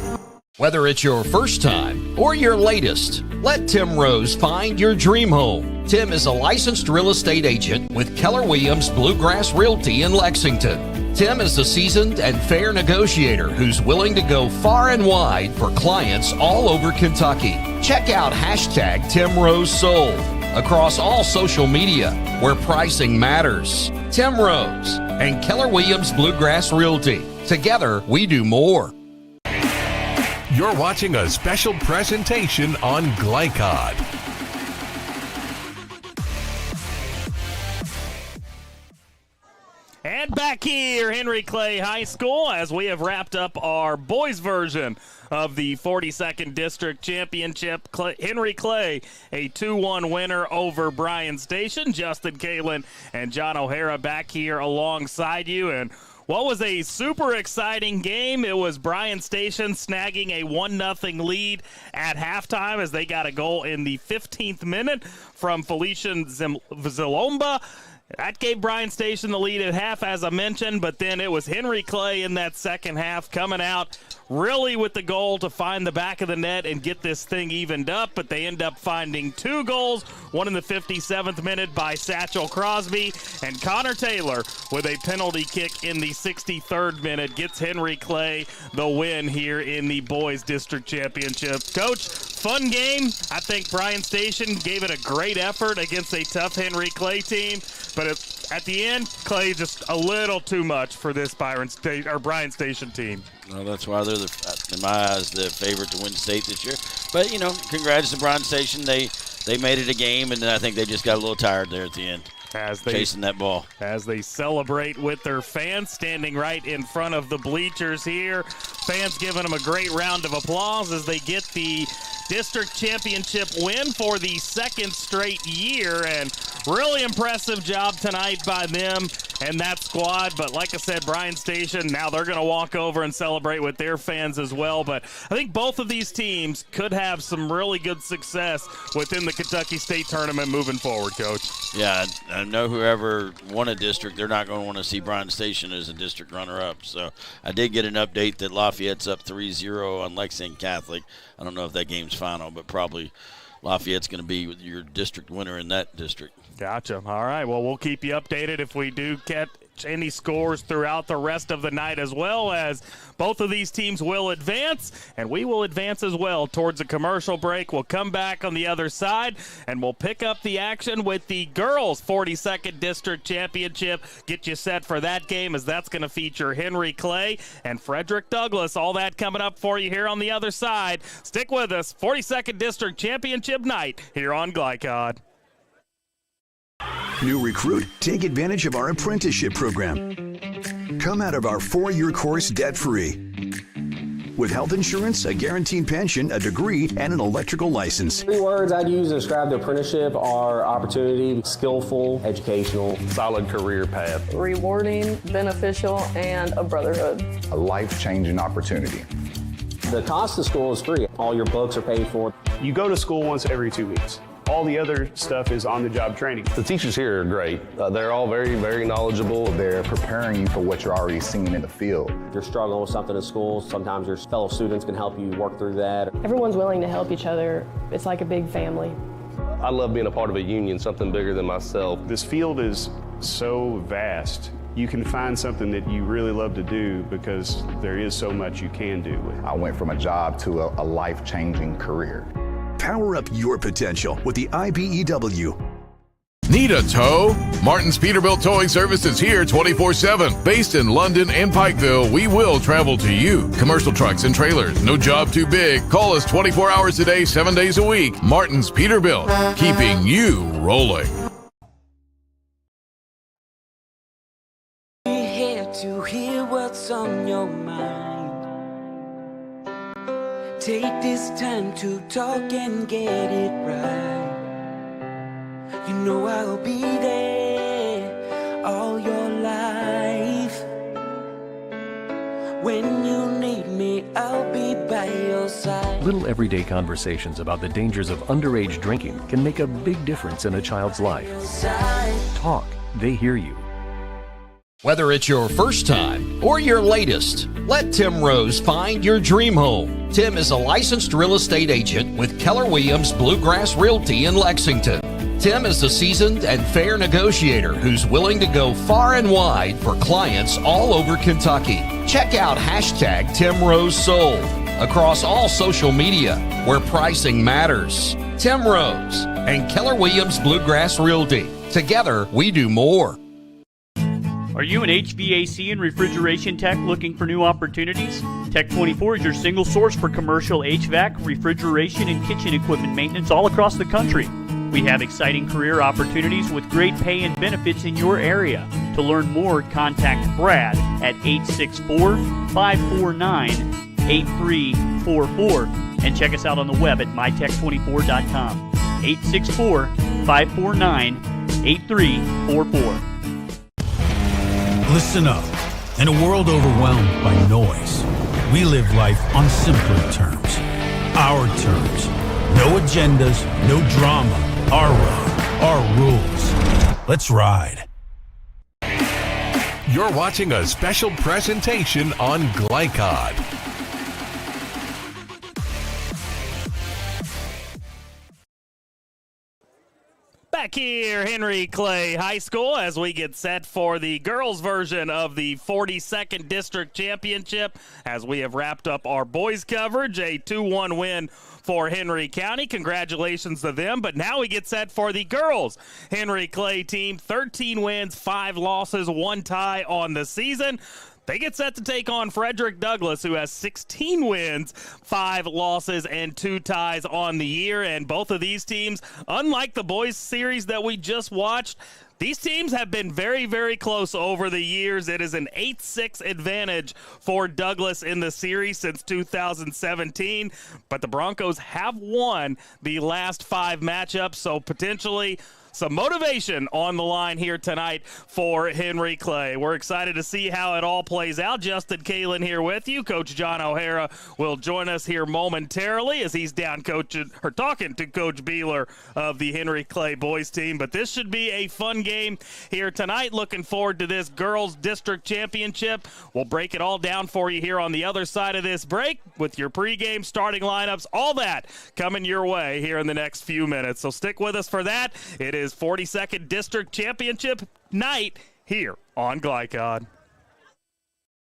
Whether it's your first time or your latest, let Tim Rose find your dream home. Tim is a licensed real estate agent with Keller Williams Bluegrass Realty in Lexington. Tim is a seasoned and fair negotiator who's willing to go far and wide for clients all over Kentucky. Check out hashtag Tim Rose Sold across all social media where pricing matters. Tim Rose and Keller Williams Bluegrass Realty. Together, we do more. You're watching a special presentation on Glycod. And back here, Henry Clay High School, as we have wrapped up our boys version of the 42nd District Championship. Henry Clay, a 2-1 winner over Bryan Station. Justin Kalen and John O'Hara back here alongside you. And what was a super exciting game. It was Bryan Station snagging a 1-0 lead at halftime as they got a goal in the 15th minute from Felician Zilomba. That gave Bryan Station the lead at half, as I mentioned, but then it was Henry Clay in that second half coming out really with the goal to find the back of the net and get this thing evened up, but they end up finding 2 goals, one in the 57th minute by Satchel Crosby, and Connor Taylor with a penalty kick in the 63rd minute gets Henry Clay the win here in the Boys District Championship. Coach, fun game. I think Bryan Station gave it a great effort against a tough Henry Clay team, but at the end, Clay just a little too much for this Bryan Station team. Well, that's why they're, in my eyes, the favorite to win state this year. But, you know, congrats to Bryan Station. They made it a game, and I think they just got a little tired there at the end. Chasing that ball. As they celebrate with their fans standing right in front of the bleachers here. Fans giving them a great round of applause as they get the district championship win for the 2nd straight year. And really impressive job tonight by them and that squad. But like I said, Bryan Station, now they're going to walk over and celebrate with their fans as well. But I think both of these teams could have some really good success within the Kentucky State Tournament moving forward, Coach. Yeah, I know whoever won a district, they're not going to want to see Bryan Station as a district runner-up. So I did get an update that Lafayette's up 3-0 on Lexington Catholic. I don't know if that game's final, but probably Lafayette's going to be your district winner in that district. Gotcha. All right. Well, we'll keep you updated if we do catch any scores throughout the rest of the night, as well as both of these teams will advance, and we will advance as well towards a commercial break. We'll come back on the other side, and we'll pick up the action with the girls' 42nd District Championship. Get you set for that game, as that's going to feature Henry Clay and Frederick Douglass. All that coming up for you here on the other side. Stick with us. 42nd District Championship night here on Glycod. New recruit, take advantage of our apprenticeship program. Come out of our 4-year course debt-free. With health insurance, a guaranteed pension, a degree, and an electrical license. 3 words I'd use to describe the apprenticeship are opportunity, skillful, educational, solid career path, rewarding, beneficial, and a brotherhood. A life-changing opportunity. The cost of school is free. All your books are paid for. You go to school once every 2 weeks. All the other stuff is on-the-job training. The teachers here are great. They're all very, very knowledgeable. They're preparing you for what you're already seeing in the field. If you're struggling with something in school, sometimes your fellow students can help you work through that. Everyone's willing to help each other. It's like a big family. I love being a part of a union, something bigger than myself. This field is so vast. You can find something that you really love to do because there is so much you can do. I went from a job to a life-changing career. Power up your potential with the IBEW. Need a tow? Martin's Peterbilt Towing Service is here 24/7. Based in London and Pikeville, we will travel to you. Commercial trucks and trailers, no job too big. Call us 24 hours a day, 7 days a week. Martin's Peterbilt, keeping you rolling. We're here to hear what's on your mind. Take this time to talk and get it right. You know I'll be there all your life. When you need me, I'll be by your side. Little everyday conversations about the dangers of underage drinking can make a big difference in a child's life. Talk, they hear you. Whether it's your first time or your latest, let Tim Rose find your dream home. Tim is a licensed real estate agent with Keller Williams Bluegrass Realty in Lexington. Tim is a seasoned and fair negotiator who's willing to go far and wide for clients all over Kentucky. Check out hashtag Tim Rose Sold across all social media where pricing matters. Tim Rose and Keller Williams Bluegrass Realty. Together, we do more. Are you an HVAC and refrigeration tech looking for new opportunities? Tech24 is your single source for commercial HVAC, refrigeration, and kitchen equipment maintenance all across the country. We have exciting career opportunities with great pay and benefits in your area. To learn more, contact Brad at 864-549-8344 and check us out on the web at mytech24.com. 864-549-8344. Listen up. In a world overwhelmed by noise, we live life on simpler terms. Our terms. No agendas, no drama. Our road, our rules. Let's ride. You're watching a special presentation on Glycod. Back here, Henry Clay High School, as we get set for the girls' version of the 42nd District Championship. As we have wrapped up our boys' coverage, a 2-1 win for Henry County. Congratulations to them. But now we get set for the girls' Henry Clay team. 13 wins, 5 losses, 1 tie on the season. They get set to take on Frederick Douglass, who has 16 wins, 5 losses, and 2 ties on the year. And both of these teams, unlike the boys series that we just watched, these teams have been very, very close over the years. It is an 8-6 advantage for Douglass in the series since 2017. But the Broncos have won the last 5 matchups, so potentially some motivation on the line here tonight for Henry Clay. We're excited to see how it all plays out. Justin Kalen here with you. Coach John O'Hara will join us here momentarily as he's down talking to Coach Beeler of the Henry Clay boys team. But this should be a fun game here tonight. Looking forward to this girls district championship. We'll break it all down for you here on the other side of this break with your pregame starting lineups, all that coming your way here in the next few minutes. So stick with us for that. It is 42nd District Championship night here on Glycod.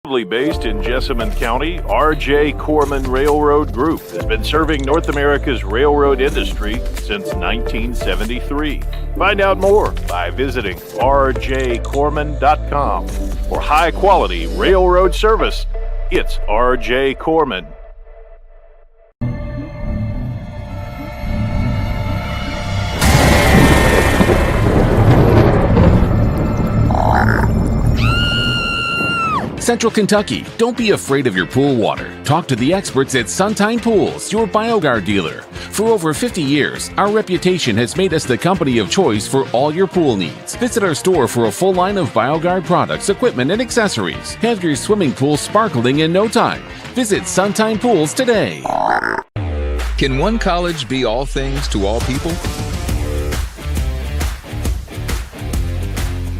Based in Jessamine County, R.J. Corman Railroad Group has been serving North America's railroad industry since 1973. Find out more by visiting rjcorman.com. For high-quality railroad service, it's R.J. Corman. Central Kentucky, don't be afraid of your pool water. Talk to the experts at Suntine Pools, your BioGuard dealer. For over 50 years, our reputation has made us the company of choice for all your pool needs. Visit our store for a full line of BioGuard products, equipment, and accessories. Have your swimming pool sparkling in no time. Visit Suntine Pools today. Can one college be all things to all people?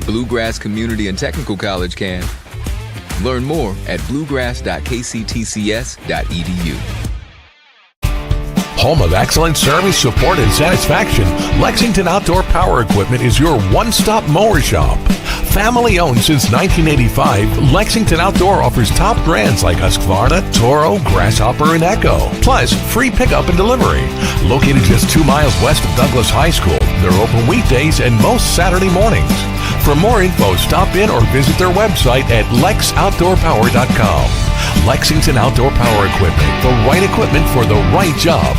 Bluegrass Community and Technical College can. Learn more at bluegrass.kctcs.edu. Home of excellent service, support, and satisfaction, Lexington Outdoor Power Equipment is your one-stop mower shop. Family owned since 1985, Lexington Outdoor offers top brands like Husqvarna, Toro, Grasshopper, and Echo. Plus, free pickup and delivery. Located just 2 miles west of Douglass High School, they're open weekdays and most Saturday mornings. For more info, stop in or visit their website at lexoutdoorpower.com. Lexington Outdoor Power Equipment, the right equipment for the right job.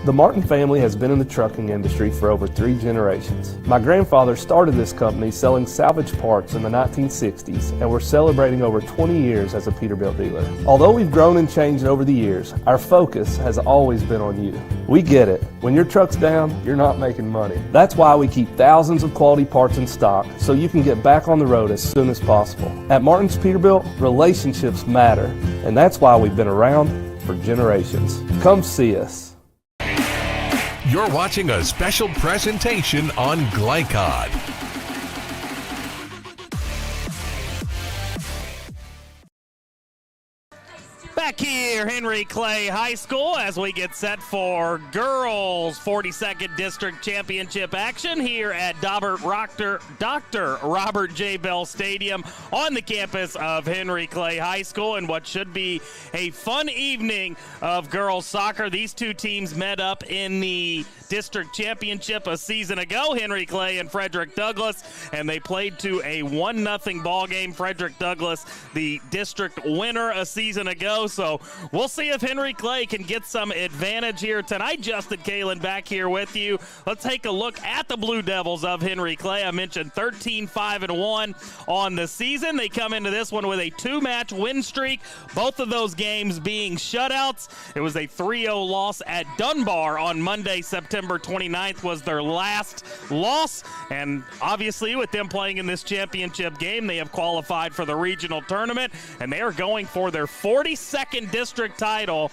The Martin family has been in the trucking industry for over 3 generations. My grandfather started this company selling salvage parts in the 1960s, and we're celebrating over 20 years as a Peterbilt dealer. Although we've grown and changed over the years, our focus has always been on you. We get it. When your truck's down, you're not making money. That's why we keep thousands of quality parts in stock so you can get back on the road as soon as possible. At Martin's Peterbilt, relationships matter, and that's why we've been around for generations. Come see us. You're watching a special presentation on Glycod. Back here, Henry Clay High School, as we get set for girls 42nd District Championship action here at Dr. Robert J. Bell Stadium on the campus of Henry Clay High School, and what should be a fun evening of girls soccer. These two teams met up in the district championship a season ago, Henry Clay and Frederick Douglass, and they played to a 1-0 ball game. Frederick Douglass, the district winner a season ago, so we'll see if Henry Clay can get some advantage here tonight. Justin Kalen back here with you. Let's take a look at the Blue Devils of Henry Clay. I mentioned 13-5-1 on the season. They come into this one with a 2-match win streak, both of those games being shutouts. It was a 3-0 loss at Dunbar on Monday, September 29th was their last loss, and obviously with them playing in this championship game, they have qualified for the regional tournament, and they are going for their 42nd district title.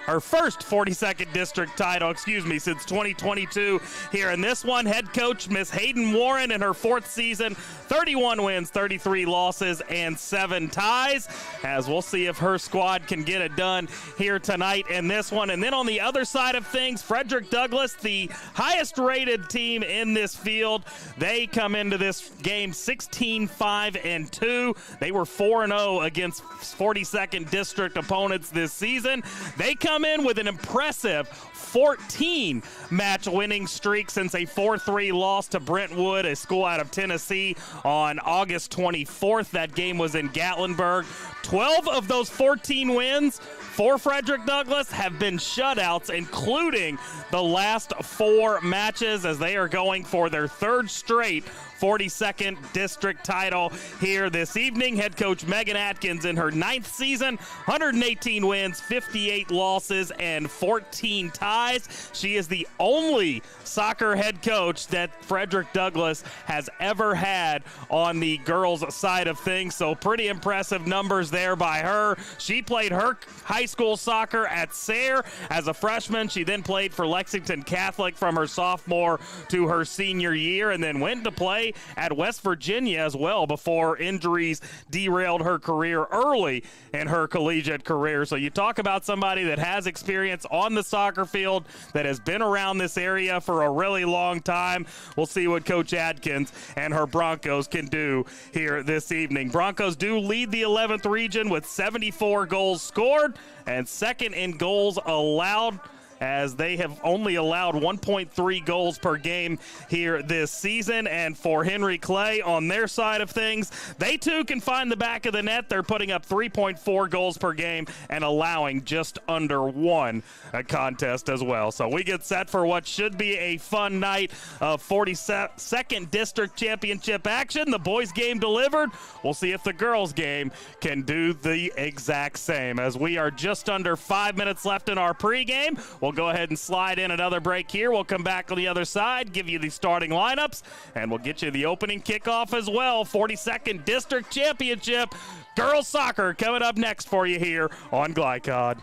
Her first 42nd district title, since 2022 here in this one. Head coach Miss Hayden Warren in her 4th season, 31 wins, 33 losses, and 7 ties, as we'll see if her squad can get it done here tonight in this one. And then on the other side of things, Frederick Douglass, the highest rated team in this field, they come into this game 16-5-2. They were 4-0 against 42nd district opponents this season. They come in with an impressive 14-match winning streak since a 4-3 loss to Brentwood, a school out of Tennessee, on August 24th. That game was in Gatlinburg. 12 of those 14 wins for Frederick Douglass have been shutouts, including the last 4 matches, as they are going for their 3rd straight 42nd district title here this evening. Head coach Megan Atkins in her 9th season, 118 wins, 58 losses, and 14 ties. She is the only soccer head coach that Frederick Douglass has ever had on the girls' side of things, so pretty impressive numbers there by her. She played her high school soccer at Sayre as a freshman. She then played for Lexington Catholic from her sophomore to her senior year, and then went to play at West Virginia as well before injuries derailed her career early in her collegiate career. So you talk about somebody that has experience on the soccer field, that has been around this area for a really long time. We'll see what Coach Adkins and her Broncos can do here this evening. Broncos do lead the 11th region with 74 goals scored and 2nd in goals allowed, as they have only allowed 1.3 goals per game here this season. And for Henry Clay, on their side of things, they too can find the back of the net. They're putting up 3.4 goals per game and allowing just under 1 a contest as well. So we get set for what should be a fun night of 42nd District Championship action. The boys game delivered. We'll see if the girls game can do the exact same, as we are just under 5 minutes left in our pregame. We'll go ahead and slide in another break here. We'll come back on the other side, give you the starting lineups, and we'll get you the opening kickoff as well. 42nd District Championship girls soccer coming up next for you here on Glycod.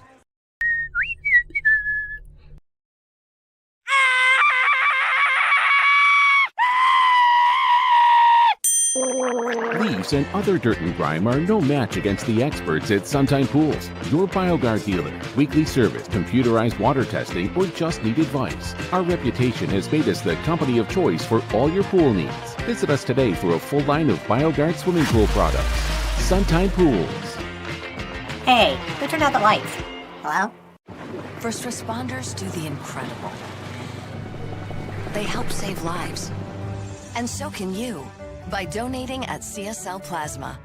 Leaves and other dirt and grime are no match against the experts at Sunshine Pools, your BioGuard dealer. Weekly service, computerized water testing, or just need advice. Our reputation has made us the company of choice for all your pool needs. Visit us today for a full line of BioGuard swimming pool products. Sunshine Pools. Hey, who turned out the lights? Hello? First responders do the incredible. They help save lives. And so can you. By donating at CSL Plasma.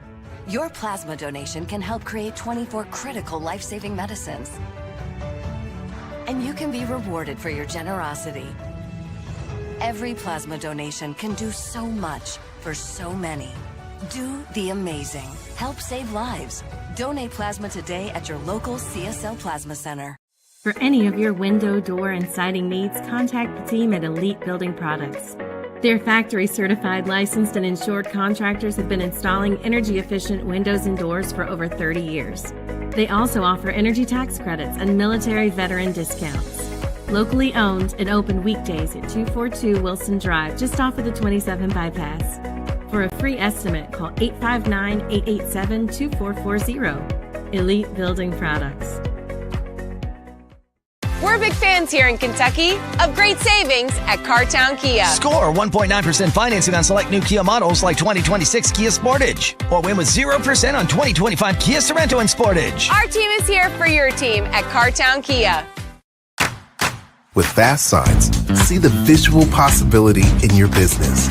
Your plasma donation can help create 24 critical life-saving medicines. and you can be rewarded for your generosity. Every plasma donation can do so much for so many. Do the amazing. Help save lives. Donate plasma today at your local CSL Plasma Center. For any of your window, door, and siding needs, contact the team at Elite Building Products. Their factory-certified, licensed, and insured contractors have been installing energy-efficient windows and doors for over 30 years. They also offer energy tax credits and military veteran discounts. Locally owned and open weekdays at 242 Wilson Drive, just off of the 27 bypass. For a free estimate, call 859-887-2440. Elite Building Products. We're big fans here in Kentucky of great savings at Cartown Kia. Score 1.9% financing on select new Kia models like 2026 Kia Sportage. Or win with 0% on 2025 Kia Sorento and Sportage. Our team is here for your team at Cartown Kia. With fast signs, see the visual possibility in your business.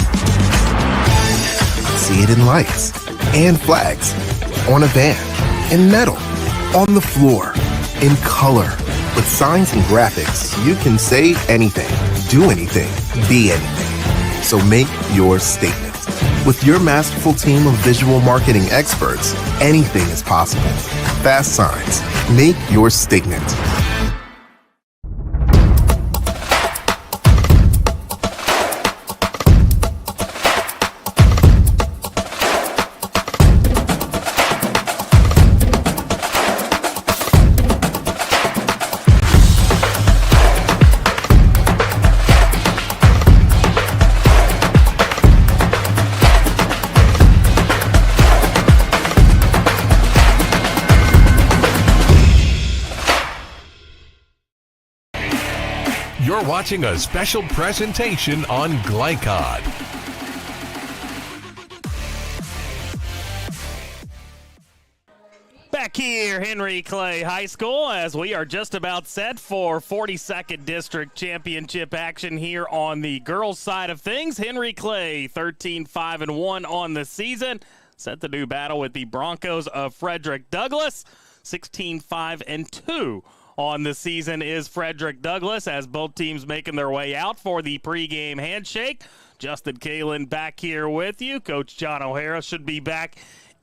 See it in lights and flags, on a van, in metal, on the floor, in color. With signs and graphics, you can say anything, do anything, be anything. So make your statement. With your masterful team of visual marketing experts, anything is possible. Fast Signs. Make your statement. You're watching a special presentation on Glycod. Back here, Henry Clay High School, as we are just about set for 42nd District Championship action here on the girls' side of things. Henry Clay, 13-5-1 on the season, set to do battle with the Broncos of Frederick Douglass, 16-5-2. On the season is Frederick Douglass, as both teams making their way out for the pregame handshake. Justin Kalen back here with you. Coach John O'Hara should be back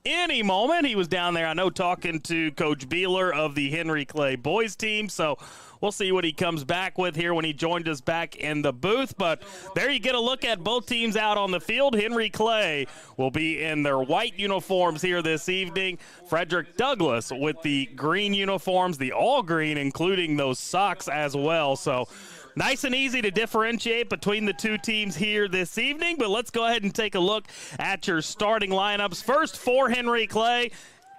any moment. He was down there, I know, talking to Coach Beeler of the Henry Clay boys team, so we'll see what he comes back with here when he joined us back in the booth. But there you get a look at both teams out on the field. Henry Clay will be in their white uniforms here this evening. Frederick Douglass with the green uniforms, the all green, including those socks as well. So nice and easy to differentiate between the two teams here this evening. But let's go ahead and take a look at your starting lineups. First, for Henry Clay,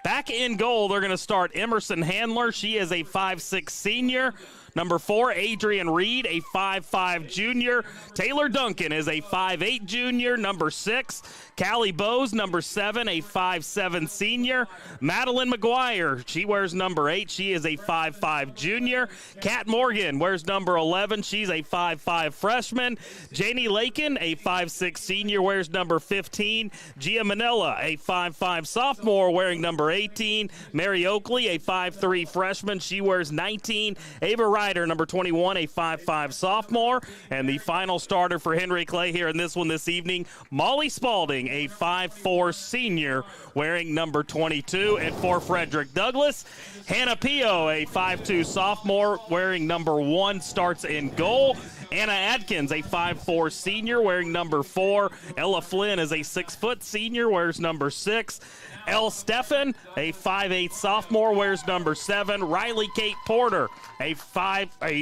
back in goal, they're going to start Emerson Handler. She is a 5'6" senior. Number 4, Adrian Reed, a 5'5" junior. Taylor Duncan is a 5'8" junior. Number 6, Callie Bowes, number 7, a 5'7" senior. Madeline McGuire, she wears number 8. She is a 5'5" junior. Kat Morgan wears number 11. She's a 5'5" freshman. Janie Lakin, a 5'6" senior, wears number 15. Gia Manella, a 5'5" sophomore, wearing number 18. Mary Oakley, a 5'3" freshman. She wears 19. Ava Ryder, number 21, a 5'5" sophomore. And the final starter for Henry Clay here in this one this evening, Molly Spalding, a 5'4" senior, wearing number 22. And for Frederick Douglass, Hannah Pio, a 5'2" sophomore, wearing number 1, starts in goal. Anna Adkins, a 5'4" senior, wearing number 4. Ella Flynn is a 6' senior, wears number 6. Elle Steffen, a 5'8" sophomore, wears number 7. Riley Kate Porter, a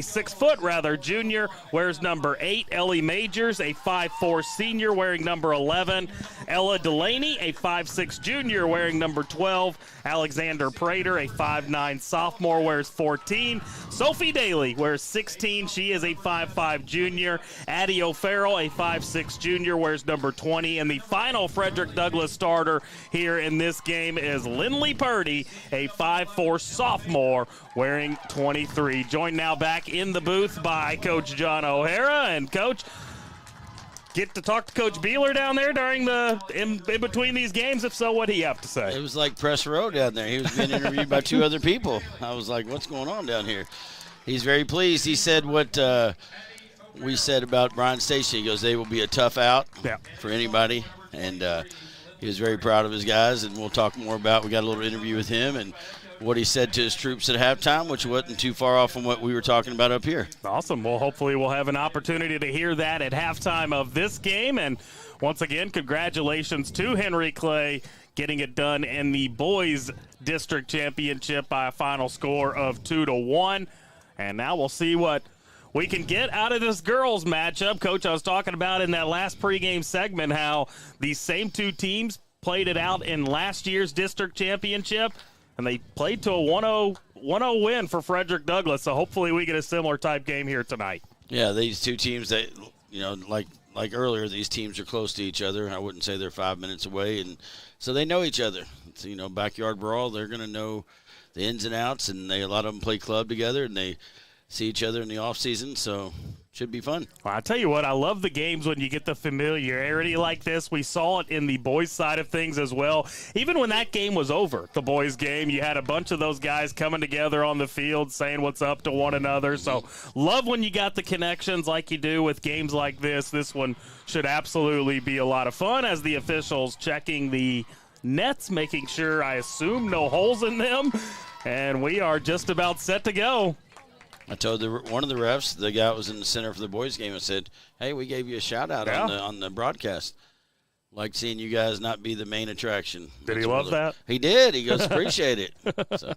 6' junior, wears number 8. Ellie Majors, a 5'4" senior, wearing number 11. Ella Delaney, a 5'6" junior, wearing number 12. Alexander Prater, a 5'9" sophomore, wears 14. Sophie Daly wears 16. She is a 5'5" junior. Addie O'Farrell, a 5'6" junior, wears number 20. And the final Frederick Douglass starter here in this game is Lindley Purdy, a 5'4" sophomore, wearing 23. Joined now back in the booth by Coach John O'Hara. And Coach, get to talk to Coach Beeler down there during in between these games? If so, what'd he have to say? It was like press row down there. He was being interviewed by 2 other people. I was like, what's going on down here? He's very pleased. He said what we said about Bryan Station. He goes, they will be a tough out for anybody. And he was very proud of his guys, and we'll talk more about. We got a little interview with him and what he said to his troops at halftime, which wasn't too far off from what we were talking about up here. Awesome. Well, hopefully we'll have an opportunity to hear that at halftime of this game. And once again, congratulations to Henry Clay getting it done in the boys district championship by a final score of 2-1. And now we'll see what we can get out of this girls matchup. Coach, I was talking about in that last pregame segment how these same two teams played it out in last year's district championship, and they played to a 1-0 win for Frederick Douglass. So hopefully we get a similar type game here tonight. Yeah, these two teams that, like earlier, these teams are close to each other. I wouldn't say they're 5 minutes away, and so they know each other. It's, backyard brawl. They're going to know the ins and outs, and a lot of them play club together, and they see each other in the off season, so should be fun. Well, I tell you what, I love the games when you get the familiarity like this. We saw it in the boys' side of things as well. Even when that game was over, the boys' game, you had a bunch of those guys coming together on the field saying what's up to one another. So love when you got the connections like you do with games like this. This one should absolutely be a lot of fun as the officials checking the nets, making sure, I assume, no holes in them. And we are just about set to go. I told one of the refs, the guy that was in the center for the boys' game, I said, hey, we gave you a shout-out on the broadcast. Like seeing you guys not be the main attraction. Did he love that? He did. He goes, appreciate it. So,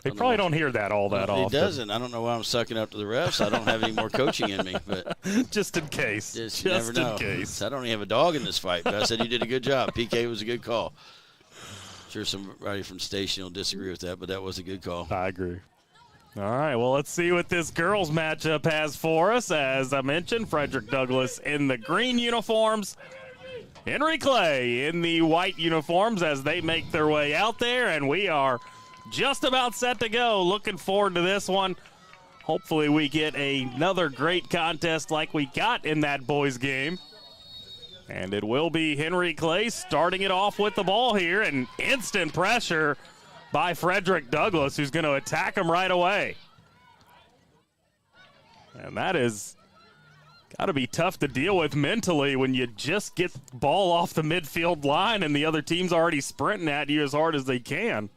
he probably don't hear that all that often. He doesn't. I don't know why I'm sucking up to the refs. I don't have any more coaching in me. But just in case. Just never know. In case. I don't even have a dog in this fight. But I said you did a good job. PK was a good call. Sure somebody from station will disagree with that, but that was a good call. I agree. All right, well, let's see what this girls matchup has for us. As I mentioned, Frederick Douglass in the green uniforms, Henry Clay in the white uniforms as they make their way out there, and we are just about set to go. Looking forward to this one. Hopefully we get another great contest like we got in that boys game. And it will be Henry Clay starting it off with the ball here, and instant pressure by Frederick Douglass, who's going to attack him right away. And that is got to be tough to deal with mentally when you just get the ball off the midfield line and the other team's already sprinting at you as hard as they can.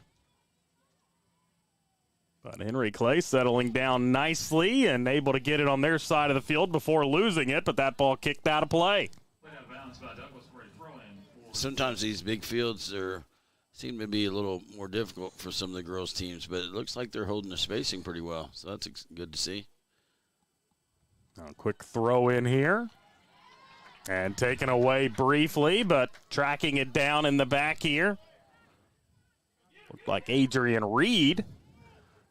But Henry Clay settling down nicely and able to get it on their side of the field before losing it, but that ball kicked out of play. Sometimes these big fields seem to be a little more difficult for some of the girls' teams, but it looks like they're holding the spacing pretty well, so that's good to see. A quick throw in here. And taken away briefly, but tracking it down in the back here. Looked like Adrian Reed.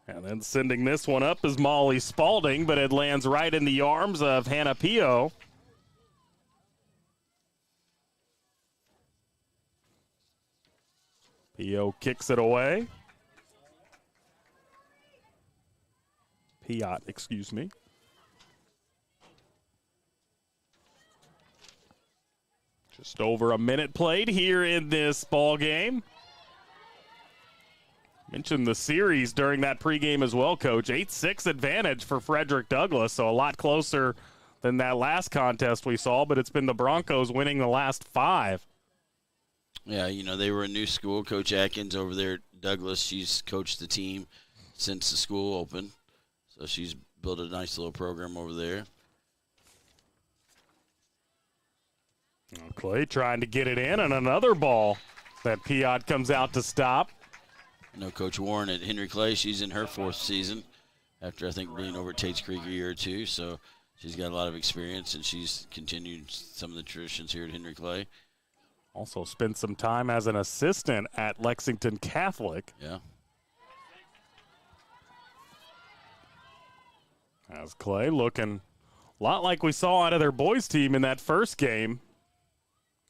And then sending this one up is Molly Spalding, but it lands right in the arms of Hannah Pio. Pio kicks it away. Piot, excuse me. Just over a minute played here in this ball game. Mentioned the series during that pregame as well, Coach. 8-6 advantage for Frederick Douglass, so a lot closer than that last contest we saw, but it's been the Broncos winning the last 5. Yeah, they were a new school. Coach Atkins over there at Douglass, she's coached the team since the school opened. So she's built a nice little program over there. Clay trying to get it in, and another ball that Piot comes out to stop. Coach Warren at Henry Clay, she's in her 4th season after, I think, being over at Tates Creek a year or two. So she's got a lot of experience, and she's continued some of the traditions here at Henry Clay. Also spent some time as an assistant at Lexington Catholic. Yeah. As Clay looking a lot like we saw out of their boys team in that first game.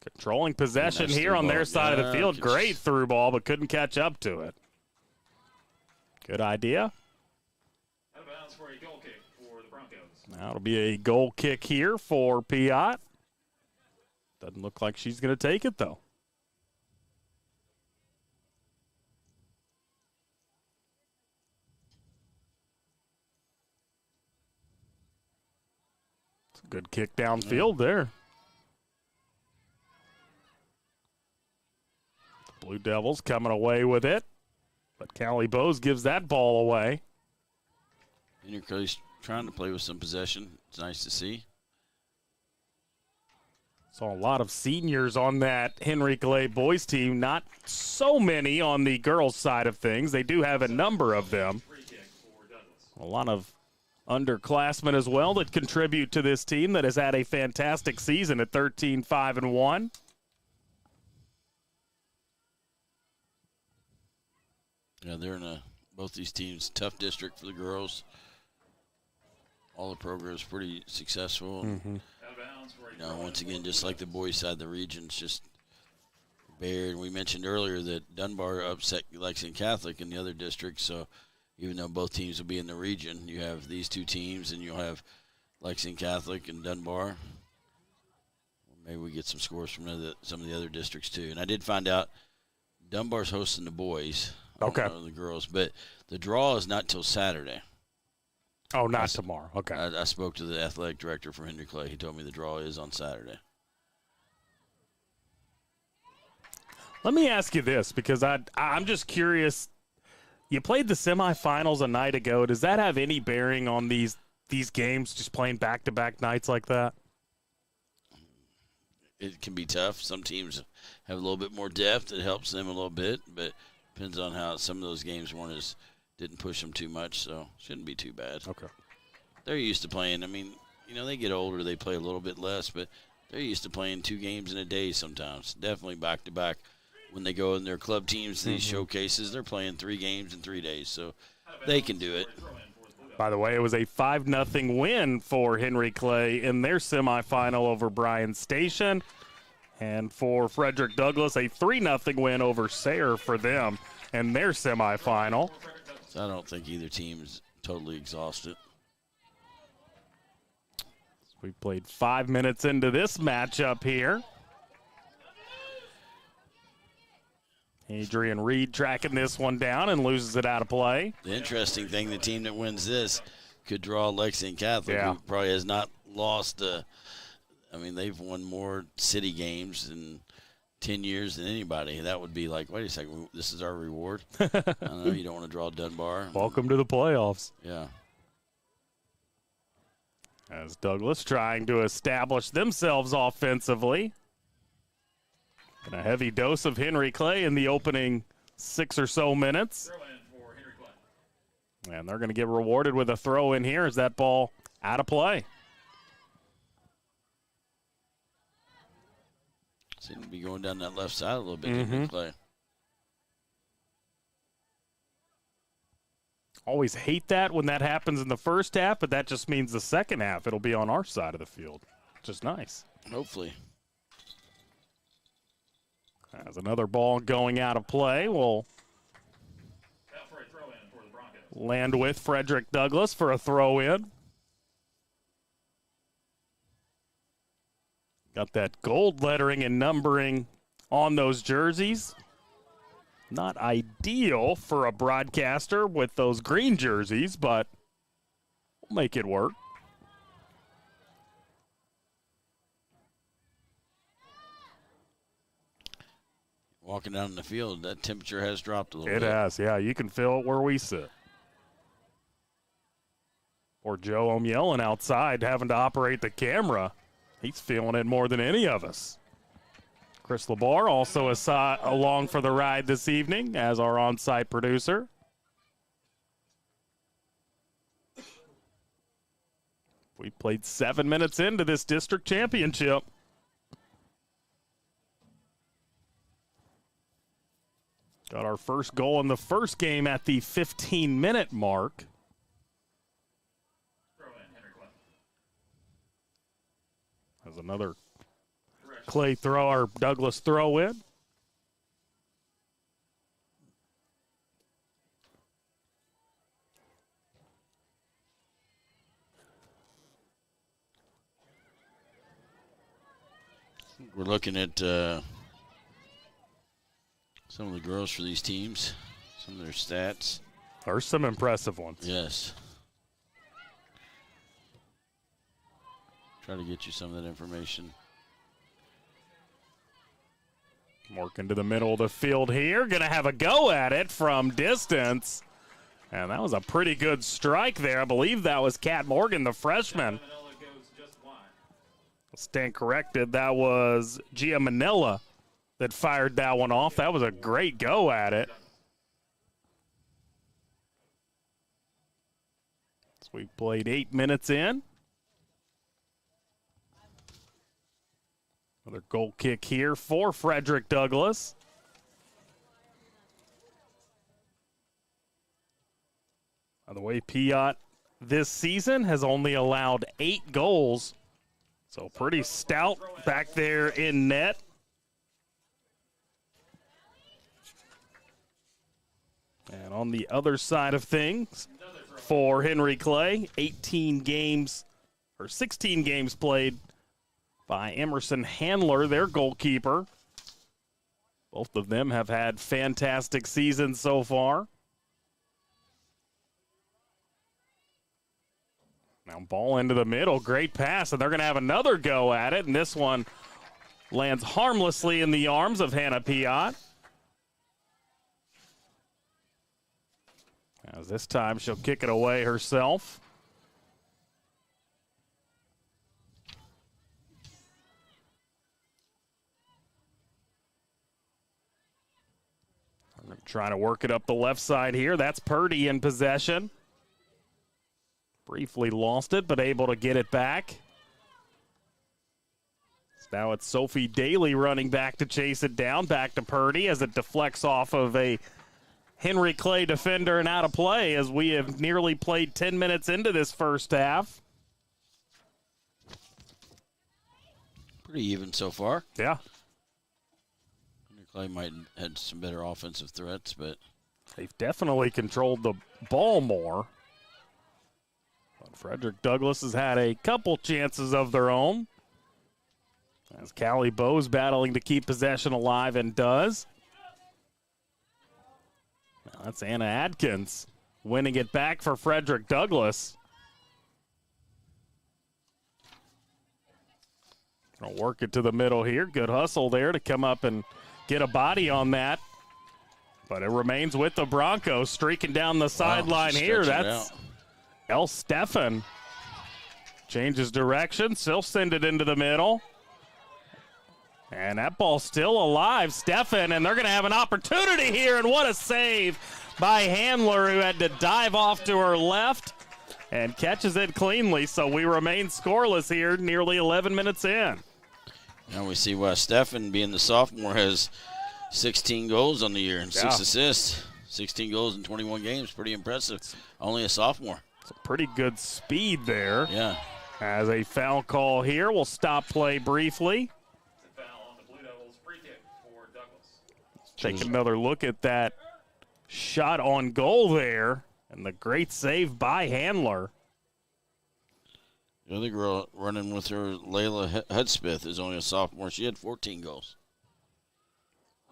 Controlling possession here on their side of the field. Great through ball, but couldn't catch up to it. Good idea. Out of bounds for a goal kick for the Broncos. Now it'll be a goal kick here for Piot. Doesn't look like she's going to take it, though. Good kick downfield there. The Blue Devils coming away with it, but Callie Bowes gives that ball away. Henry Clay's trying to play with some possession. It's nice to see. Saw a lot of seniors on that Henry Clay boys team. Not so many on the girls' side of things. They do have a number of them. A lot of underclassmen as well that contribute to this team that has had a fantastic season at 13-5-1. Yeah, they're in both these teams, tough district for the girls. All the programs pretty successful. Mm-hmm. Once again, just like the boys' side of the region, it's just bare. And we mentioned earlier that Dunbar upset Lexington Catholic in the other district. So even though both teams will be in the region, you have these two teams, and you'll have Lexington Catholic and Dunbar. Maybe we get some scores from some of the other districts too. And I did find out Dunbar's hosting the boys. Okay. The girls, but the draw is not till Saturday. Oh, not tomorrow. Okay. I spoke to the athletic director for Henry Clay. He told me the draw is on Saturday. Let me ask you this, because I'm just curious. You played the semifinals a night ago. Does that have any bearing on these games, just playing back-to-back nights like that? It can be tough. Some teams have a little bit more depth. It helps them a little bit, but depends on how some of those games didn't push them too much, so shouldn't be too bad. Okay. They're used to playing. I mean, they get older, they play a little bit less, but they're used to playing 2 games in a day sometimes. Definitely back-to-back. When they go in their club teams, these showcases, they're playing 3 games in 3 days, so they can do it. By the way, it was a 5-0 win for Henry Clay in their semifinal over Bryan Station. And for Frederick Douglass, a 3-0 win over Sayre for them in their semifinal. So I don't think either team's totally exhausted. We played 5 minutes into this matchup here. Adrian Reed tracking this one down and loses it out of play. The interesting thing, the team that wins this could draw Lexington Catholic, who probably has not lost. They've won more city games in 10 years than anybody. That would be like, wait a second, this is our reward? I don't know, you don't want to draw Dunbar. Welcome to the playoffs. Yeah. As Douglas trying to establish themselves offensively. And a heavy dose of Henry Clay in the opening 6 or so minutes. And they're going to get rewarded with a throw in here as that ball out of play. Seem to be going down that left side a little bit, Henry Clay. Always hate that when that happens in the first half, but that just means the second half it'll be on our side of the field, which is nice. Hopefully. As another ball going out of play, will land with Frederick Douglass for a throw-in. Got that gold lettering and numbering on those jerseys. Not ideal for a broadcaster with those green jerseys, but we'll make it work. Walking down the field, that temperature has dropped a little bit. It has, yeah. You can feel it where we sit. Or Joe O'Myellen outside having to operate the camera. He's feeling it more than any of us. Chris LeBar also along for the ride this evening as our on-site producer. We played 7 minutes into this district championship. Got our first goal in the first game at the 15-minute mark. As another Clay throw, or Douglas throw in. We're looking at some of the girls for these teams, some of their stats. There's some impressive ones. Yes. Try to get you some of that information. Working to the middle of the field here. Going to have a go at it from distance. And that was a pretty good strike there. I believe that was Kat Morgan, the freshman. Stand corrected. That was Gia Manila that fired that one off. That was a great go at it. So we played 8 minutes in. Another goal kick here for Frederick Douglass. By the way, Piat this season has only allowed 8 goals. So pretty stout back there in net. And on the other side of things, for Henry Clay, 16 games played by Emerson Handler, their goalkeeper. Both of them have had fantastic seasons so far. Now ball into the middle, great pass, and they're going to have another go at it, and this one lands harmlessly in the arms of Hannah Piat. As this time she'll kick it away herself. Trying to work it up the left side here. That's Purdy in possession. Briefly lost it, but able to get it back. So now it's Sophie Daly running back to chase it down. Back to Purdy as it deflects off of a Henry Clay defender and out of play as we have nearly played 10 minutes into this first half. Pretty even so far. Yeah. Henry Clay might have had some better offensive threats, but they've definitely controlled the ball more. But Frederick Douglass has had a couple chances of their own. As Callie Bowes battling to keep possession alive and does. Now that's Anna Adkins winning it back for Frederick Douglass. Gonna work it to the middle here. Good hustle there to come up and get a body on that. But it remains with the Broncos streaking down the sideline here. That's El Stefan. Changes direction. Still send it into the middle. And that ball's still alive, Stefan, and they're going to have an opportunity here, and what a save by Handler, who had to dive off to her left and catches it cleanly. So we remain scoreless here, nearly 11 minutes in. Now we see why Stefan, being the sophomore, has 16 goals on the year and 6 assists. 16 goals in 21 games, pretty impressive. Only a sophomore. It's a pretty good speed there. Yeah. As a foul call here, we'll stop play briefly. Take another look at that shot on goal there, and the great save by Handler. The other girl running with her, Layla Hudspeth, is only a sophomore. She had 14 goals.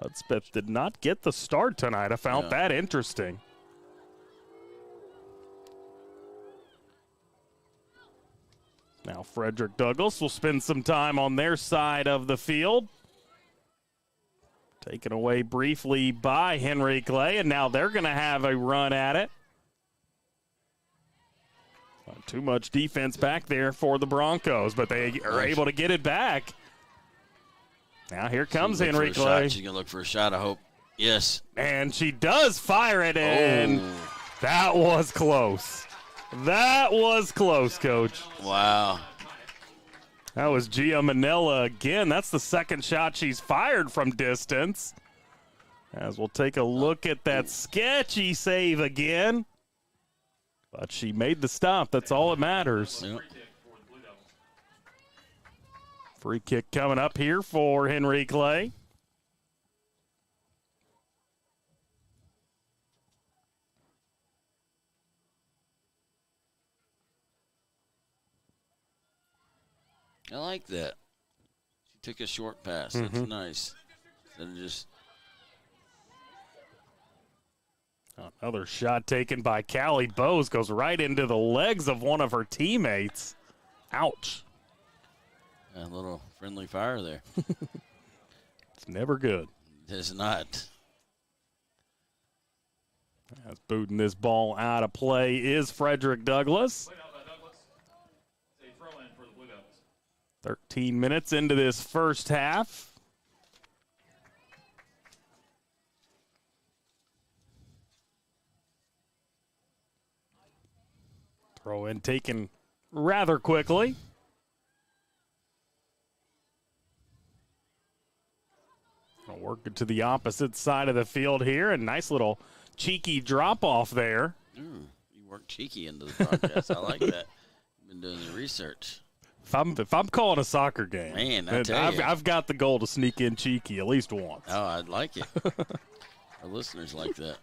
Hudspeth did not get the start tonight. I found that interesting. Now Frederick Douglass will spend some time on their side of the field. Taken away briefly by Henry Clay, and now they're going to have a run at it. Not too much defense back there for the Broncos, but they are able to get it back. Now here comes Henry Clay. She's going to look for a shot, I hope. Yes. And she does fire it in. That was close. That was close, Coach. Wow. That was Gia Manila again. That's the second shot she's fired from distance. As we'll take a look at that sketchy save again. But she made the stop. That's all that matters. Yep. Free kick coming up here for Henry Clay. I like that. She took a short pass. That's nice. Instead of just another shot taken by Callie Bowes goes right into the legs of one of her teammates. Ouch. A little friendly fire there. It's never good. It's not. As booting this ball out of play is Frederick Douglass. 13 minutes into this first half. Throw in taken rather quickly. Work it to the opposite side of the field here. A nice little cheeky drop off there. You work cheeky into the broadcast. I like that. You've been doing the research. If I'm calling a soccer game, man, I tell you. I've got the goal to sneak in cheeky at least once. Oh, I'd like it. Our listeners like that.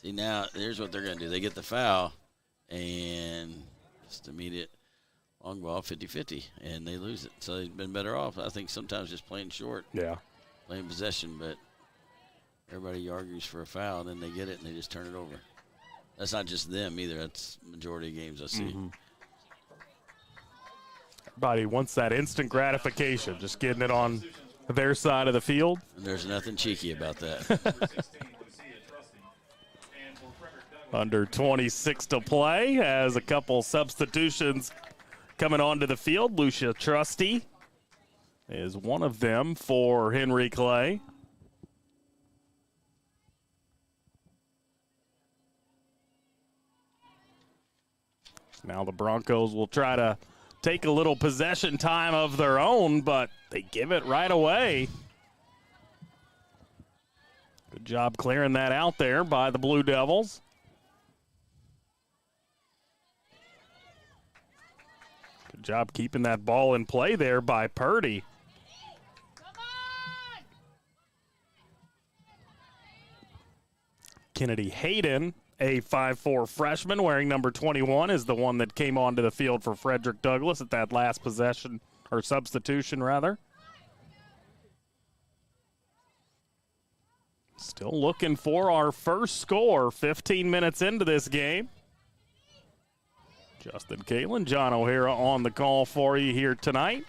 See, now here's what they're going to do. They get the foul, and just immediate long ball, 50-50, and they lose it. So they've been better off, I think, sometimes just playing short. Yeah. Playing possession, but everybody argues for a foul, and then they get it, and they just turn it over. That's not just them either. That's the majority of games I see. Mm-hmm. Everybody wants that instant gratification, just getting it on their side of the field. And there's nothing cheeky about that. Under 26 to play as a couple substitutions coming onto the field. Lucia Trusty is one of them for Henry Clay. Now the Broncos will try to take a little possession time of their own, but they give it right away. Good job clearing that out there by the Blue Devils. Good job keeping that ball in play there by Purdy. Kennedy Hayden, a 5'4" freshman wearing number 21, is the one that came onto the field for Frederick Douglass at that last possession, or substitution rather. Still looking for our first score 15 minutes into this game. Justin Caitlin, John O'Hara on the call for you here tonight.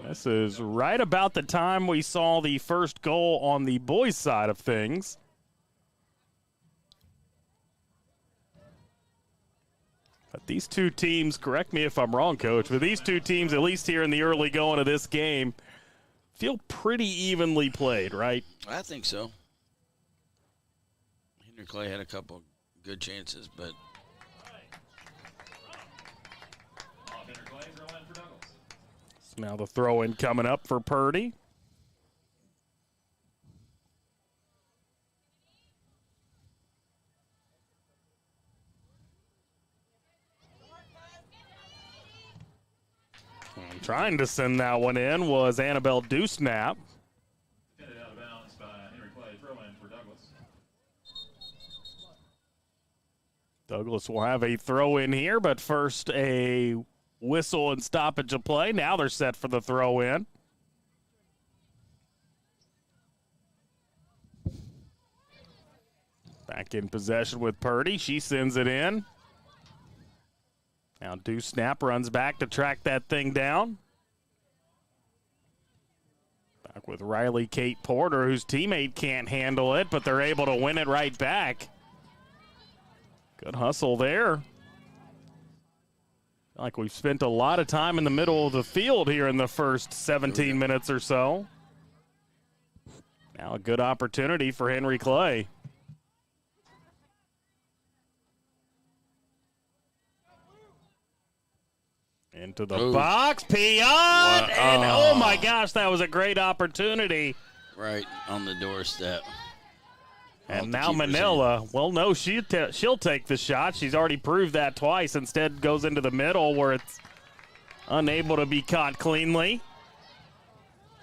This is right about the time we saw the first goal on the boys' side of things. But these two teams, correct me if I'm wrong, Coach, but these two teams, at least here in the early going of this game, feel pretty evenly played, right? I think so. Henry Clay had a couple good chances, but now the throw-in coming up for Purdy. And trying to send that one in was Annabelle Dewsnap. Out of bounds by Henry Clay. Throw-in for Douglas. Douglas will have a throw-in here, but first a whistle and stoppage of play. Now they're set for the throw-in. Back in possession with Purdy. She sends it in. Now Dewsnap runs back to track that thing down. Back with Riley Kate Porter, whose teammate can't handle it, but they're able to win it right back. Good hustle there. Like we've spent a lot of time in the middle of the field here in the first 17 minutes or so. Now a good opportunity for Henry Clay. Into the box, Piot, and oh my gosh, that was a great opportunity. Right on the doorstep. And now Manila, well, no, she'll take the shot. She's already proved that twice. Instead goes into the middle where it's unable to be caught cleanly.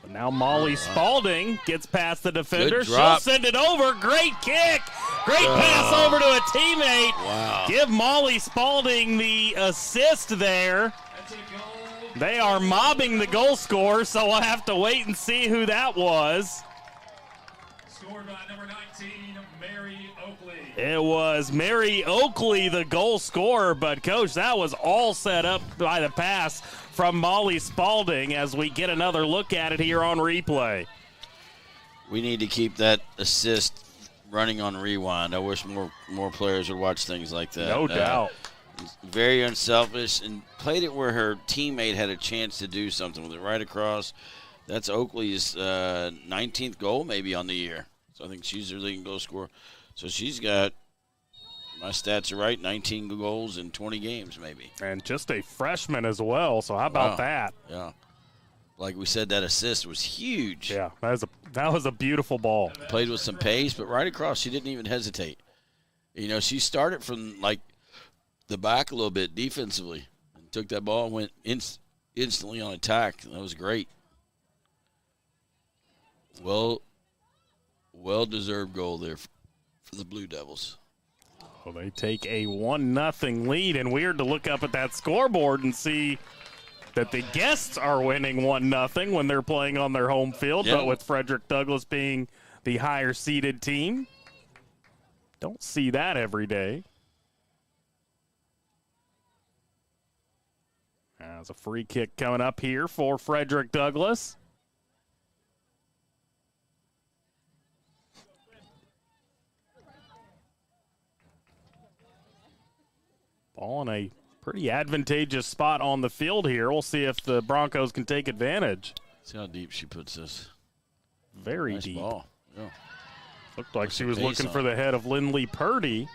But now Molly Spalding gets past the defender. She'll send it over. Great kick. Great pass over to a teammate. Wow. Give Molly Spalding the assist there. They are mobbing the goal scorer, so we'll have to wait and see who that was. Scored by number 19, Mary Oakley. It was Mary Oakley, the goal scorer, but, Coach, that was all set up by the pass from Molly Spalding as we get another look at it here on replay. We need to keep that assist running on rewind. I wish more players would watch things like that. No doubt. Very unselfish and played it where her teammate had a chance to do something with it right across. That's Oakley's 19th goal maybe on the year. So I think she's their leading goal scorer. So she's got, my stats are right, 19 goals in 20 games maybe. And just a freshman as well, so how about that? Yeah. Like we said, that assist was huge. Yeah, that was a beautiful ball. Played with some pace, but right across, she didn't even hesitate. You know, she started from, like, the back a little bit defensively and took that ball and went instantly on attack. That was great. Well-deserved goal there for the Blue Devils. Well, they take a 1-0 lead, and weird to look up at that scoreboard and see that the guests are winning 1-0 when they're playing on their home field, but with Frederick Douglass being the higher-seeded team. Don't see that every day. There's a free kick coming up here for Frederick Douglass. Ball in a pretty advantageous spot on the field here. We'll see if the Broncos can take advantage. See how deep she puts this. Very nice deep. Ball. Yeah. Looked like she was looking for the head of Lindley Purdy.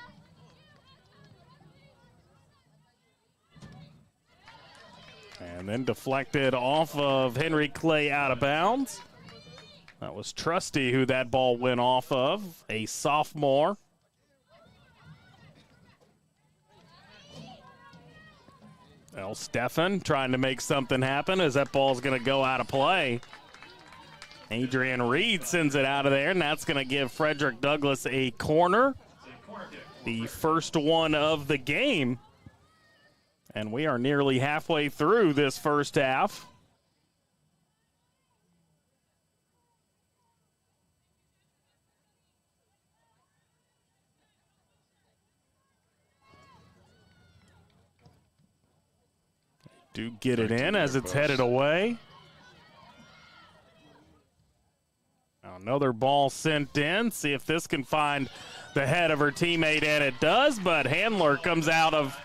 And then deflected off of Henry Clay out of bounds. That was Trusty who that ball went off of, a sophomore. Well, Stefan trying to make something happen as that ball's going to go out of play. Adrian Reed sends it out of there, and that's going to give Frederick Douglass a corner. The first one of the game. And we are nearly halfway through this first half. Do get it in as it's headed away. Now another ball sent in. See if this can find the head of her teammate, and it does, but Handler comes out of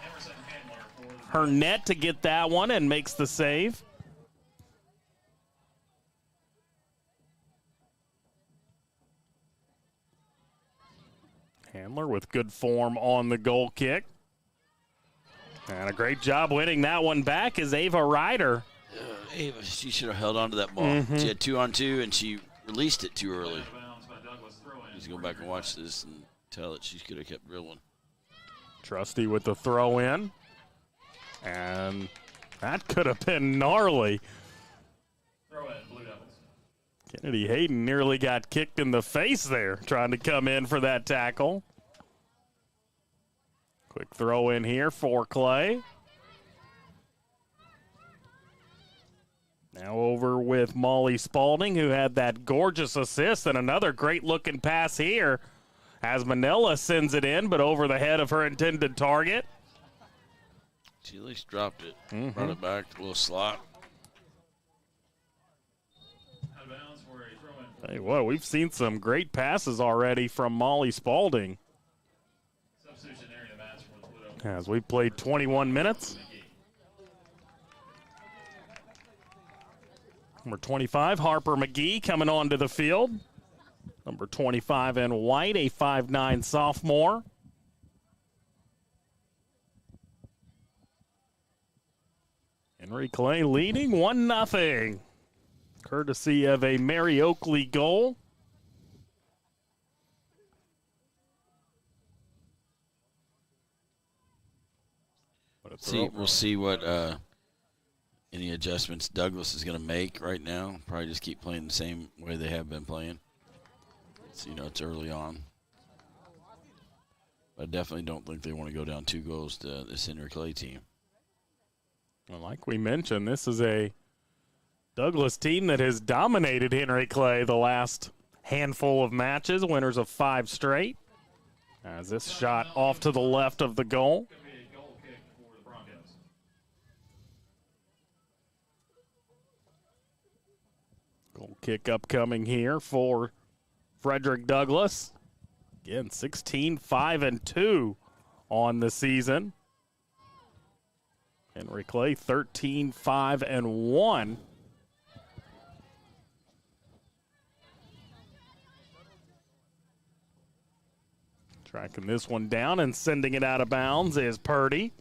her net to get that one and makes the save. Handler with good form on the goal kick. And a great job winning that one back is Ava Ryder. Ava, she should have held on to that ball. She had 2-on-2, and she released it too early. Just go back and watch this and tell that she could have kept drilling. Trusty with the throw in. And that could have been gnarly. Throw in, Blue Devils. Kennedy Hayden nearly got kicked in the face there, trying to come in for that tackle. Quick throw in here for Clay. Now over with Molly Spalding, who had that gorgeous assist, and another great-looking pass here as Manila sends it in, but over the head of her intended target. She at least dropped it, brought it back, a little slot. Out of bounds for a throw-in. Tell you what, we've seen some great passes already from Molly Spalding. Substitution area match for the Blue Devils. As we played 21 minutes. Number 25, Harper McGee, coming onto the field. Number 25 in white, a 5'9" sophomore. Henry Clay leading 1-0. Courtesy of a Mary Oakley goal. We'll see what any adjustments Douglas is going to make right now. Probably just keep playing the same way they have been playing. So, it's early on. But I definitely don't think they want to go down 2 goals to this Henry Clay team. Well, like we mentioned, this is a Douglas team that has dominated Henry Clay the last handful of matches, winners of 5 straight. As this shot off to the left of the goal. Goal kick upcoming here for Frederick Douglass. Again, 16-5-2 on the season. Henry Clay, 13-5-1. Tracking this one down and sending it out of bounds is Purdy.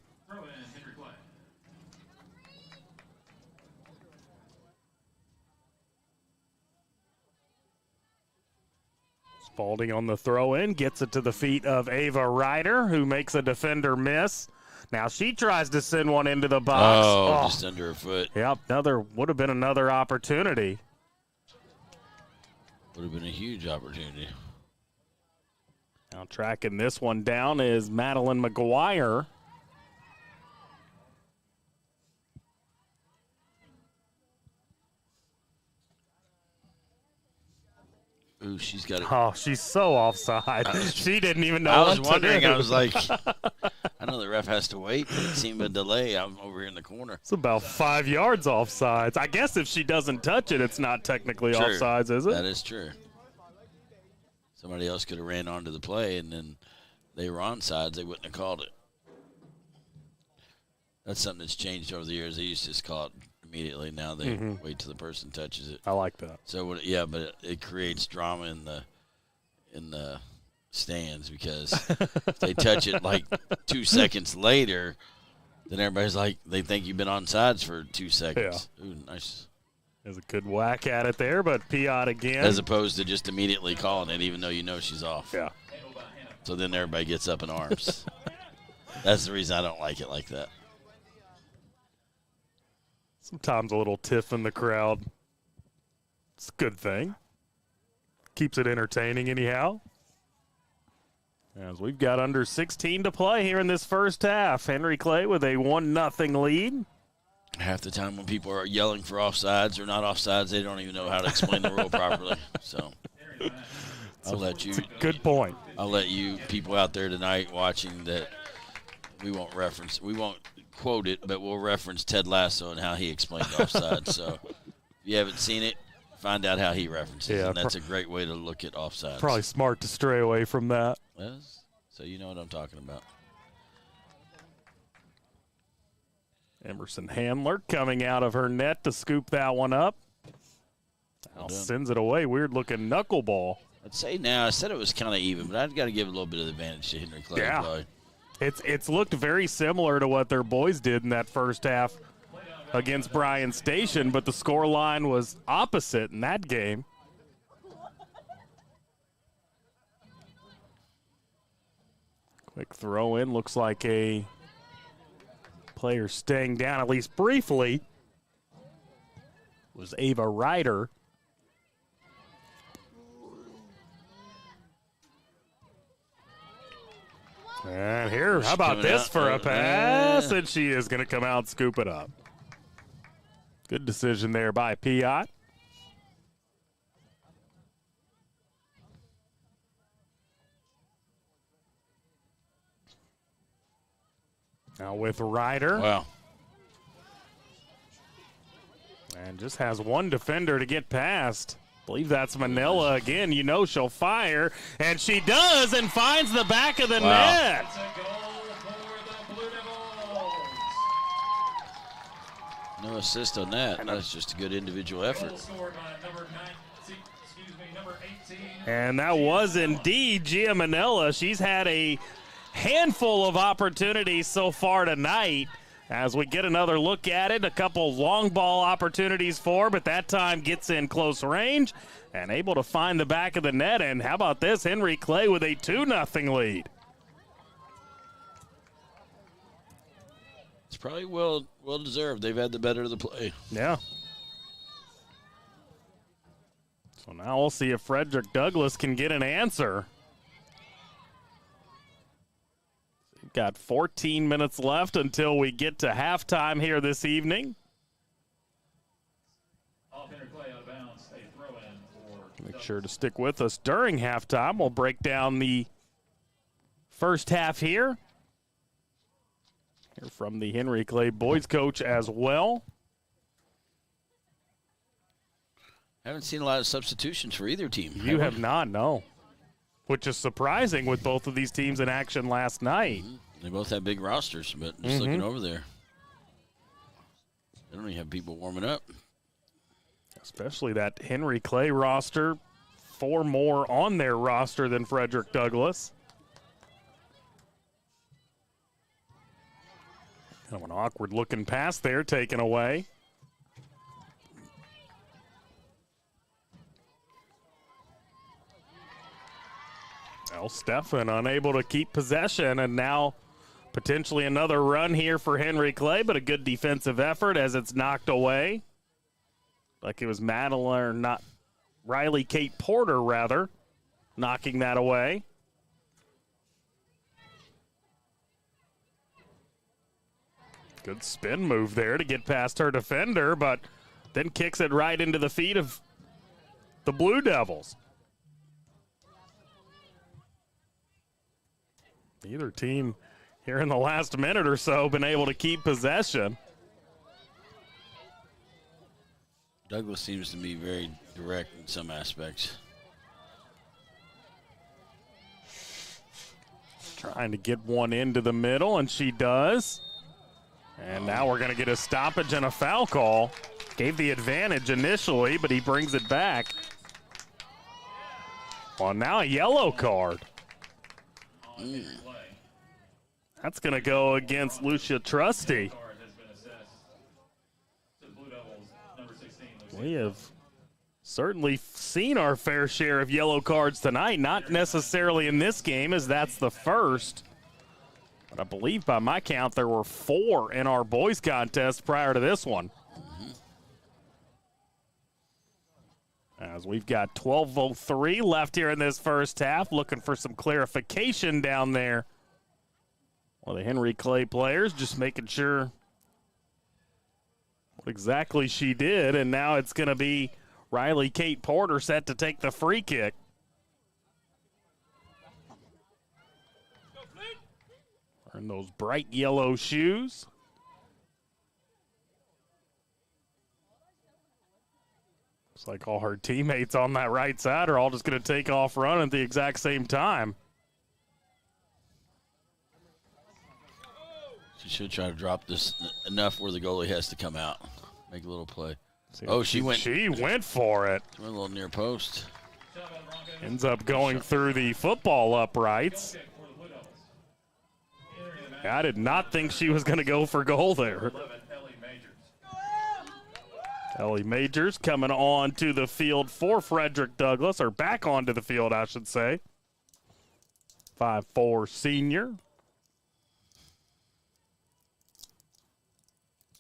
Spalding on the throw-in, gets it to the feet of Ava Ryder, who makes a defender miss. Now she tries to send one into the box. Oh, just under her foot. Yep, would have been another opportunity. Would have been a huge opportunity. Now tracking this one down is Madeline McGuire. Ooh, she's got it. Oh, she's so offside. She didn't even know. I was wondering. I was like, I know the ref has to wait, but it seemed a delay. I'm over here in the corner. It's about 5 yards offsides. I guess if she doesn't touch it, it's not technically offsides, is it? That is true. Somebody else could have ran onto the play, and then they were onsides. They wouldn't have called it. That's something that's changed over the years. They used to just call it immediately. Now they wait till the person touches it. I like that. So yeah, but it creates drama in the stands because if they touch it like 2 seconds later, then everybody's like they think you've been on sides for 2 seconds. Yeah. Ooh, nice. There's a good whack at it there, but Piot again. As opposed to just immediately calling it, even though you know she's off. Yeah. So then everybody gets up in arms. That's the reason I don't like it like that. Sometimes a little tiff in the crowd. It's a good thing. Keeps it entertaining anyhow. As we've got under 16 to play here in this first half. Henry Clay with a 1-0 lead. Half the time when people are yelling for offsides or not offsides, they don't even know how to explain the rule properly. So I'll let you. It's a good point. I'll let you people out there tonight watching that we won't quote it, but we'll reference Ted Lasso and how he explained offsides. So if you haven't seen it, find out how he references it. And that's a great way to look at offsides. Probably smart to stray away from that. Yes. So you know what I'm talking about. Emerson Handler coming out of her net to scoop that one up. Now sends it away. Weird-looking knuckleball. I'd say now, I said it was kind of even, but I've got to give a little bit of advantage to Henry Clay. Yeah. It's looked very similar to what their boys did in that first half against Bryan Station, but the score line was opposite in that game. Quick throw in. Looks like a player staying down, at least briefly, was Ava Ryder. And here, how about this for a pass? And she is going to come out and scoop it up. Good decision there by Piot. Now with Ryder. Wow. And just has one defender to get past. I believe that's Manila again. You know she'll fire. And she does and finds the back of the net. No assist on that. That's just a good individual effort. And that was indeed Gia Manila. She's had a handful of opportunities so far tonight. As we get another look at it, a couple long ball opportunities for, but that time gets in close range and able to find the back of the net. And how about this? Henry Clay with a 2-0 lead. It's probably well deserved. They've had the better of the play. Yeah. So now we'll see if Frederick Douglass can get an answer. We've got 14 minutes left until we get to halftime here this evening. Henry Clay out of bounds, a throw-in for Make sure to stick with us during halftime. We'll break down the first half here. Hear from the Henry Clay boys coach as well. Haven't seen a lot of substitutions for either team. You have not, no. Which is surprising with both of these teams in action last night. They both have big rosters, but just looking over there, they don't even have people warming up. Especially that Henry Clay roster. 4 more on their roster than Frederick Douglass. Kind of an awkward looking pass there taken away. Well, Stephan unable to keep possession, and now potentially another run here for Henry Clay, but a good defensive effort as it's knocked away. Like it was Madeline, or not, Riley Kate Porter, rather, knocking that away. Good spin move there to get past her defender, but then kicks it right into the feet of the Blue Devils. Either team here in the last minute or so been able to keep possession. Douglas seems to be very direct in some aspects. Trying to get one into the middle, and she does. And now we're going to get a stoppage and a foul call. Gave the advantage initially, but he brings it back. Well, now a yellow card. That's going to go against Lucia Trusty. We have certainly seen our fair share of yellow cards tonight, not necessarily in this game, as that's the first. But I believe by my count there were 4 in our boys contest prior to this one. As we've got 12:03 left here in this first half, looking for some clarification down there. Well, the Henry Clay players just making sure what exactly she did, and now it's going to be Riley Kate Porter set to take the free kick. Wearing those bright yellow shoes. Looks like all her teammates on that right side are all just going to take off running at the exact same time. She should try to drop this enough where the goalie has to come out, make a little play. She went for it. Went a little near post. Ends up going through the football uprights. I did not think she was going to go for goal there. Ellie Majors coming on to the field for Frederick Douglass, or back onto the field, I should say. 5'4" senior.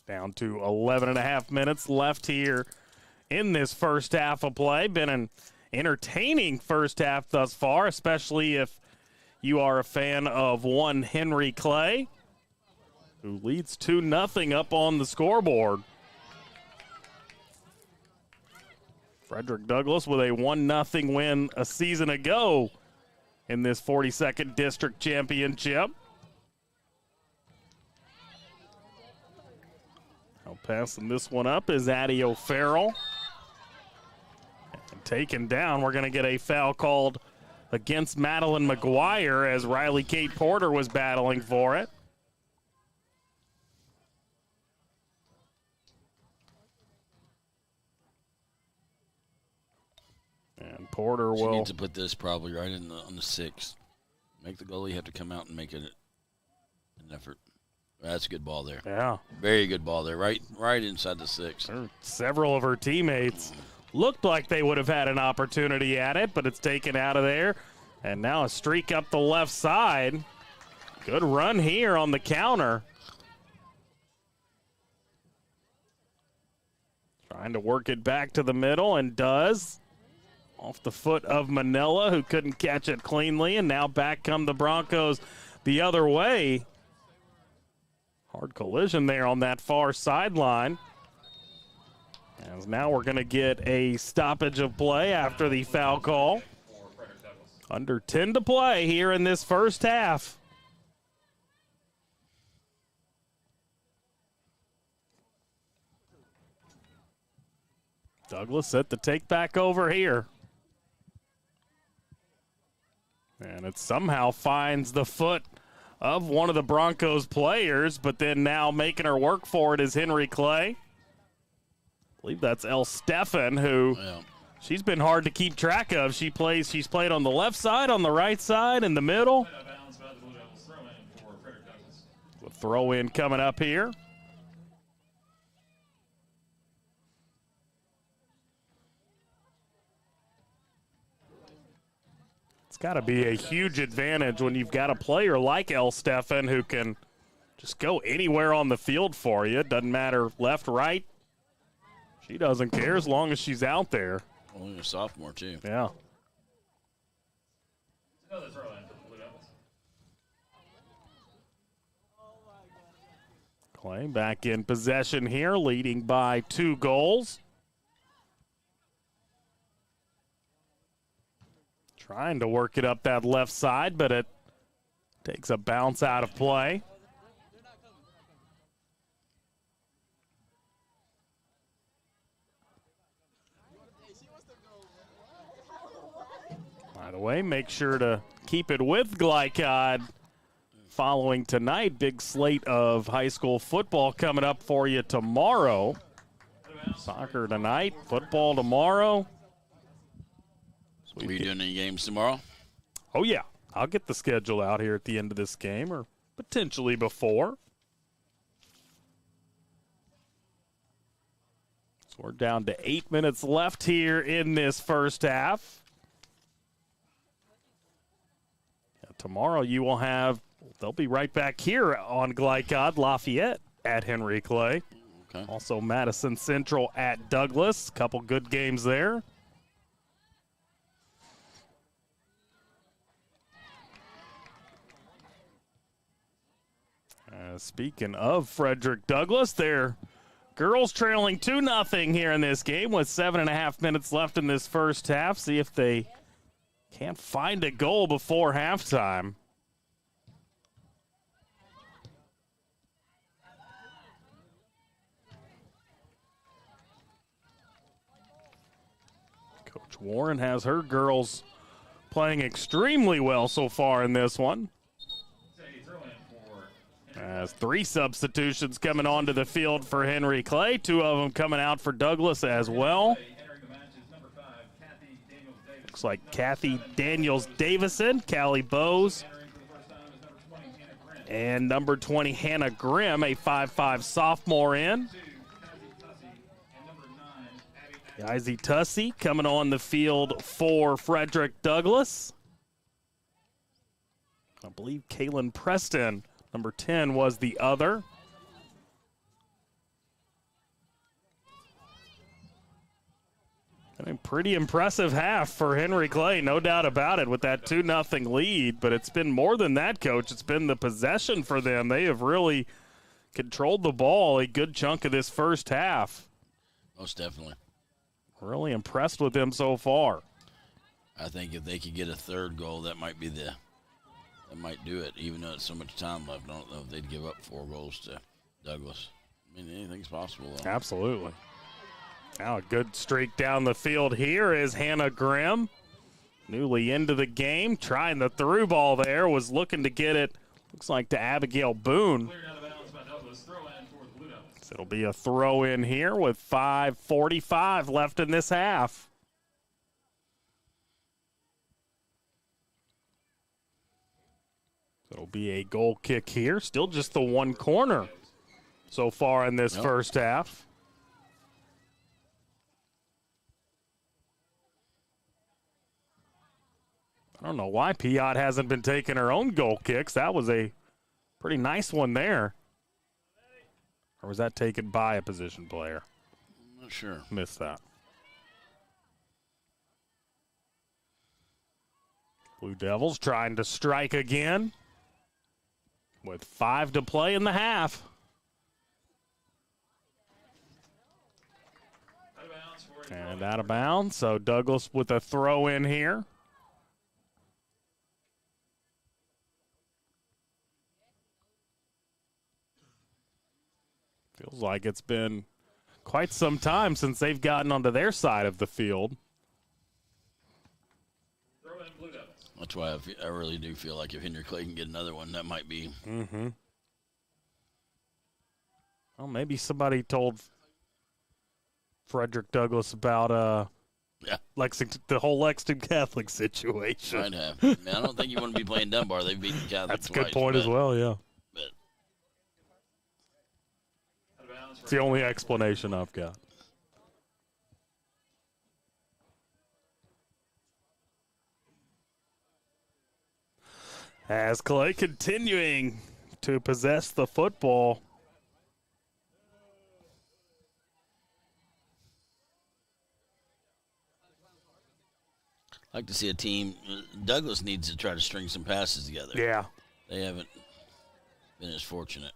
Down to 11.5 minutes left here in this first half of play. Been an entertaining first half thus far, especially if you are a fan of one Henry Clay, who leads 2-0 up on the scoreboard. Frederick Douglass with a 1-0 win a season ago in this 42nd District Championship. Now passing this one up is Addie O'Farrell. And taken down, we're going to get a foul called against Madeline McGuire as Riley Kate Porter was battling for it. And Porter She will needs to put this probably right on the 6. Make the goalie have to come out and make it an effort. That's a good ball there. Yeah. Very good ball there, right inside the 6. Several of her teammates looked like they would have had an opportunity at it, but it's taken out of there. And now a streak up the left side. Good run here on the counter. Trying to work it back to the middle, and does. Off the foot of Manila, who couldn't catch it cleanly, and now back come the Broncos the other way. Hard collision there on that far sideline. As now we're going to get a stoppage of play after the foul call. Under 10 to play here in this first half. Douglas set the take back over here. And it somehow finds the foot of one of the Broncos players, but then now making her work for it is Henry Clay. I believe that's El Stefan, who she's been hard to keep track of. She's played on the left side, on the right side, in the middle. The throw in coming up here. It's got to be a huge advantage when you've got a player like El Stefan who can just go anywhere on the field for you. It doesn't matter left, right. She doesn't care as long as she's out there. Only a sophomore, too. Yeah. Another throw in for the Blue Devils. Clay back in possession here, leading by 2 goals. Trying to work it up that left side, but it takes a bounce out of play. By the way, make sure to keep it with Glycod following tonight. Big slate of high school football coming up for you tomorrow. Soccer tonight, football tomorrow. Are you doing any games tomorrow? Oh, yeah. I'll get the schedule out here at the end of this game or potentially before. So we're down to 8 minutes left here in this first half. Tomorrow you will have, they'll be right back here on Glycod, Lafayette at Henry Clay. Okay. Also Madison Central at Douglas. Couple good games there. Speaking of Frederick Douglass, their girls trailing 2-0 here in this game with 7.5 minutes left in this first half. See if they can't find a goal before halftime. Coach Warren has her girls playing extremely well so far in this one. As 3 substitutions coming onto the field for Henry Clay. 2 of them coming out for Douglas as well. Looks like Kathy Daniels-Davison, Callie Bowes, and number 20, Hannah Grimm, a 5'5 sophomore in. Izzy Tussey coming on the field for Frederick Douglass. I believe Kaylin Preston, number 10, was the other. I mean, pretty impressive half for Henry Clay, no doubt about it, with that 2-0 lead. But it's been more than that, Coach. It's been the possession for them. They have really controlled the ball a good chunk of this first half. Most definitely. Really impressed with them so far. I think if they could get a third goal, that might be that might do it, even though it's so much time left. I don't know if they'd give up 4 goals to Douglas. I mean, anything's possible, though. Absolutely. Now a good streak down the field here is Hannah Grimm. Newly into the game, trying the through ball there, was looking to get it, looks like to Abigail Boone. So it'll be a throw in here with 5:45 left in this half. So it'll be a goal kick here. Still just the one corner so far in this first half. I don't know why Piot hasn't been taking her own goal kicks. That was a pretty nice one there. Or was that taken by a position player? I'm not sure. Missed that. Blue Devils trying to strike again with 5 to play in the half. And out of bounds, so Douglas with a throw in here. Feels like it's been quite some time since they've gotten onto their side of the field. That's why I really do feel like if Henry Clay can get another one, that might be. Mm-hmm. Well, maybe somebody told Frederick Douglass about Lexington, the whole Lexington Catholic situation. Might have. I mean, I don't think you want to be playing Dunbar. They've beaten Catholic That's a twice, good point as well, yeah. But It's the only explanation I've got. As Clay continuing to possess the football. I'd like to see a team. Douglas needs to try to string some passes together. Yeah. They haven't been as fortunate.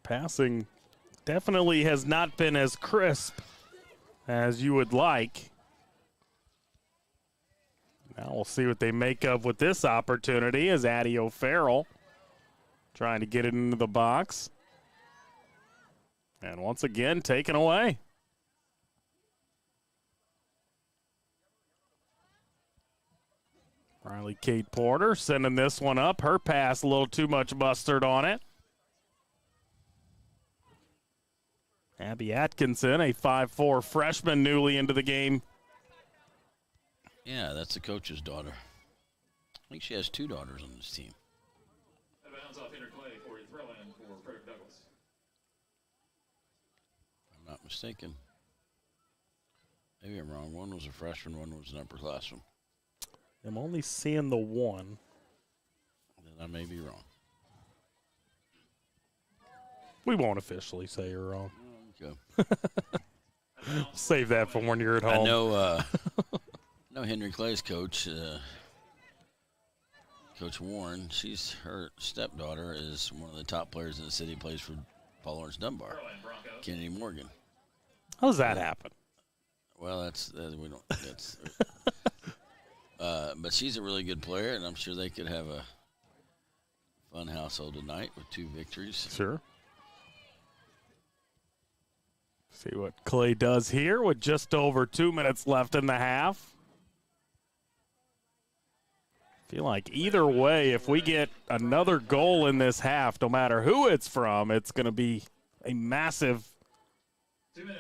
Passing definitely has not been as crisp as you would like. Now we'll see what they make of with this opportunity as Addie O'Farrell trying to get it into the box. And once again, taken away. Riley Kate Porter sending this one up. Her pass a little too much mustard on it. Abby Atkinson, a 5'4" freshman newly into the game. Yeah, that's the coach's daughter. I think she has 2 daughters on this team. That bounds off Henry Clay for a throw-in for Frederick Douglass. I'm not mistaken. Maybe I'm wrong. One was a freshman, one was an upperclassman. I'm only seeing the one. Then I may be wrong. We won't officially say you're wrong. Okay. Save that for when you're at home. I know Henry Clay's coach, Coach Warren. Her stepdaughter is one of the top players in the city. Plays for Paul Lawrence Dunbar, Kennedy Morgan. How does that happen? Well, we don't. That's. But she's a really good player, and I'm sure they could have a fun household tonight with 2 victories. Sure. See what Clay does here with just over 2 minutes left in the half. Feel like either way, if we get another goal in this half, no matter who it's from, it's going to be a massive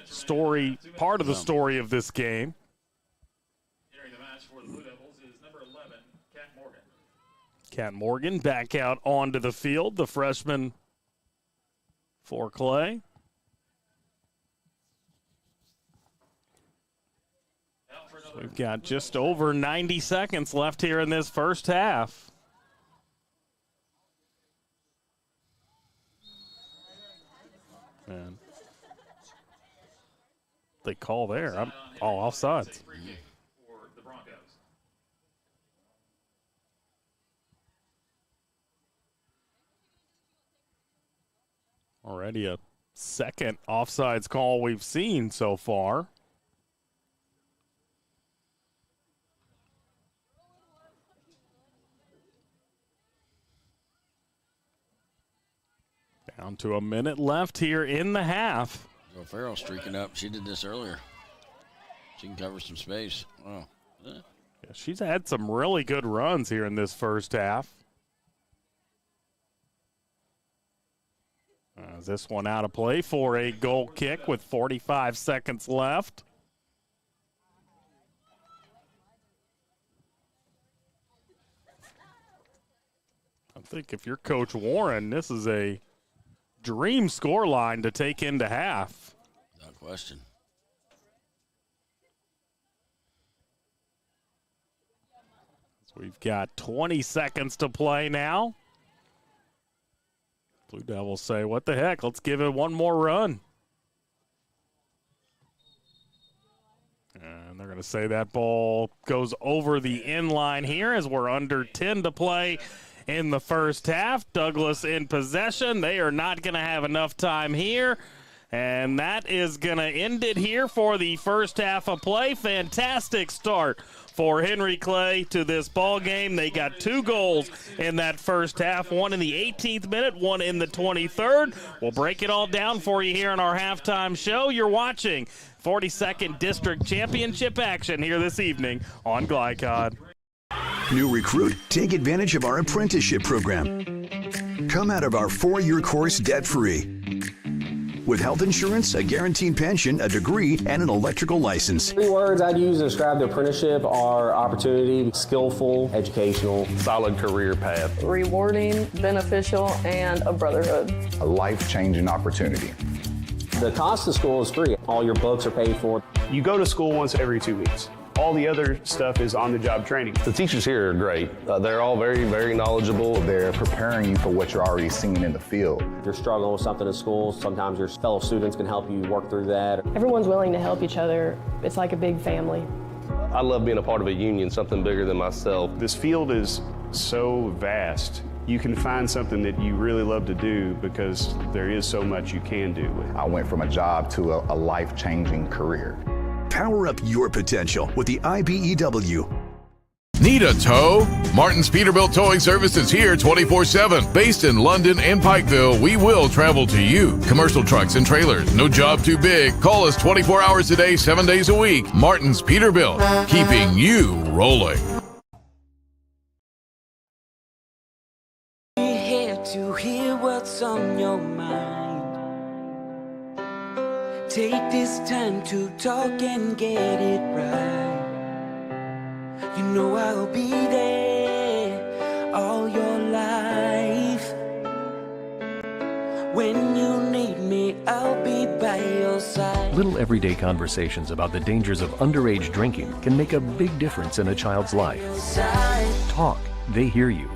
story, part of the story of this game. Entering the match for the Blue Devils is number 11, Kat Morgan. Kat Morgan back out onto the field, the freshman for Clay. So we've got just over 90 seconds left here in this first half. And they call there. I'm all offsides. For the Broncos. Already a second offsides call we've seen so far. Down to a minute left here in the half. O'Farrell streaking up. She did this earlier. She can cover some space. Wow. Yeah, she's had some really good runs here in this first half. This one out of play for a goal kick with 45 seconds left. I think if you're Coach Warren, this is a dream score line to take into half. No question. So we've got 20 seconds to play now. Blue Devils say, what the heck, let's give it one more run. And they're going to say that ball goes over the end line here as we're under 10 to play in the first half. Douglas in possession. They are not going to have enough time here And that is going to end it here for the first half of play. Fantastic start for Henry Clay to this ball game. They got 2 goals in that first half, one in the 18th minute, one in the 23rd. We'll break it all down for you here in our halftime show. You're watching 42nd District Championship action here this evening on Glycod. New recruit, take advantage of our apprenticeship program. Come out of our 4-year course debt-free. With health insurance, a guaranteed pension, a degree, and an electrical license. 3 words I'd use to describe the apprenticeship are opportunity, skillful, educational, solid career path, rewarding, beneficial, and a brotherhood. A life-changing opportunity. The cost of school is free. All your books are paid for. You go to school once every 2 weeks. All the other stuff is on-the-job training. The teachers here are great. They're all very, very knowledgeable. They're preparing you for what you're already seeing in the field. If you're struggling with something in school, sometimes your fellow students can help you work through that. Everyone's willing to help each other. It's like a big family. I love being a part of a union, something bigger than myself. This field is so vast. You can find something that you really love to do because there is so much you can do. I went from a job to a life-changing career. Power up your potential with the IBEW. Need a tow? Martin's Peterbilt Towing Service is here 24/7. Based in London and Pikeville, we will travel to you. Commercial trucks and trailers, no job too big. Call us 24 hours a day, 7 days a week. Martin's Peterbilt, keeping you rolling. We're here to hear what's on your mind. Take this time to talk and get it right. You know I'll be there all your life. When you need me, I'll be by your side. Little everyday conversations about the dangers of underage drinking can make a big difference in a child's life. Talk, they hear you.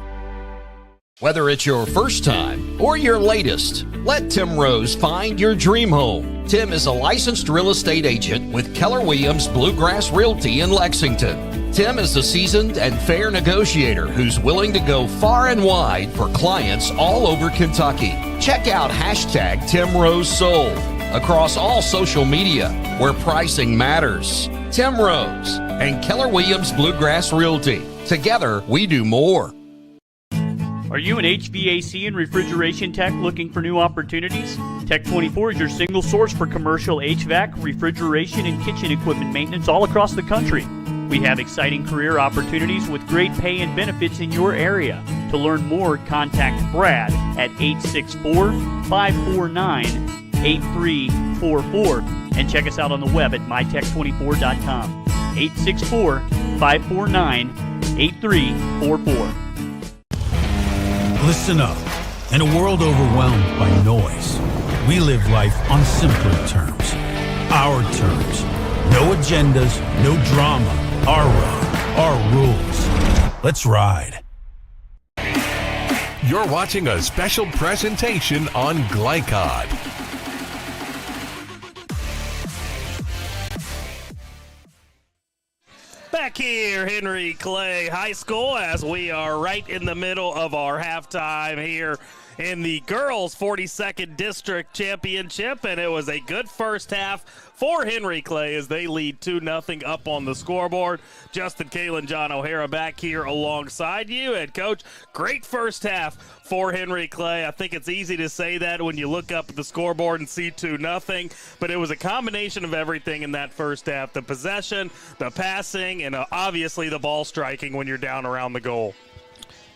Whether it's your first time or your latest, let Tim Rose find your dream home. Tim is a licensed real estate agent with Keller Williams Bluegrass Realty in Lexington. Tim is a seasoned and fair negotiator who's willing to go far and wide for clients all over Kentucky. Check out hashtag Tim Rose Sold across all social media where pricing matters. Tim Rose and Keller Williams Bluegrass Realty. Together, we do more. Are you an HVAC and refrigeration tech looking for new opportunities? Tech 24 is your single source for commercial HVAC, refrigeration, and kitchen equipment maintenance all across the country. We have exciting career opportunities with great pay and benefits in your area. To learn more, contact Brad at 864-549-8344 and check us out on the web at mytech24.com. 864-549-8344. Listen up. In a world overwhelmed by noise, we live life on simpler terms. Our terms. No agendas, no drama. Our road, our rules. Let's ride. You're watching a special presentation on Glycod. Back here, Henry Clay High School, as we are right in the middle of our halftime here in the girls' 42nd District Championship, and it was a good first half for Henry Clay as they lead 2-0 up on the scoreboard. Justin Kalen, John O'Hara back here alongside you. And, Coach, great first half for Henry Clay. I think it's easy to say that when you look up at the scoreboard and see 2-0, but it was a combination of everything in that first half. The possession, the passing, and obviously the ball striking when you're down around the goal.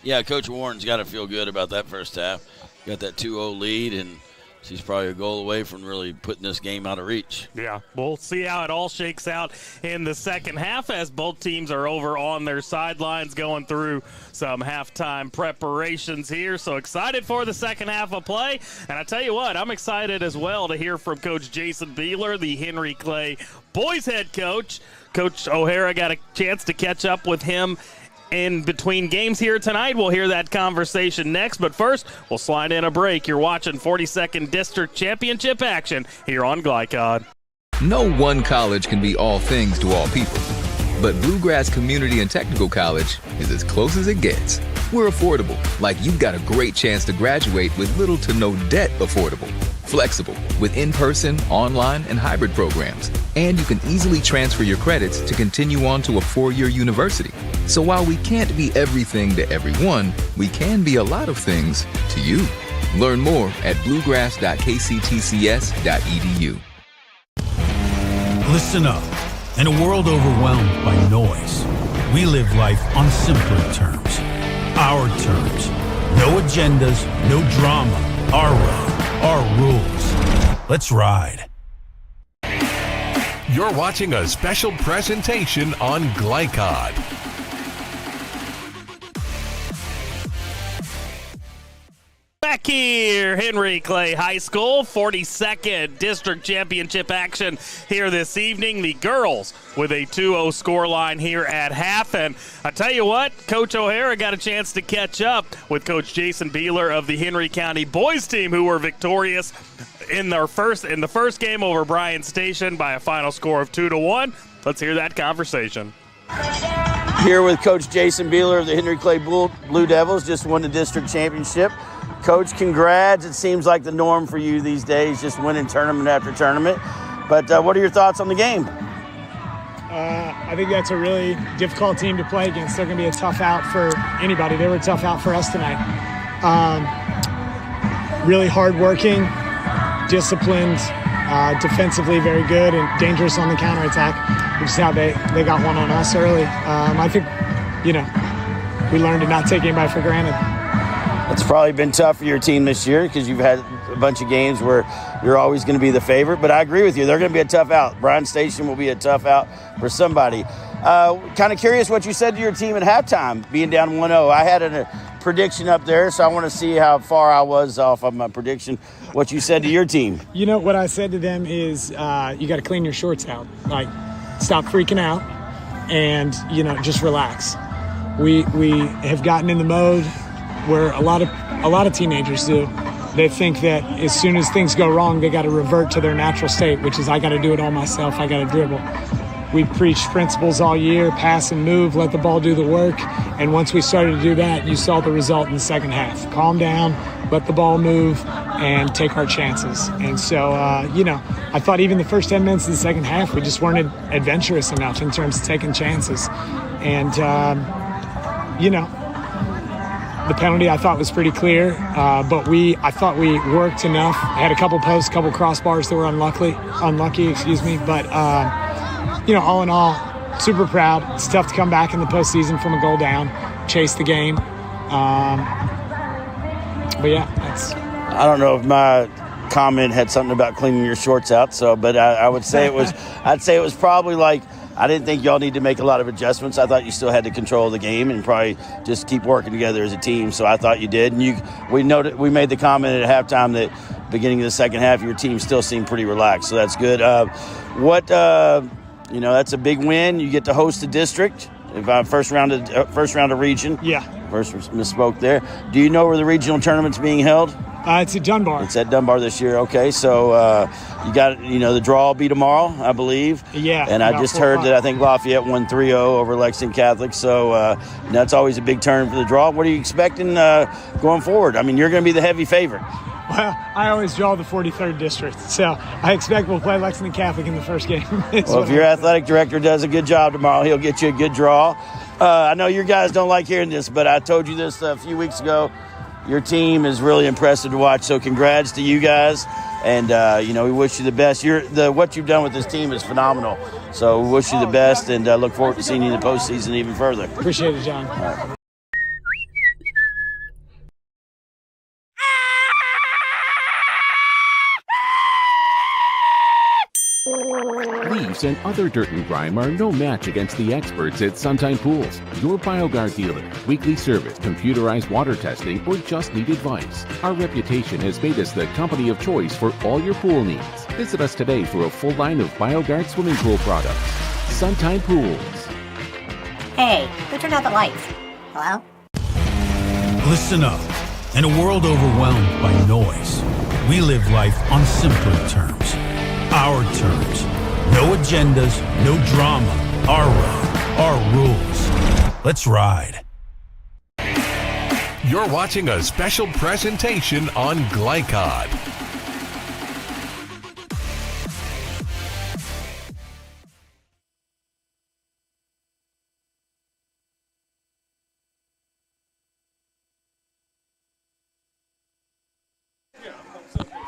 Yeah, Coach Warren's got to feel good about that first half. Got that 2-0 lead, and she's probably a goal away from really putting this game out of reach. Yeah, we'll see how it all shakes out in the second half as both teams are over on their sidelines going through some halftime preparations here. So excited for the second half of play. And I tell you what, I'm excited as well to hear from Coach Jason Beeler, the Henry Clay boys head coach. Coach O'Hara got a chance to catch up with him in between games here tonight. We'll hear that conversation next, but first, we'll slide in a break. You're watching 42nd District Championship action here on Glycod. No one college can be all things to all people, but Bluegrass Community and Technical College is as close as it gets. We're affordable, like you've got a great chance to graduate with little to no debt affordable. Flexible, with in-person, online, and hybrid programs. And you can easily transfer your credits to continue on to a 4-year university. So while we can't be everything to everyone, we can be a lot of things to you. Learn more at bluegrass.kctcs.edu. Listen up. In a world overwhelmed by noise, we live life on simpler terms. Our terms. No agendas, no drama. Our road, our rules. Let's ride. You're watching a special presentation on Glycod. Back here, Henry Clay High School, 42nd District Championship action here this evening. The girls with a 2-0 scoreline here at half. And I tell you what, Coach O'Hara got a chance to catch up with Coach Jason Beeler of the Henry County boys team, who were victorious in the first game over Bryan Station by a final score of 2-1. Let's hear that conversation. Here with Coach Jason Beeler of the Henry Clay Blue Devils, just won the district championship. Coach, congrats. It seems like the norm for you these days, just winning tournament after tournament. But what are your thoughts on the game? I think that's a really difficult team to play against. They're going to be a tough out for anybody. They were a tough out for us tonight. Really hardworking, disciplined, defensively very good, and dangerous on the counterattack, which is how they got one on us early. I think, we learned to not take anybody for granted. It's probably been tough for your team this year because you've had a bunch of games where you're always going to be the favorite. But I agree with you. They're going to be a tough out. Bryan Station will be a tough out for somebody. Kind of curious what you said to your team at halftime, being down 1-0. I had a prediction up there, so I want to see how far I was off of my prediction. What you said to your team. What I said to them is you got to clean your shorts out. Like, stop freaking out and, just relax. We have gotten in the mode where a lot of teenagers do. They think that as soon as things go wrong, they got to revert to their natural state, which is I got to do it all myself. I got to dribble. We preached principles all year, pass and move, let the ball do the work. And once we started to do that, you saw the result in the second half. Calm down, let the ball move, and take our chances. And so, I thought even the first 10 minutes of the second half, we just weren't adventurous enough in terms of taking chances. And, the penalty I thought was pretty clear, but I thought we worked enough. I had a couple posts, couple crossbars that were unlucky, But all in all, super proud. It's tough to come back in the postseason from a goal down, chase the game. But yeah, I don't know if my comment had something about cleaning your shorts out. But I would say I'd say it was probably like. I didn't think y'all need to make a lot of adjustments. I thought you still had to control the game and probably just keep working together as a team. So I thought you did. And we we made the comment at halftime that beginning of the second half, your team still seemed pretty relaxed. So that's good. That's a big win. You get to host the district. First round of region. Yeah. First misspoke there. Do you know where the regional tournament's being held? It's at Dunbar. It's at Dunbar this year. Okay, so you got the draw will be tomorrow, I believe. Yeah. And I just heard that I think Lafayette won 3-0 over Lexington Catholic. So that's always a big turn for the draw. What are you expecting going forward? I mean, you're going to be the heavy favorite. Well, I always draw the 43rd district, so I expect we'll play Lexington Catholic in the first game. Well, if your athletic director does a good job tomorrow, he'll get you a good draw. I know you guys don't like hearing this, but I told you this a few weeks ago. Your team is really impressive to watch, so congrats to you guys. And, we wish you the best. What you've done with this team is phenomenal. So we wish you the best and look forward to seeing you in the postseason even further. Appreciate it, John. All right. Leaves and other dirt and grime are no match against the experts at Sunshine Pools, your BioGuard dealer. Weekly service, computerized water testing, or just need advice. Our reputation has made us the company of choice for all your pool needs. Visit us today for a full line of BioGuard swimming pool products. Sunshine Pools. Hey, who turned out the lights? Hello? Listen up. In a world overwhelmed by noise, we live life on simpler terms. Our terms. No agendas, no drama. Our road, our rules. Let's ride. You're watching a special presentation on Glycod.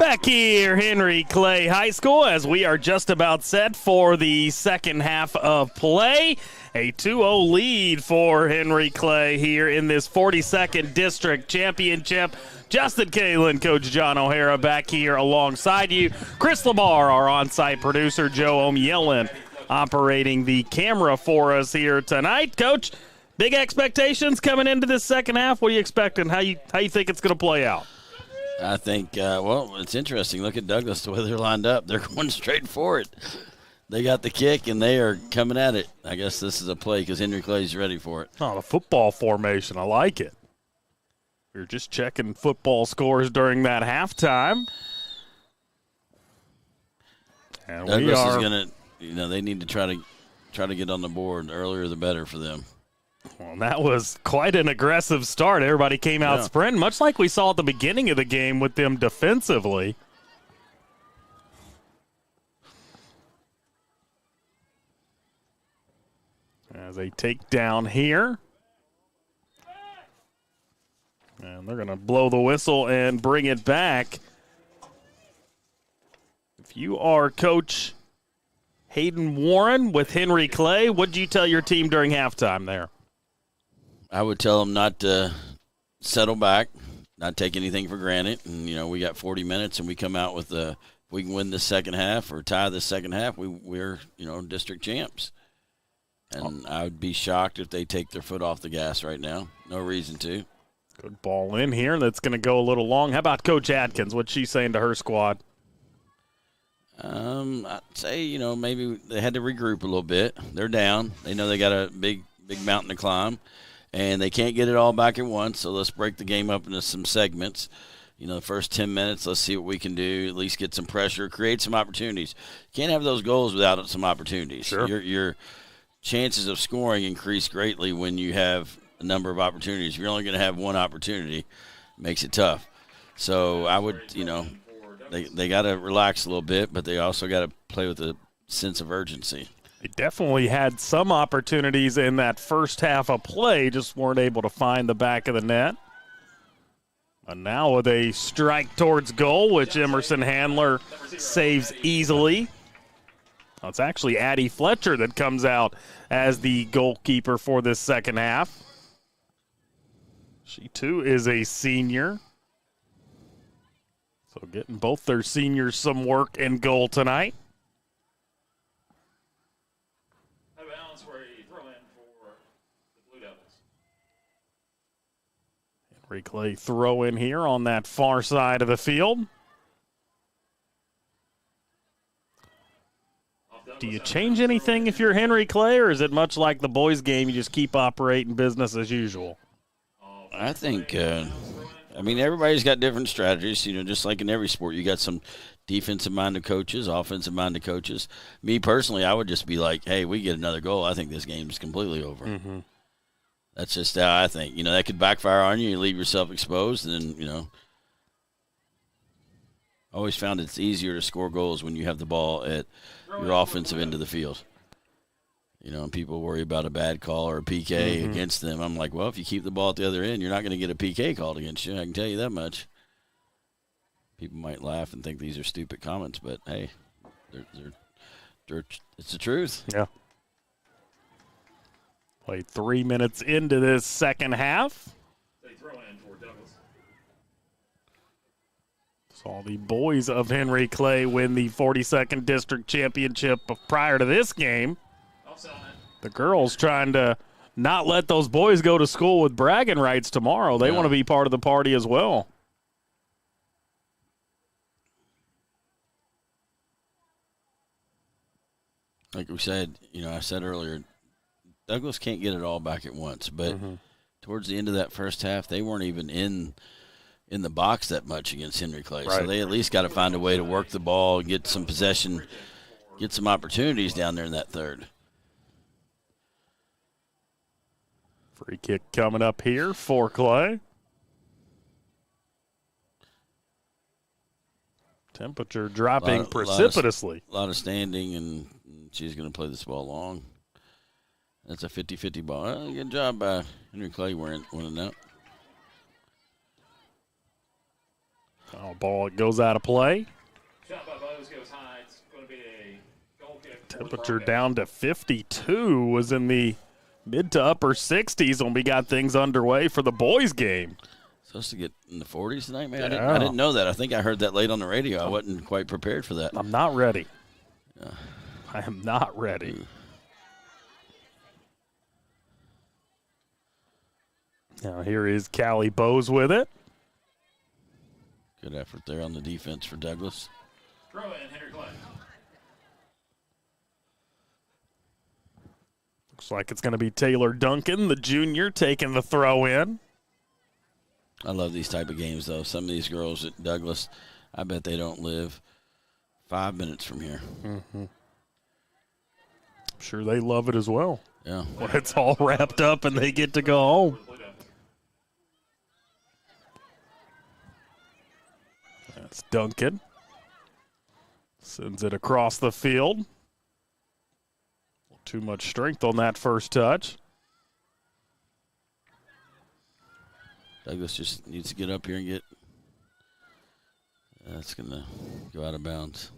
Back here, Henry Clay High School, as we are just about set for the second half of play. A 2-0 lead for Henry Clay here in this 42nd District Championship. Justin Kalen, Coach John O'Hara back here alongside you. Chris Lamar, our on-site producer, Joe Omielin, operating the camera for us here tonight. Coach, big expectations coming into this second half. What are you expecting? How you think it's going to play out? I think, well, it's interesting. Look at Douglas, the way they're lined up. They're going straight for it. They got the kick, and they are coming at it. I guess this is a play because Henry Clay's ready for it. Oh, the football formation. I like it. We were just checking football scores during that halftime. And Douglas is going to, they need to try to get on the board. The earlier the better for them. Well, that was quite an aggressive start. Everybody came out sprinting, much like we saw at the beginning of the game with them defensively. As they take down here. And they're going to blow the whistle and bring it back. If you are Coach Hayden Warren with Henry Clay, what did you tell your team during halftime there? I would tell them not to settle back, not take anything for granted. And, we got 40 minutes, and we come out with if we can win the second half or tie the second half, we're district champs. And I would be shocked if they take their foot off the gas right now. No reason to. Good ball in here. That's going to go a little long. How about Coach Atkins? What's she saying to her squad? I'd say, maybe they had to regroup a little bit. They're down. They know they got a big mountain to climb. And they can't get it all back at once, so let's break the game up into some segments. The first 10 minutes, let's see what we can do, at least get some pressure, create some opportunities. You can't have those goals without some opportunities. Sure. Your chances of scoring increase greatly when you have a number of opportunities. If you're only going to have one opportunity, it makes it tough. So I would, they got to relax a little bit, but they also got to play with a sense of urgency. They definitely had some opportunities in that first half of play, just weren't able to find the back of the net. And now with a strike towards goal, which Emerson Handler saves easily. Well, it's actually Addie Fletcher that comes out as the goalkeeper for this second half. She, too, is a senior. So getting both their seniors some work in goal tonight. Henry Clay throw in here on that far side of the field. Do you change anything if you're Henry Clay, or is it much like the boys' game, you just keep operating business as usual? I think, everybody's got different strategies. Just like in every sport, you got some defensive-minded coaches, offensive-minded coaches. Me personally, I would just be like, hey, we get another goal, I think this game's completely over. Mm-hmm. That's just how I think. That could backfire on you. You leave yourself exposed, and then, I always found it's easier to score goals when you have the ball at your offensive end of the field. And people worry about a bad call or a PK against them. I'm like, well, if you keep the ball at the other end, you're not going to get a PK called against you. I can tell you that much. People might laugh and think these are stupid comments, but, hey, it's the truth. Yeah. Played 3 minutes into this second half. They throw in for Douglas. Saw the boys of Henry Clay win the 42nd District Championship prior to this game. The girls trying to not let those boys go to school with bragging rights tomorrow. They want to be part of the party as well. Like we said, I said earlier, Douglas can't get it all back at once, but towards the end of that first half, they weren't even in the box that much against Henry Clay. Right. So they at least got to find a way to work the ball, get some possession, get some opportunities down there in that third. Free kick coming up here for Clay. Temperature dropping precipitously. A lot of standing, and she's going to play this ball long. That's a 50-50 ball. Well, good job by Henry Clay winning that. Oh, ball goes out of play. Shot by Bose goes high. It's going to be a goal kick. Temperature down to 52, was in the mid to upper 60s when we got things underway for the boys' game. Supposed to get in the 40s tonight, man. Yeah. I didn't know that. I think I heard that late on the radio. I wasn't quite prepared for that. I'm not ready. Yeah. I am not ready. Now here is Callie Bose with it. Good effort there on the defense for Douglas. Throw in, Henry Clay. Looks like it's going to be Taylor Duncan, the junior, taking the throw in. I love these type of games, though. Some of these girls at Douglas, I bet they don't live 5 minutes from here. Mm-hmm. I'm sure they love it as well. Yeah. When it's all wrapped up and they get to go home. That's Duncan. Sends it across the field. Too much strength on that first touch. Douglas just needs to get up here and get. That's going to go out of bounds.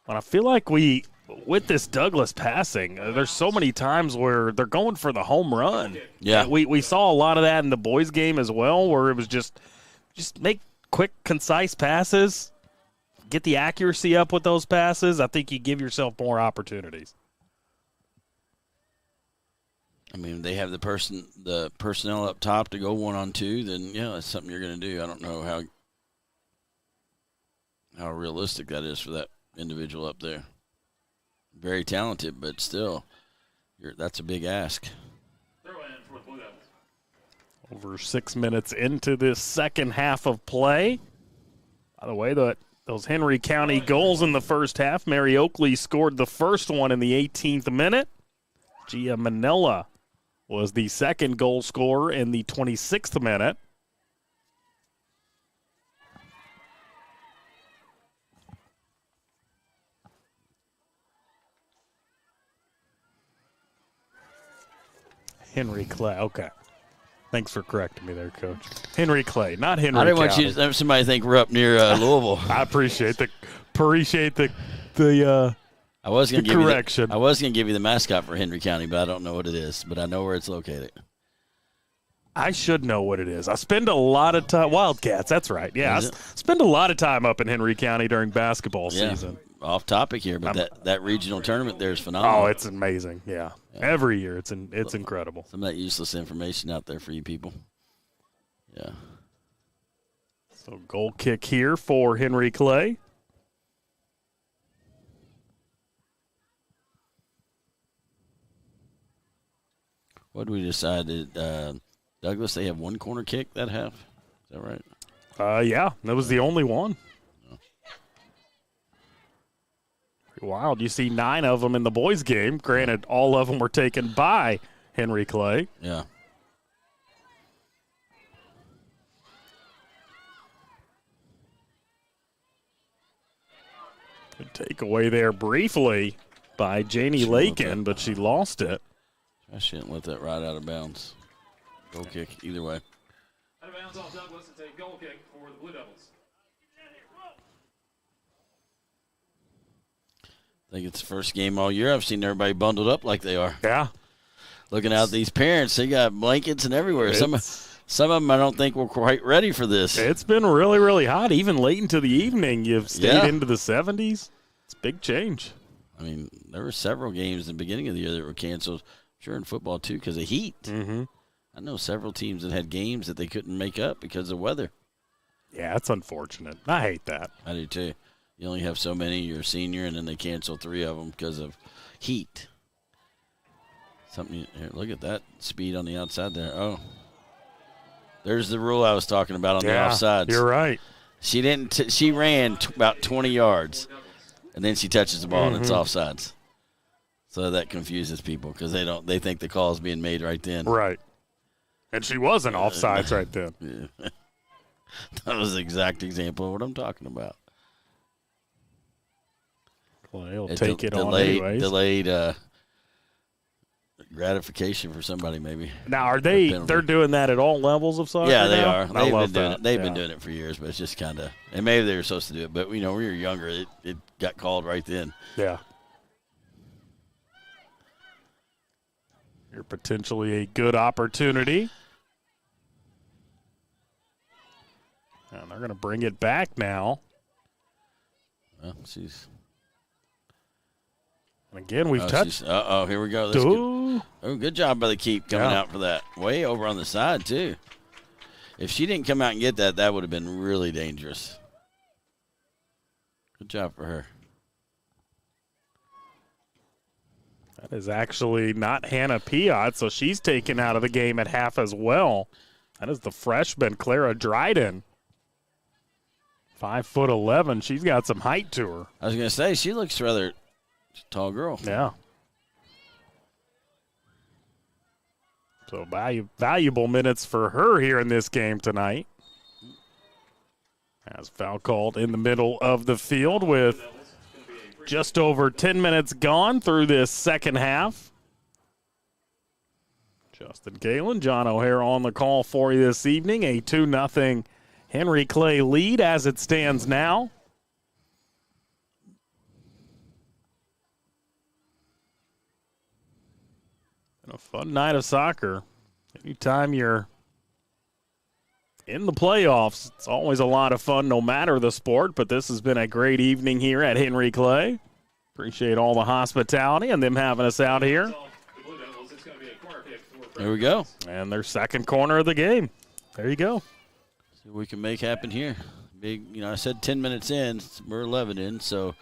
And I feel like with this Douglas passing, there's so many times where they're going for the home run. Yeah. We saw a lot of that in the boys' game as well, where it was just make quick, concise passes, get the accuracy up with those passes. I think you give yourself more opportunities. I mean, they have the personnel up top to go 1-on-2, then, yeah, that's something you're going to do. I don't know how realistic that is for that individual up there. Very talented, but still, that's a big ask. Throw in for the Blue Devils. Over 6 minutes into this second half of play. By the way, those Henry County goals in the first half, Mary Oakley scored the first one in the 18th minute. Gia Manella was the second goal scorer in the 26th minute. Henry Clay, okay. Thanks for correcting me there, Coach. Henry Clay, not Henry I didn't County. want you to have somebody think we're up near Louisville. I appreciate the I was going to correction. I was going to give you the mascot for Henry County, but I don't know what it is. But I know where it's located. I should know what it is. I spend a lot of time – Wildcats, that's right. Yeah, I spend a lot of time up in Henry County during basketball season. Off topic here, but that regional tournament there is phenomenal. Oh, it's amazing, yeah. Every year it's incredible. Some of that useless information out there for you people. Yeah. So goal kick here for Henry Clay. What did we decide? Douglas, they have one corner kick that half? Is that right? Yeah, that was the only one. Pretty wild. You see 9 of them in the boys' game. Granted, all of them were taken by Henry Clay. Yeah. Good takeaway there briefly by Janie Lakin, but she lost it. I shouldn't let that ride out of bounds. Goal kick, either way. Out of bounds off Douglas. It's a goal kick for the Blue Devils. I think it's the first game all year I've seen everybody bundled up like they are. Yeah. Looking out at these parents, they got blankets and everywhere. Some of them I don't think were quite ready for this. It's been really, really hot. Even late into the evening, you've stayed into the 70s. It's a big change. I mean, there were several games in the beginning of the year that were canceled. Sure, in football, too, because of heat. Mm-hmm. I know several teams that had games that they couldn't make up because of weather. Yeah, it's unfortunate. I hate that. I do, too. You only have so many. You're a senior, and then they cancel 3 of them because of heat. Here, look at that speed on the outside there. Oh. There's the rule I was talking about on the offsides. You're right. She didn't. She ran about 20 yards, and then she touches the ball, and it's offsides. So that confuses people because they think the call is being made right then. Right. And she wasn't offsides right then. Yeah. That was the exact example of what I'm talking about. Well, he'll take it on anyways. Delayed gratification for somebody maybe. Now, are they're doing that at all levels of soccer? Yeah, they now? are. I love They've that. been doing it for years, but it's just kind of, and maybe they were supposed to do it, but we were younger. It got called right then. Yeah. You're potentially a good opportunity. And they're going to bring it back now. Well, she's. And again, we've touched. Here we go. Good job by the keep coming out for that. Way over on the side, too. If she didn't come out and get that, that would have been really dangerous. Good job for her. That is actually not Hannah Piot, so she's taken out of the game at half as well. That is the freshman, Clara Dryden. 5'11". She's got some height to her. I was going to say, she looks rather tall girl. Yeah. So valuable minutes for her here in this game tonight. As foul called in the middle of the field with just over 10 minutes gone through this second half. Justin Galen, John O'Hara on the call for you this evening. A 2-0 Henry Clay lead as it stands now. A fun night of soccer. Anytime you're in the playoffs, it's always a lot of fun no matter the sport, but this has been a great evening here at Henry Clay. Appreciate all the hospitality and them having us out here. There we go. And their second corner of the game. There you go. See what we can make happen here. Big, I said 10 minutes in. We're 11 in, so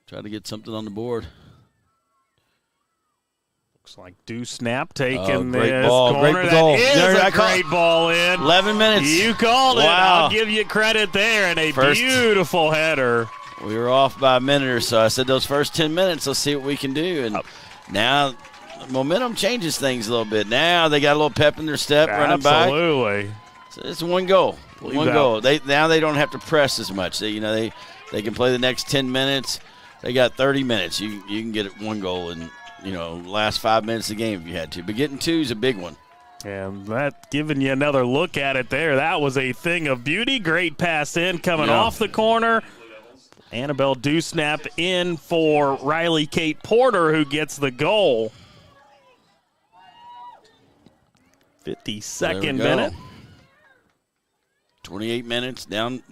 try to get something on the board. Looks like Deuce Snap taking great this ball, corner. great goal. That is There, a I call great ball in. 11 minutes. You called it. Wow. I'll give you credit there. And a First. beautiful header. We were off by a minute or so. I said those first 10 minutes, let's see what we can do. And now momentum changes things a little bit. Now they got a little pep in their step running back. Absolutely. So it's one goal. Believe One that. goal. Now they don't have to press as much. They can play the next 10 minutes. They got 30 minutes. You can get one goal in last 5 minutes of the game if you had to. But getting two is a big one. And that giving you another look at it there. That was a thing of beauty. Great pass in coming off the corner. Annabelle Dewsnap in for Riley Kate Porter, who gets the goal. 52nd minute. 28 minutes, down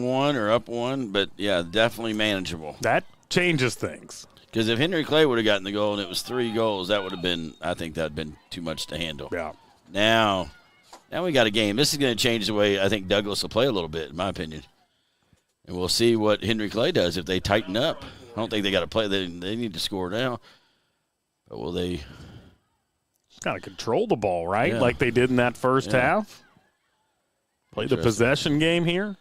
one or up one, but, yeah, definitely manageable. That changes things. Because if Henry Clay would have gotten the goal and it was 3 goals, I think that would have been too much to handle. Yeah. Now we got a game. This is going to change the way I think Douglas will play a little bit, in my opinion. And we'll see what Henry Clay does if they tighten up. I don't think they got to play. They need to score now. But will they? Just got to control the ball, right? Yeah. Like they did in that first half. Play the possession game here.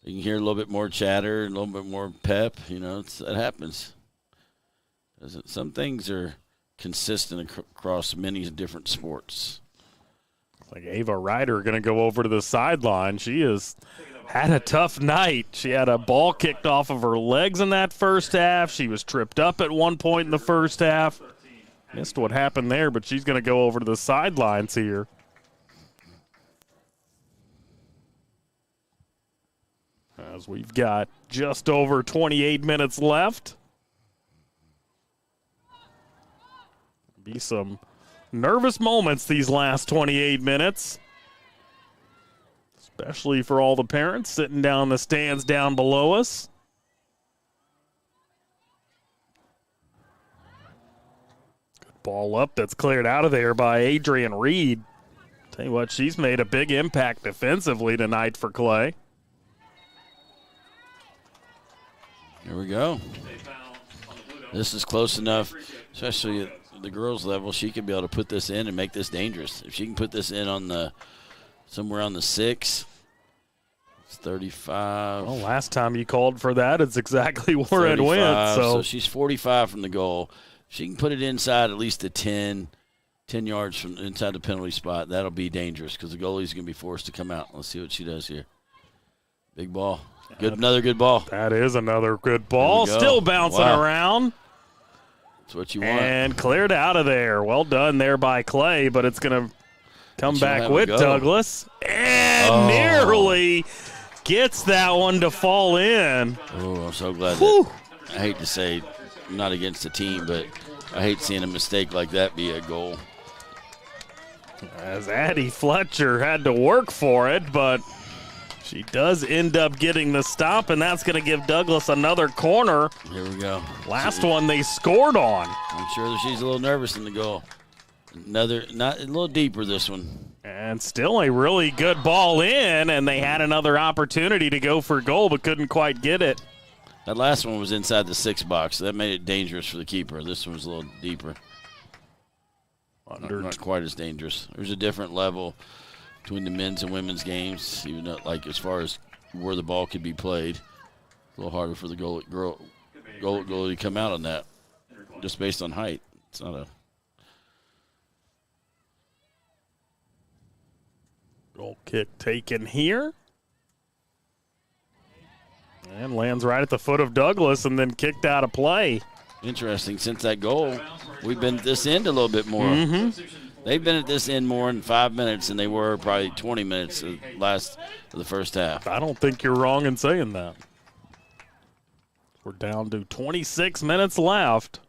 You can hear a little bit more chatter, a little bit more pep. That happens. Some things are consistent across many different sports. It's like Ava Ryder going to go over to the sideline. She has had a tough night. She had a ball kicked off of her legs in that first half. She was tripped up at one point in the first half. Missed what happened there, but she's going to go over to the sidelines here. As we've got just over 28 minutes left. Be some nervous moments these last 28 minutes. Especially for all the parents sitting down in the stands down below us. Good ball up that's cleared out of there by Adrian Reed. Tell you what, she's made a big impact defensively tonight for Clay. Here we go. This is close enough, especially at the girls' level. She could be able to put this in and make this dangerous. If she can put this in on somewhere on the 6, it's 35. Well, last time you called for that, it's exactly where it went. So she's 45 from the goal. If she can put it inside at least the 10 yards from inside the penalty spot, that'll be dangerous because the goalie's going to be forced to come out. Let's see what she does here. Big ball. Another good ball. That is another good ball. Still bouncing around. That's what you want. And cleared out of there. Well done there by Clay, but it's going to come back with Douglas. And nearly gets that one to fall in. Oh, I'm so glad that, I hate to say, I'm not against the team, but I hate seeing a mistake like that be a goal. As Addie Fletcher had to work for it, but she does end up getting the stop, and that's going to give Douglas another corner. Here we go. Last one they scored on. I'm sure that she's a little nervous in the goal. Another, not a little deeper this one. And still a really good ball in, and they had another opportunity to go for goal, but couldn't quite get it. That last one was inside the 6 box, so that made it dangerous for the keeper. This one was a little deeper. Not quite as dangerous. There's a different level between the men's and women's games, even though, like as far as where the ball could be played. A little harder for the goalie to come out on that, just based on height. It's not a goal kick taken here. And lands right at the foot of Douglas and then kicked out of play. Interesting. Since that goal, we've been at this end a little bit more. They've been at this end more in 5 minutes than they were probably 20 minutes of the first half. I don't think you're wrong in saying that. We're down to 26 minutes left.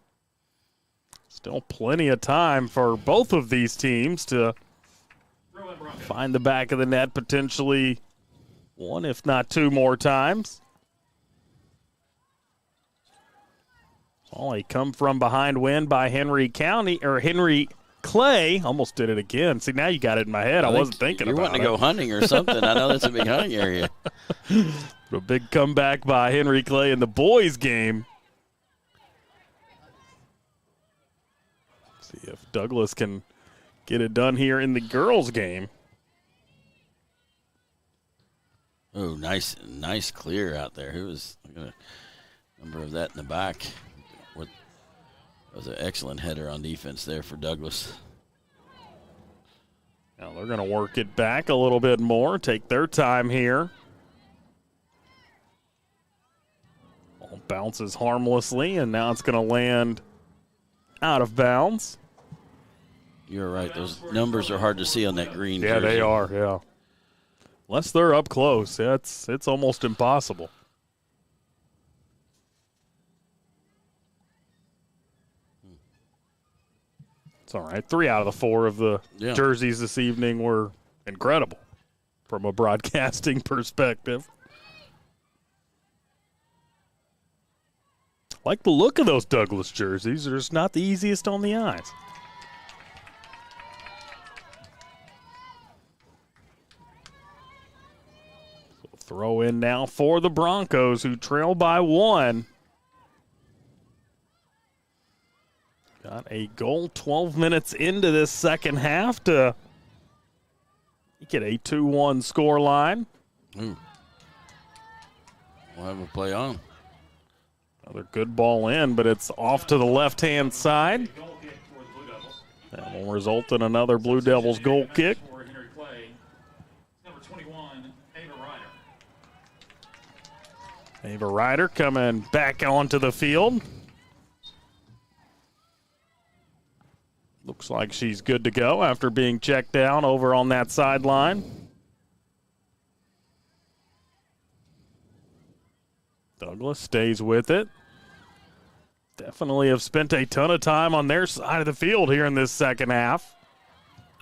Still plenty of time for both of these teams to find the back of the net potentially one, if not two more times. Well, a come from behind win by Henry Clay. Almost did it again. See, now you got it in my head. I wasn't thinking about it. You're wanting to go hunting or something. I know that's a big hunting area. A big comeback by Henry Clay in the boys' game. See if Douglas can get it done here in the girls' game. Oh, nice clear out there. Who was a number of that in the back? That was an excellent header on defense there for Douglas. Now they're going to work it back a little bit more, take their time here. Ball bounces harmlessly, and now it's going to land out of bounds. You're right. Those numbers are hard to see on that green jersey. They are, yeah. Unless they're up close, it's almost impossible. It's all right. 3 out of the 4 of the jerseys this evening were incredible from a broadcasting perspective. I like the look of those Douglas jerseys. They're just not the easiest on the eyes. So throw in now for the Broncos, who trail by 1. Got a goal 12 minutes into this second half to get a 2-1 score line. We'll have a play on. Another good ball in, but it's off to the left-hand side. That will result in another Blue Devils goal kick. Ava Ryder coming back onto the field. Looks like she's good to go after being checked down over on that sideline. Douglas stays with it. Definitely have spent a ton of time on their side of the field here in this second half.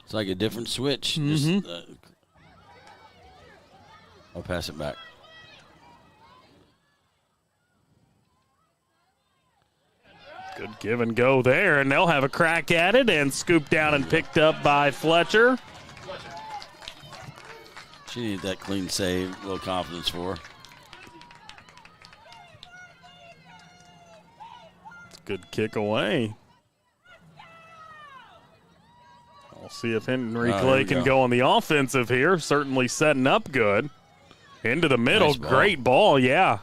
It's like a different switch. I'll pass it back. Good give and go there, and they'll have a crack at it and scooped down and picked up by Fletcher. She needed that clean save, a little confidence for her. Good kick away. We'll see if Henry Clay can go on the offensive here. Certainly setting up good. Into the middle, nice great ball, yeah.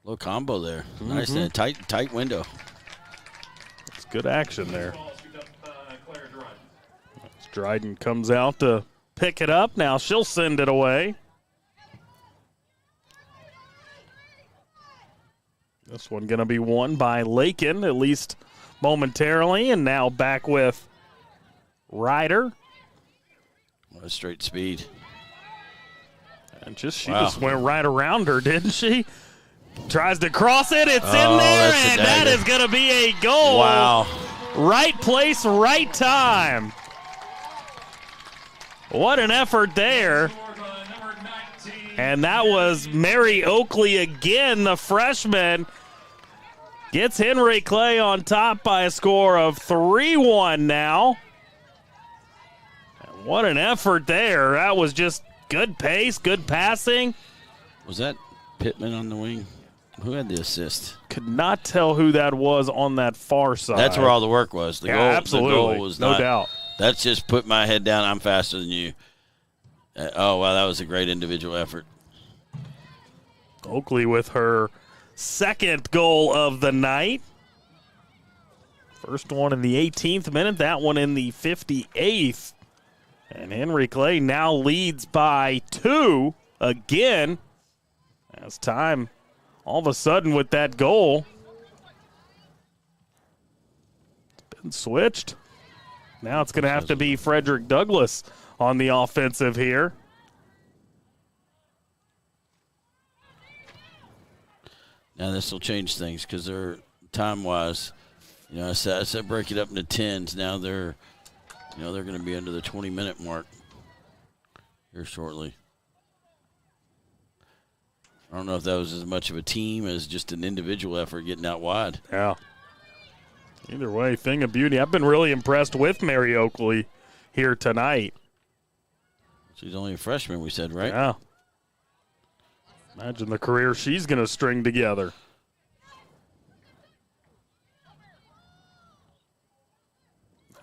Little combo there. Nice, tight window. Good action there. Dryden comes out to pick it up. Now she'll send it away. This one going to be won by Lakin, at least momentarily, and now back with Ryder. What a straight speed. And she just went right around her, didn't she? Tries to cross it. It's in there, and that is going to be a goal. Wow. Right place, right time. What an effort there. And that was Mary Oakley again, the freshman. Gets Henry Clay on top by a score of 3-1 now. And what an effort there. That was just good pace, good passing. Was that Pittman on the wing? Who had the assist? Could not tell who that was on that far side. That's where all the work was. The goal, absolutely. The goal was no doubt. That's just put my head down. I'm faster than you. Oh, wow, that was a great individual effort. Oakley with her second goal of the night. First one in the 18th minute, that one in the 58th. And Henry Clay now leads by 2 again. As time all of a sudden with that goal. It's been switched. Now it's going to have to be Frederick Douglass on the offensive here. Now this will change things because they're time-wise. You know, I said break it up into 10s. Now they're going to be under the 20-minute mark here shortly. I don't know if that was as much of a team as just an individual effort getting out wide. Yeah. Either way, thing of beauty. I've been really impressed with Mary Oakley here tonight. She's only a freshman, we said, right? Yeah. Imagine the career she's going to string together.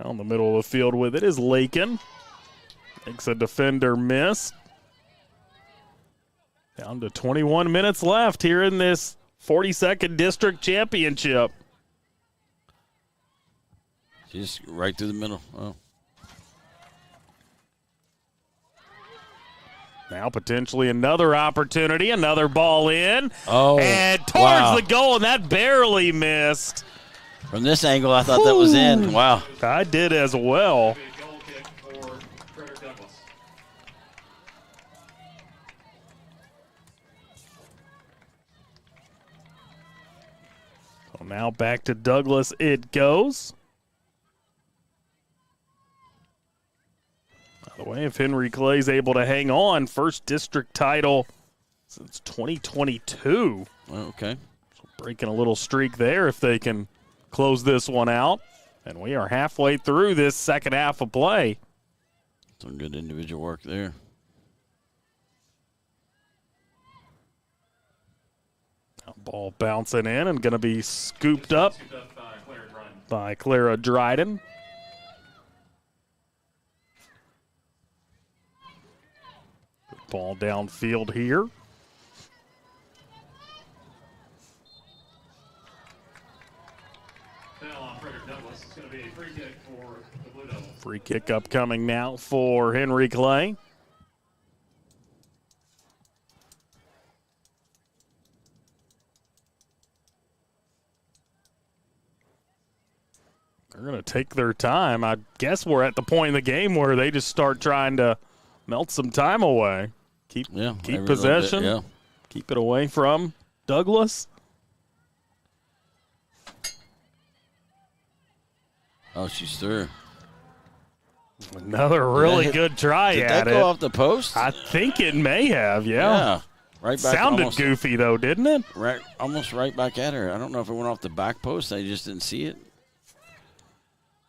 Down the middle of the field with it is Lakin. Makes a defender miss. Down to 21 minutes left here in this 42nd District Championship. She's right through the middle. Oh. Now potentially another opportunity, another ball in. Oh, and towards the goal, and that barely missed. From this angle, I thought that was in. Wow. I did as well. So now back to Douglas it goes. By the way, if Henry Clay's able to hang on, first district title since 2022. Okay. So breaking a little streak there if they can close this one out. And we are halfway through this second half of play. Some good individual work there. Ball bouncing in and going to be scooped up by Clara Dryden. Good ball downfield here. Free kick upcoming now for Henry Clay. They're going to take their time. I guess we're at the point in the game where they just start trying to melt some time away. Keep possession. Bit, yeah. Keep it away from Douglas. Oh, she's through. Another really good try did at that it. go off the post? I think it may have, Yeah. Right back. Sounded almost, goofy, though, didn't it? Right, almost right back at her. I don't know if it went off the back post. I just didn't see it.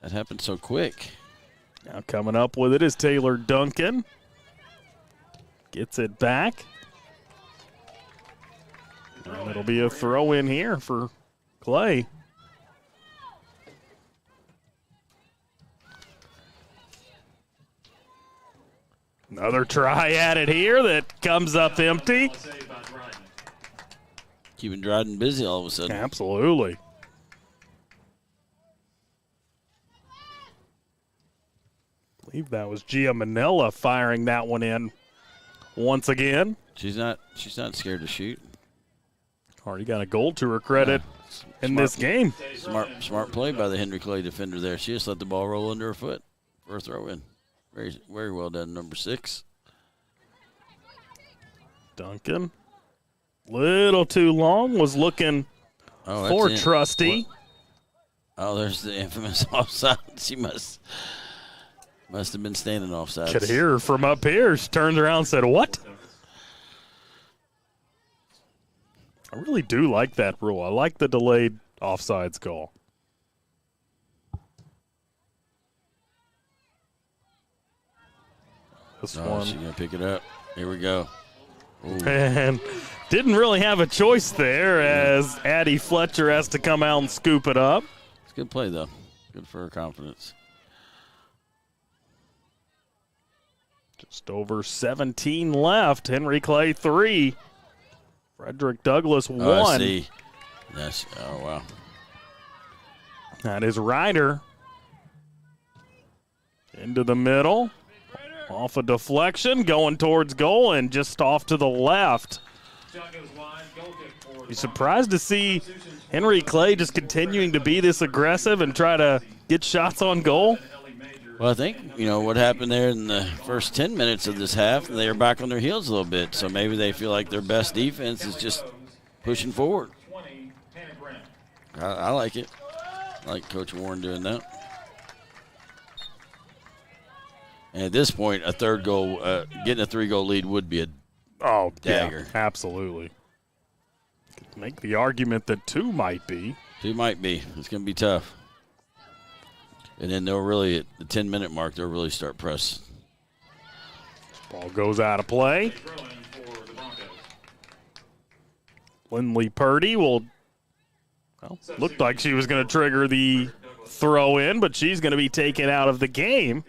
That happened so quick. Now coming up with it is Taylor Duncan. Gets it back. And it'll be a throw in here for Clay. Another try at it here that comes up empty. Keeping Dryden busy all of a sudden. Absolutely. I believe that was Gia Manella firing that one in once again. She's not scared to shoot. Already got a goal to her credit in this game. Smart play by the Henry Clay defender there. She just let the ball roll under her foot for a throw in. Very, very well done, number 6. Duncan, little too long, was looking for Trusty. Oh, there's the infamous offside. She must have been standing offside. Could hear her from up here. She turned around and said, "What?" I really do like that rule. I like the delayed offsides goal. This one. She's going to pick it up. Here we go. Ooh. And didn't really have a choice there as Addie Fletcher has to come out and scoop it up. It's a good play, though. Good for her confidence. Just over 17 left. Henry Clay 3. Frederick Douglass 1. Oh, I see. Yes. Oh, wow. That is Ryder. Into the middle. Off a deflection, going towards goal, and just off to the left. Be surprised to see Henry Clay just continuing to be this aggressive and try to get shots on goal. Well, I think, what happened there in the first 10 minutes of this half, they are back on their heels a little bit. So maybe they feel like their best defense is just pushing forward. I like it. I like Coach Warren doing that. And at this point, a third goal, getting a 3-goal lead would be a dagger. Yeah, absolutely. Could make the argument that 2 might be. 2 might be. It's going to be tough. And then they'll really, at the 10-minute mark, they'll really start press. Ball goes out of play. Lindley Purdy looked like she was going to trigger the throw in, but she's going to be taken out of the game.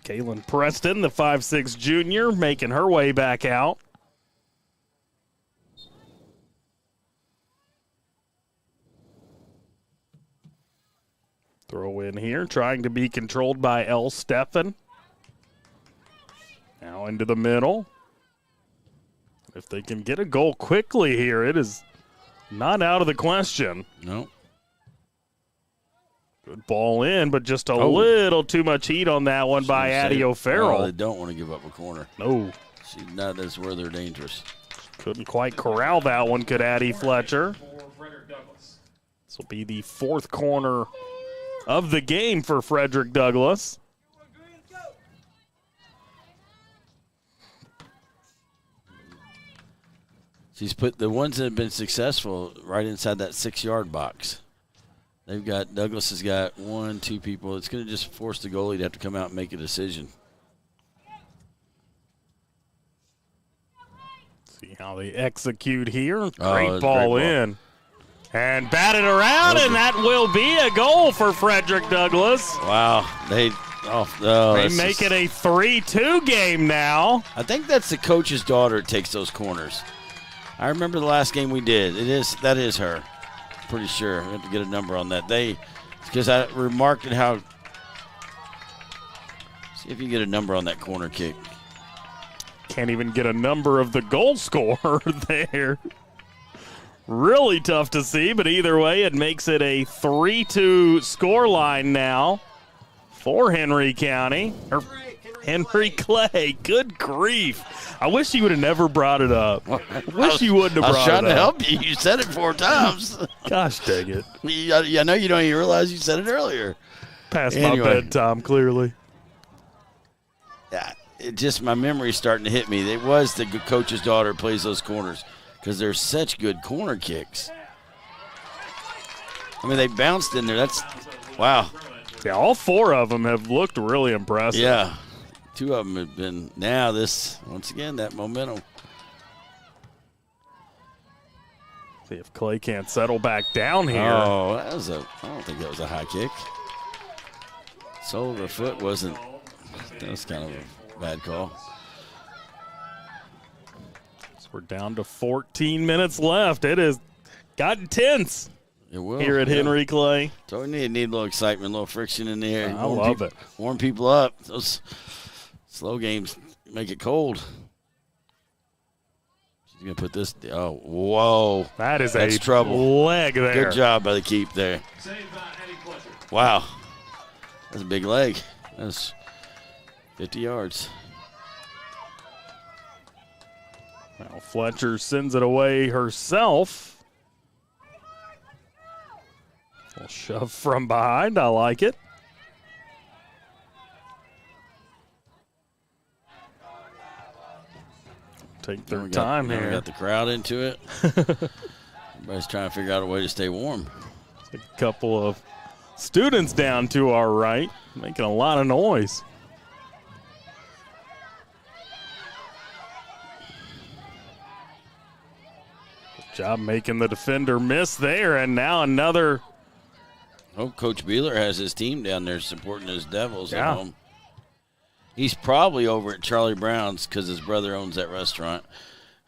Kaylin Preston, the 5'6" junior, making her way back out. Throw in here, trying to be controlled by L. Steffen. Now into the middle. If they can get a goal quickly here, it is not out of the question. No. Good ball in, but just a little too much heat on that one by Addie O'Farrell. Oh, they don't want to give up a corner. No. That's where they're dangerous. Couldn't quite corral that one, could Addie Fletcher. This will be the 4th corner of the game for Frederick Douglass. She's put the ones that have been successful right inside that 6-yard box. Douglas has got 1, 2 people. It's going to just force the goalie to have to come out and make a decision. See how they execute here. Great ball in. And batted around, and that will be a goal for Frederick Douglass. Wow. They make it a 3-2 game now. I think that's the coach's daughter that takes those corners. I remember the last game we did. That is her. Pretty sure. I have to get a number on that. Because I remarked at how. See if you get a number on that corner kick. Can't even get a number of the goal scorer there. Really tough to see, but either way, it makes it a 3-2 score line now for Henry County. Or Henry Clay. Good grief. I wish you would have never brought it up. Wish you wouldn't have brought it up. I was trying to help you. You said it 4 times. Gosh dang it. I know you don't even realize you said it earlier. Past my bedtime, clearly. Yeah, my memory's starting to hit me. It was the coach's daughter who plays those corners because they're such good corner kicks. I mean, they bounced in there. Wow. Yeah, all 4 of them have looked really impressive. Yeah. 2 of them have been. Now once again, that momentum. See if Clay can't settle back down here. Oh, I don't think that was a high kick. Sole of the foot wasn't. That was kind of a bad call. So we're down to 14 minutes left. It has gotten tense. It will. Here at Henry Clay. So we need a little excitement, a little friction in the air. I love it. Warm people up. Those slow games make it cold. He's going to put this. Oh, whoa. That's a trouble. Leg there. Good job by the keep there. Wow. That's a big leg. That's 50 yards. Now Fletcher sends it away herself. A shove from behind. I like it. Take their time here. We got the crowd into it. Everybody's trying to figure out a way to stay warm. A couple of students down to our right, making a lot of noise. Good job making the defender miss there, and now another. Oh, Coach Beeler has his team down there supporting his Devils Yeah. at home. He's probably over at Charlie Brown's because his brother owns that restaurant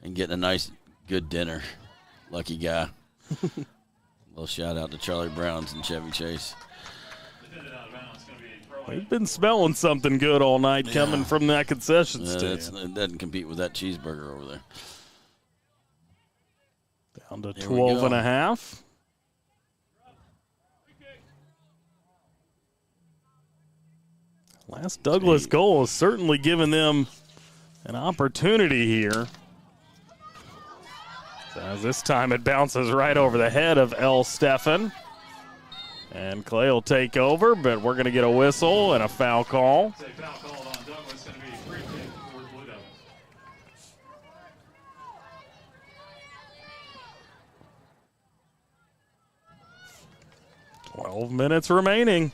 and getting a nice, good dinner. Lucky guy. Little shout out to Charlie Brown's and Chevy Chase. We've been smelling something good all night coming from that concession stand. It doesn't compete with that cheeseburger over there. Down to There 12 and a half. Last Douglas goal has certainly given them an opportunity here. As this time it bounces right over the head of L. Steffen. And Clay will take over, but we're going to get a whistle and a foul call. Foul called on Douglas, going to be a free kick for the Blue Devils. 12 minutes remaining.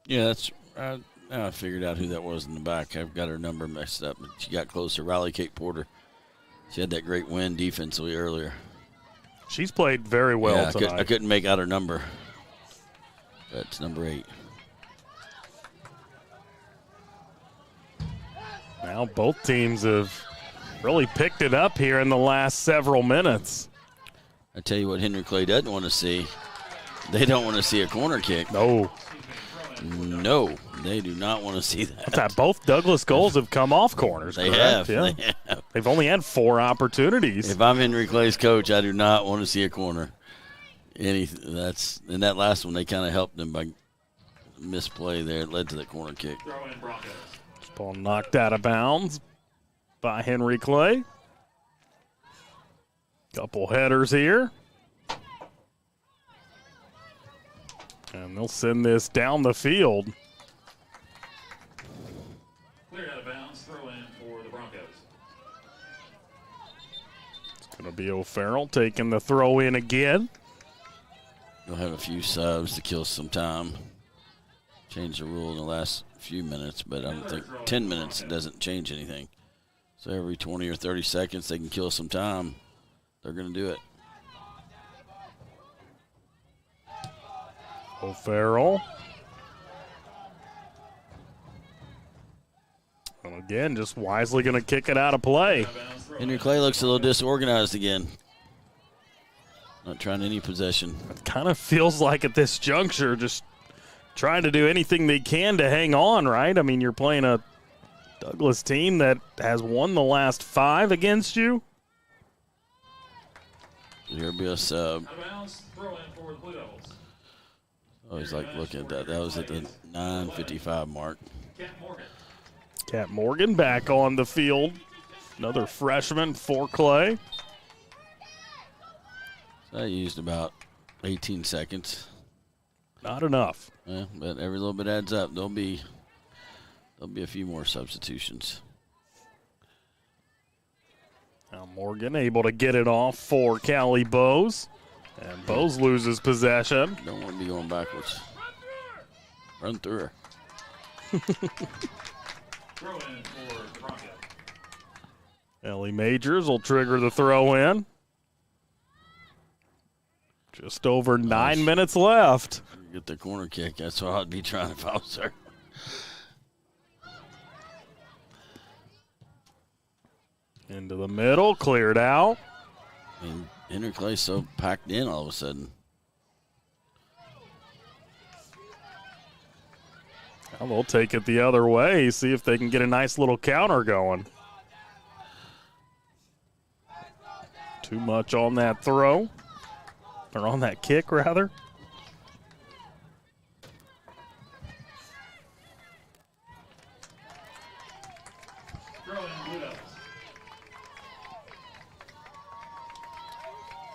Yeah, that's. I figured out who that was in the back. I've got her number messed up, but she got close to Riley Kate Porter. She had that great win defensively earlier. She's played very well tonight. I couldn't make out her number. That's number 8. Now both teams have really picked it up here in the last several minutes. I tell you what Henry Clay doesn't want to see. They don't want to see a corner kick. No, they do not want to see that. What's that? Both Douglas goals have come off corners. They correct? have. Yeah. They have. They've only had 4 opportunities. If I'm Henry Clay's coach, I do not want to see a corner. In that last one, they kind of helped them by misplay there. It led to the corner kick. This ball knocked out of bounds by Henry Clay. Couple headers here. And they'll send this down the field. Cleared out of bounds, throw in for the Broncos. It's going to be O'Farrell taking the throw in again. They'll have a few subs to kill some time. Change the rule in the last few minutes, but I don't think 10 minutes doesn't change anything. So every 20 or 30 seconds they can kill some time. They're going to do it. O'Farrell. And again, just wisely going to kick it out of play. Henry Clay looks a little disorganized again. Not trying any possession. It kind of feels like at this juncture, just trying to do anything they can to hang on, right? I mean, you're playing a Douglas team that has won the last 5 against you. Here'll be a sub. Out of bounds, throw in for the Blue Devils. I was like looking at that. That was at the 9:55 mark. Cat Morgan back on the field. Another freshman for Clay. I used about 18 seconds. Not enough. Yeah, but every little bit adds up. There'll be a few more substitutions. Now Morgan able to get it off for Callie Bowes. And Bowes loses possession. Don't want to be going backwards. Run through her. Throw in for the Broncos. Ellie Majors will trigger the throw in. Just over 9 minutes left. Get the corner kick. That's what I'd be trying if I was there. Into the middle, cleared out. And Henry Clay's so packed in all of a sudden. Well, they'll take it the other way, see if they can get a nice little counter going. Too much on that throw, or on that kick, rather.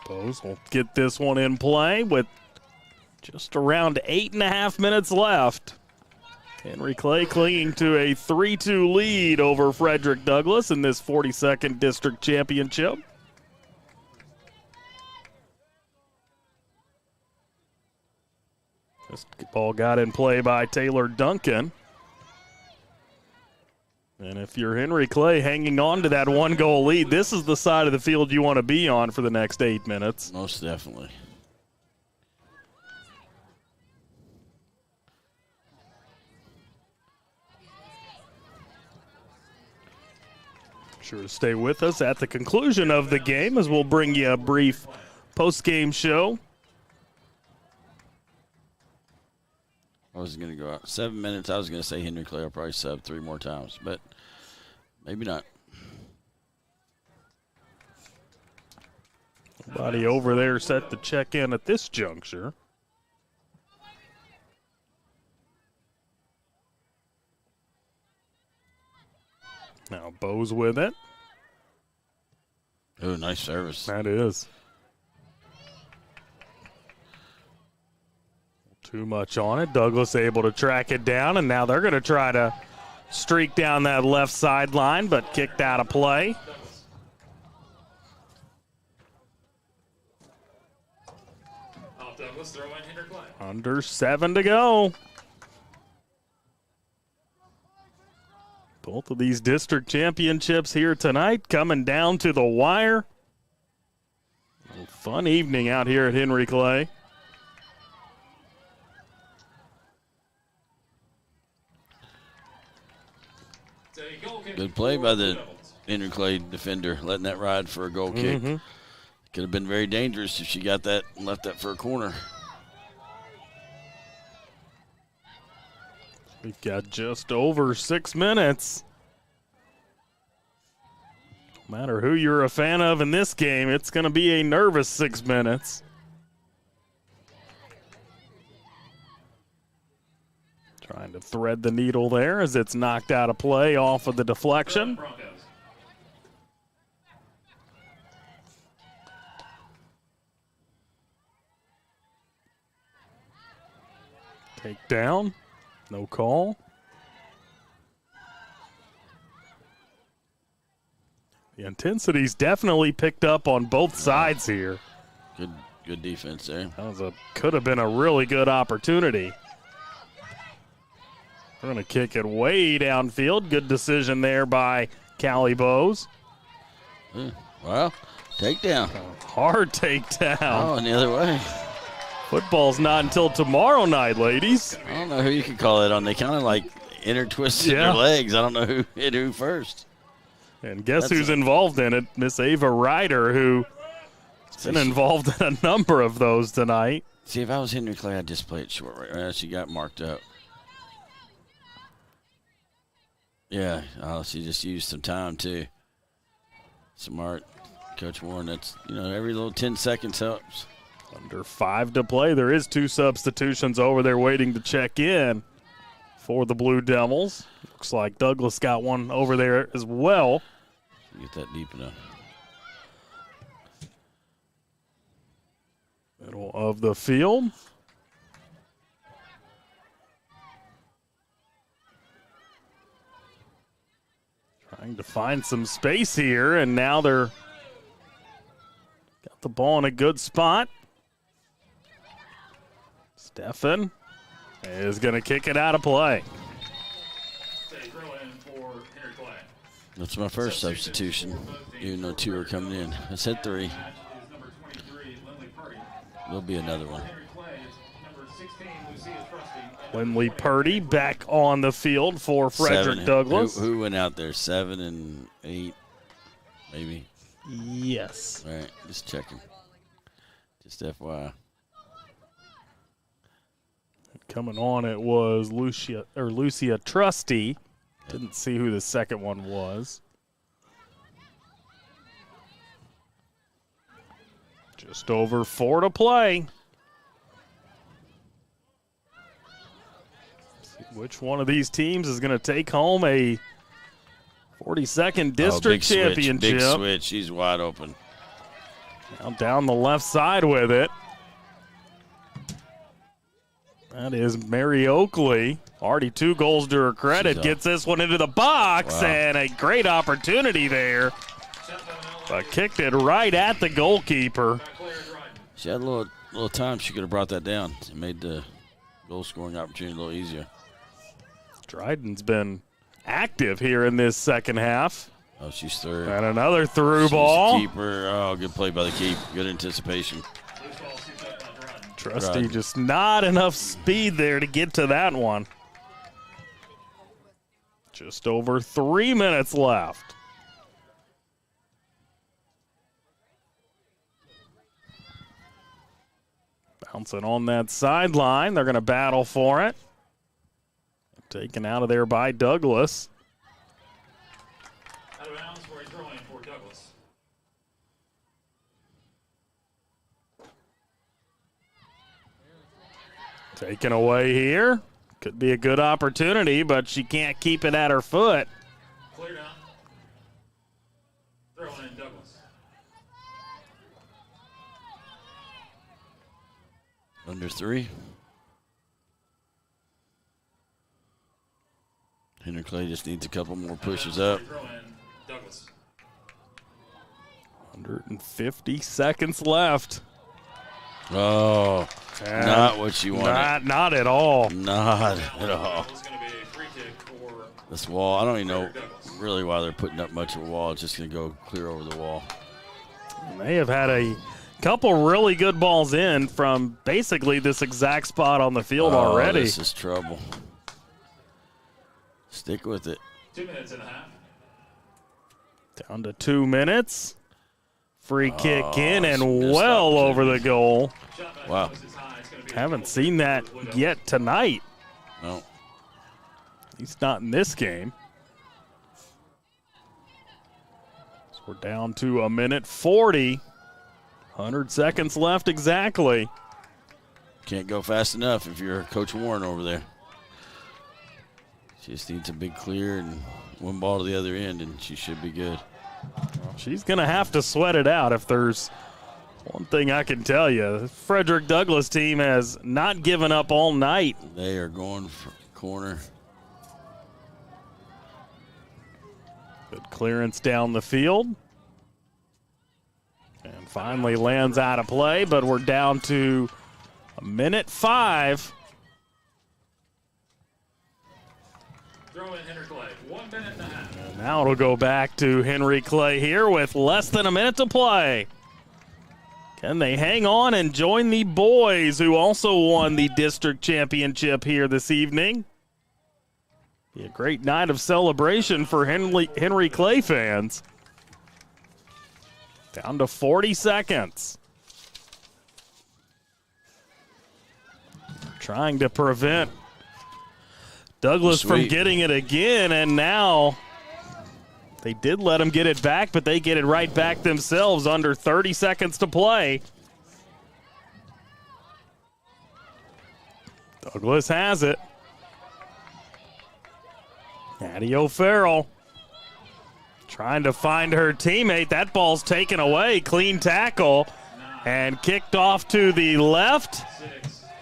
Bose will get this one in play with just around 8.5 minutes left. Henry Clay clinging to a 3-2 lead over Frederick Douglass in this 42nd District Championship. This ball got in play by Taylor Duncan. And if you're Henry Clay hanging on to that 1-goal lead, this is the side of the field you want to be on for the next 8 minutes. Most definitely. Sure to stay with us at the conclusion of the game as we'll bring you a brief post-game show. I was going to go out 7 minutes. I was going to say Henry Clay will probably sub 3 more times, but maybe not. Nobody over there set to check in at this juncture. Now Bose with it. Oh, nice service. That is. Too much on it. Douglas able to track it down, and now they're going to try to streak down that left sideline, but kicked out of play. Douglas throw in Henry Clay. Under 7 to go. Both of these district championships here tonight coming down to the wire. A fun evening out here at Henry Clay. Good play by the Henry Clay defender, letting that ride for a goal kick. Could have been very dangerous if she got that and left that for a corner. We've got just over 6 minutes. No matter who you're a fan of in this game, it's going to be a nervous 6 minutes. Trying to thread the needle there as it's knocked out of play off of the deflection. Take down. No call. The intensity's definitely picked up on both sides here. Good defense there. That could have been a really good opportunity. We're going to kick it way downfield. Good decision there by Callie Bose. Well, takedown. Hard takedown. Oh, and the other way. Football's not until tomorrow night, ladies. I don't know who you could call it on. They kind of like intertwisted their legs. I don't know who hit who first. And guess who's involved in it? Miss Ava Ryder, who's been involved in a number of those tonight. See, if I was Henry Clay, I'd just play it short right now. She got marked up. Yeah, she just used some time, too. Smart. Coach Warren, that's, every little 10 seconds helps. Under 5 to play. There is 2 substitutions over there waiting to check in for the Blue Devils. Looks like Douglas got one over there as well. Get that deep enough. Middle of the field. Trying to find some space here, and now they're got the ball in a good spot. Stefan is going to kick it out of play. That's my first substitution, even though 2 are coming in. I said 3. There'll be another one. Lindley Purdy back on the field for Frederick Douglass. Who went out there? 7 and 8, maybe? Yes. All right, just checking. Just FYI. Coming on, it was Lucia Trusty. Didn't see who the second one was. Just over 4 to play. See which one of these teams is going to take home a 42nd district championship. Big switch. She's wide open. Now down the left side with it. That is Mary Oakley. Already 2 goals to her credit. Gets this one into the box, and a great opportunity there. But kicked it right at the goalkeeper. She had a little time. She could have brought that down. It made the goal scoring opportunity a little easier. Dryden's been active here in this second half. Oh, she's third. And another through ball. Keeper. Oh, good play by the keep. Good anticipation. Trusty just not enough speed there to get to that one. Just over 3 minutes left. Bouncing on that sideline. They're going to battle for it. Taken out of there by Douglas. Out of bounds for a throw-in for Douglas. Taken away here. Could be a good opportunity, but she can't keep it at her foot. Clear down. Throw-in Douglas. Under 3. Henry Clay just needs a couple more pushes up. 150 seconds left. Oh, and not what you wanted. Not at all. Not at all. This wall, I don't even know really why they're putting up much of a wall. It's just going to go clear over the wall. They have had a couple really good balls in from basically this exact spot on the field already. This is trouble. Stick with it. 2 minutes and a half. Down to 2 minutes. Free kick in and well over the goal. Wow. Haven't seen that yet tonight. No. He's not in this game. So we're down to 1:40. 100 seconds left exactly. Can't go fast enough if you're Coach Warren over there. She just needs a big clear and one ball to the other end, and she should be good. Well, she's going to have to sweat it out if there's one thing I can tell you. The Frederick Douglass team has not given up all night. They are going for corner. Good clearance down the field. And finally lands out of play, but we're down to 1:05. Throw in Henry Clay. 1 minute and a half. And now it'll go back to Henry Clay here with less than a minute to play. Can they hang on and join the boys who also won the district championship here this evening? Be a great night of celebration for Henry Clay fans. Down to 40 seconds. Trying to prevent Douglas from getting it again, and now they did let him get it back, but they get it right back themselves under 30 seconds to play. Douglas has it. Addie O'Farrell trying to find her teammate. That ball's taken away. Clean tackle and kicked off to the left.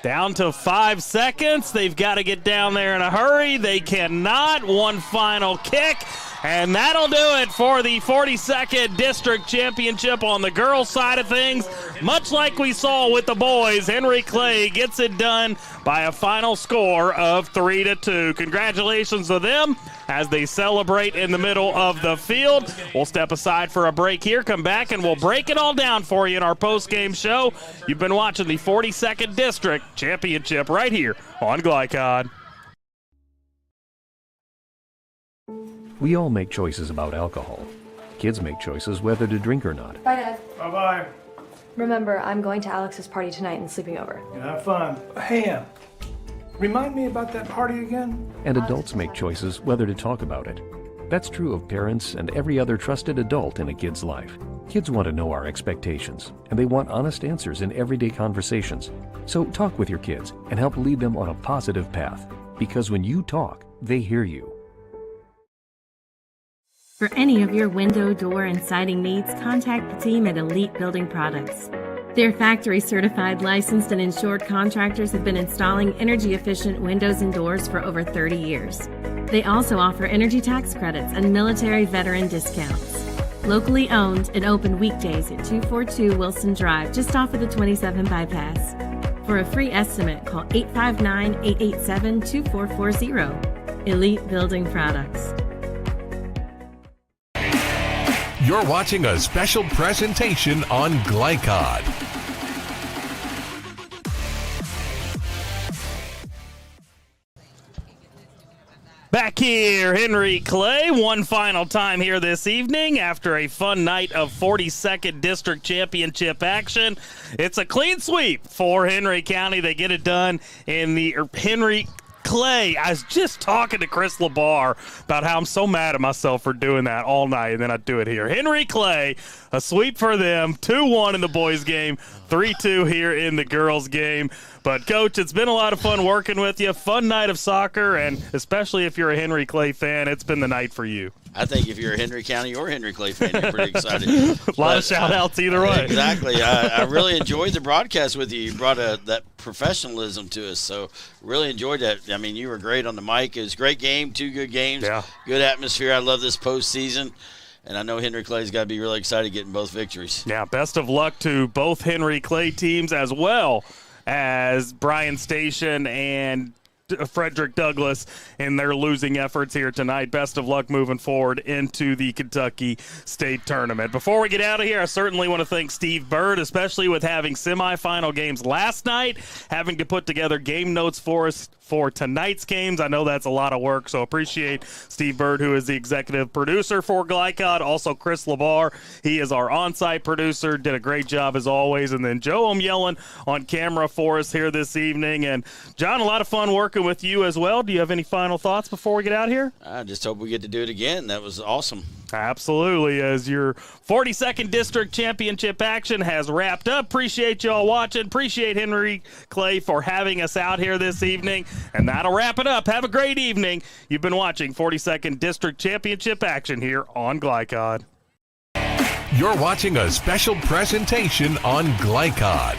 Down to 5 seconds. They've got to get down there in a hurry. They cannot. One final kick, and that'll do it for the 42nd District Championship on the girls' side of things. Much like we saw with the boys, Henry Clay gets it done by a final score of 3-2. Congratulations to them as they celebrate in the middle of the field. We'll step aside for a break here, come back, and we'll break it all down for you in our post-game show. You've been watching the 42nd District Championship right here on Glycod. We all make choices about alcohol. Kids make choices whether to drink or not. Bye, Dad. Bye-bye. Remember, I'm going to Alex's party tonight and sleeping over. Have fun. Ham. Remind me about that party again? And adults make choices whether to talk about it. That's true of parents and every other trusted adult in a kid's life. Kids want to know our expectations, and they want honest answers in everyday conversations. So talk with your kids and help lead them on a positive path. Because when you talk, they hear you. For any of your window, door, and siding needs, contact the team at Elite Building Products. Their factory-certified, licensed, and insured contractors have been installing energy-efficient windows and doors for over 30 years. They also offer energy tax credits and military veteran discounts. Locally owned and open weekdays at 242 Wilson Drive, just off of the 27 bypass. For a free estimate, call 859-887-2440. Elite Building Products. You're watching a special presentation on Glycod. Back here, Henry Clay, one final time here this evening after a fun night of 42nd District Championship action. It's a clean sweep for Henry County. They get it done in the Henry Clay. I was just talking to Chris LeBar about how I'm so mad at myself for doing that all night, and then I do it here. Henry Clay, a sweep for them, 2-1 in the boys' game, 3-2 here in the girls' game. But, Coach, it's been a lot of fun working with you. Fun night of soccer, and especially if you're a Henry Clay fan, it's been the night for you. I think if you're a Henry County or Henry Clay fan, you're pretty excited. A lot of shout-outs either way. Exactly. I really enjoyed the broadcast with you. You brought that professionalism to us, so really enjoyed that. I mean, you were great on the mic. It was a great game, 2 good games, good atmosphere. I love this postseason. And I know Henry Clay's got to be really excited getting both victories. Yeah, best of luck to both Henry Clay teams as well as Bryan Station and Frederick Douglass in their losing efforts here tonight. Best of luck moving forward into the Kentucky State Tournament. Before we get out of here, I certainly want to thank Steve Bird, especially with having semifinal games last night, having to put together game notes for us for tonight's games. I know that's a lot of work, so appreciate Steve Bird, who is the executive producer for Glycod. Also, Chris LeBar, he is our on-site producer, did a great job as always. And then Joe O'Mullen on camera for us here this evening. And, John, a lot of fun working with you as well. Do you have any final thoughts before we get out here? I just hope we get to do it again. That was awesome. Absolutely, as your 42nd District Championship action has wrapped up. Appreciate y'all watching. Appreciate Henry Clay for having us out here this evening. And that'll wrap it up. Have a great evening. You've been watching 42nd District Championship action here on Glycod. You're watching a special presentation on Glycod.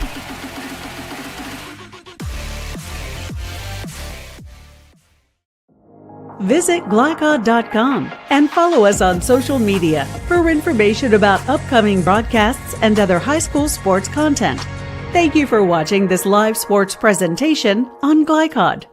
Visit Glycod.com and follow us on social media for information about upcoming broadcasts and other high school sports content. Thank you for watching this live sports presentation on Glycod.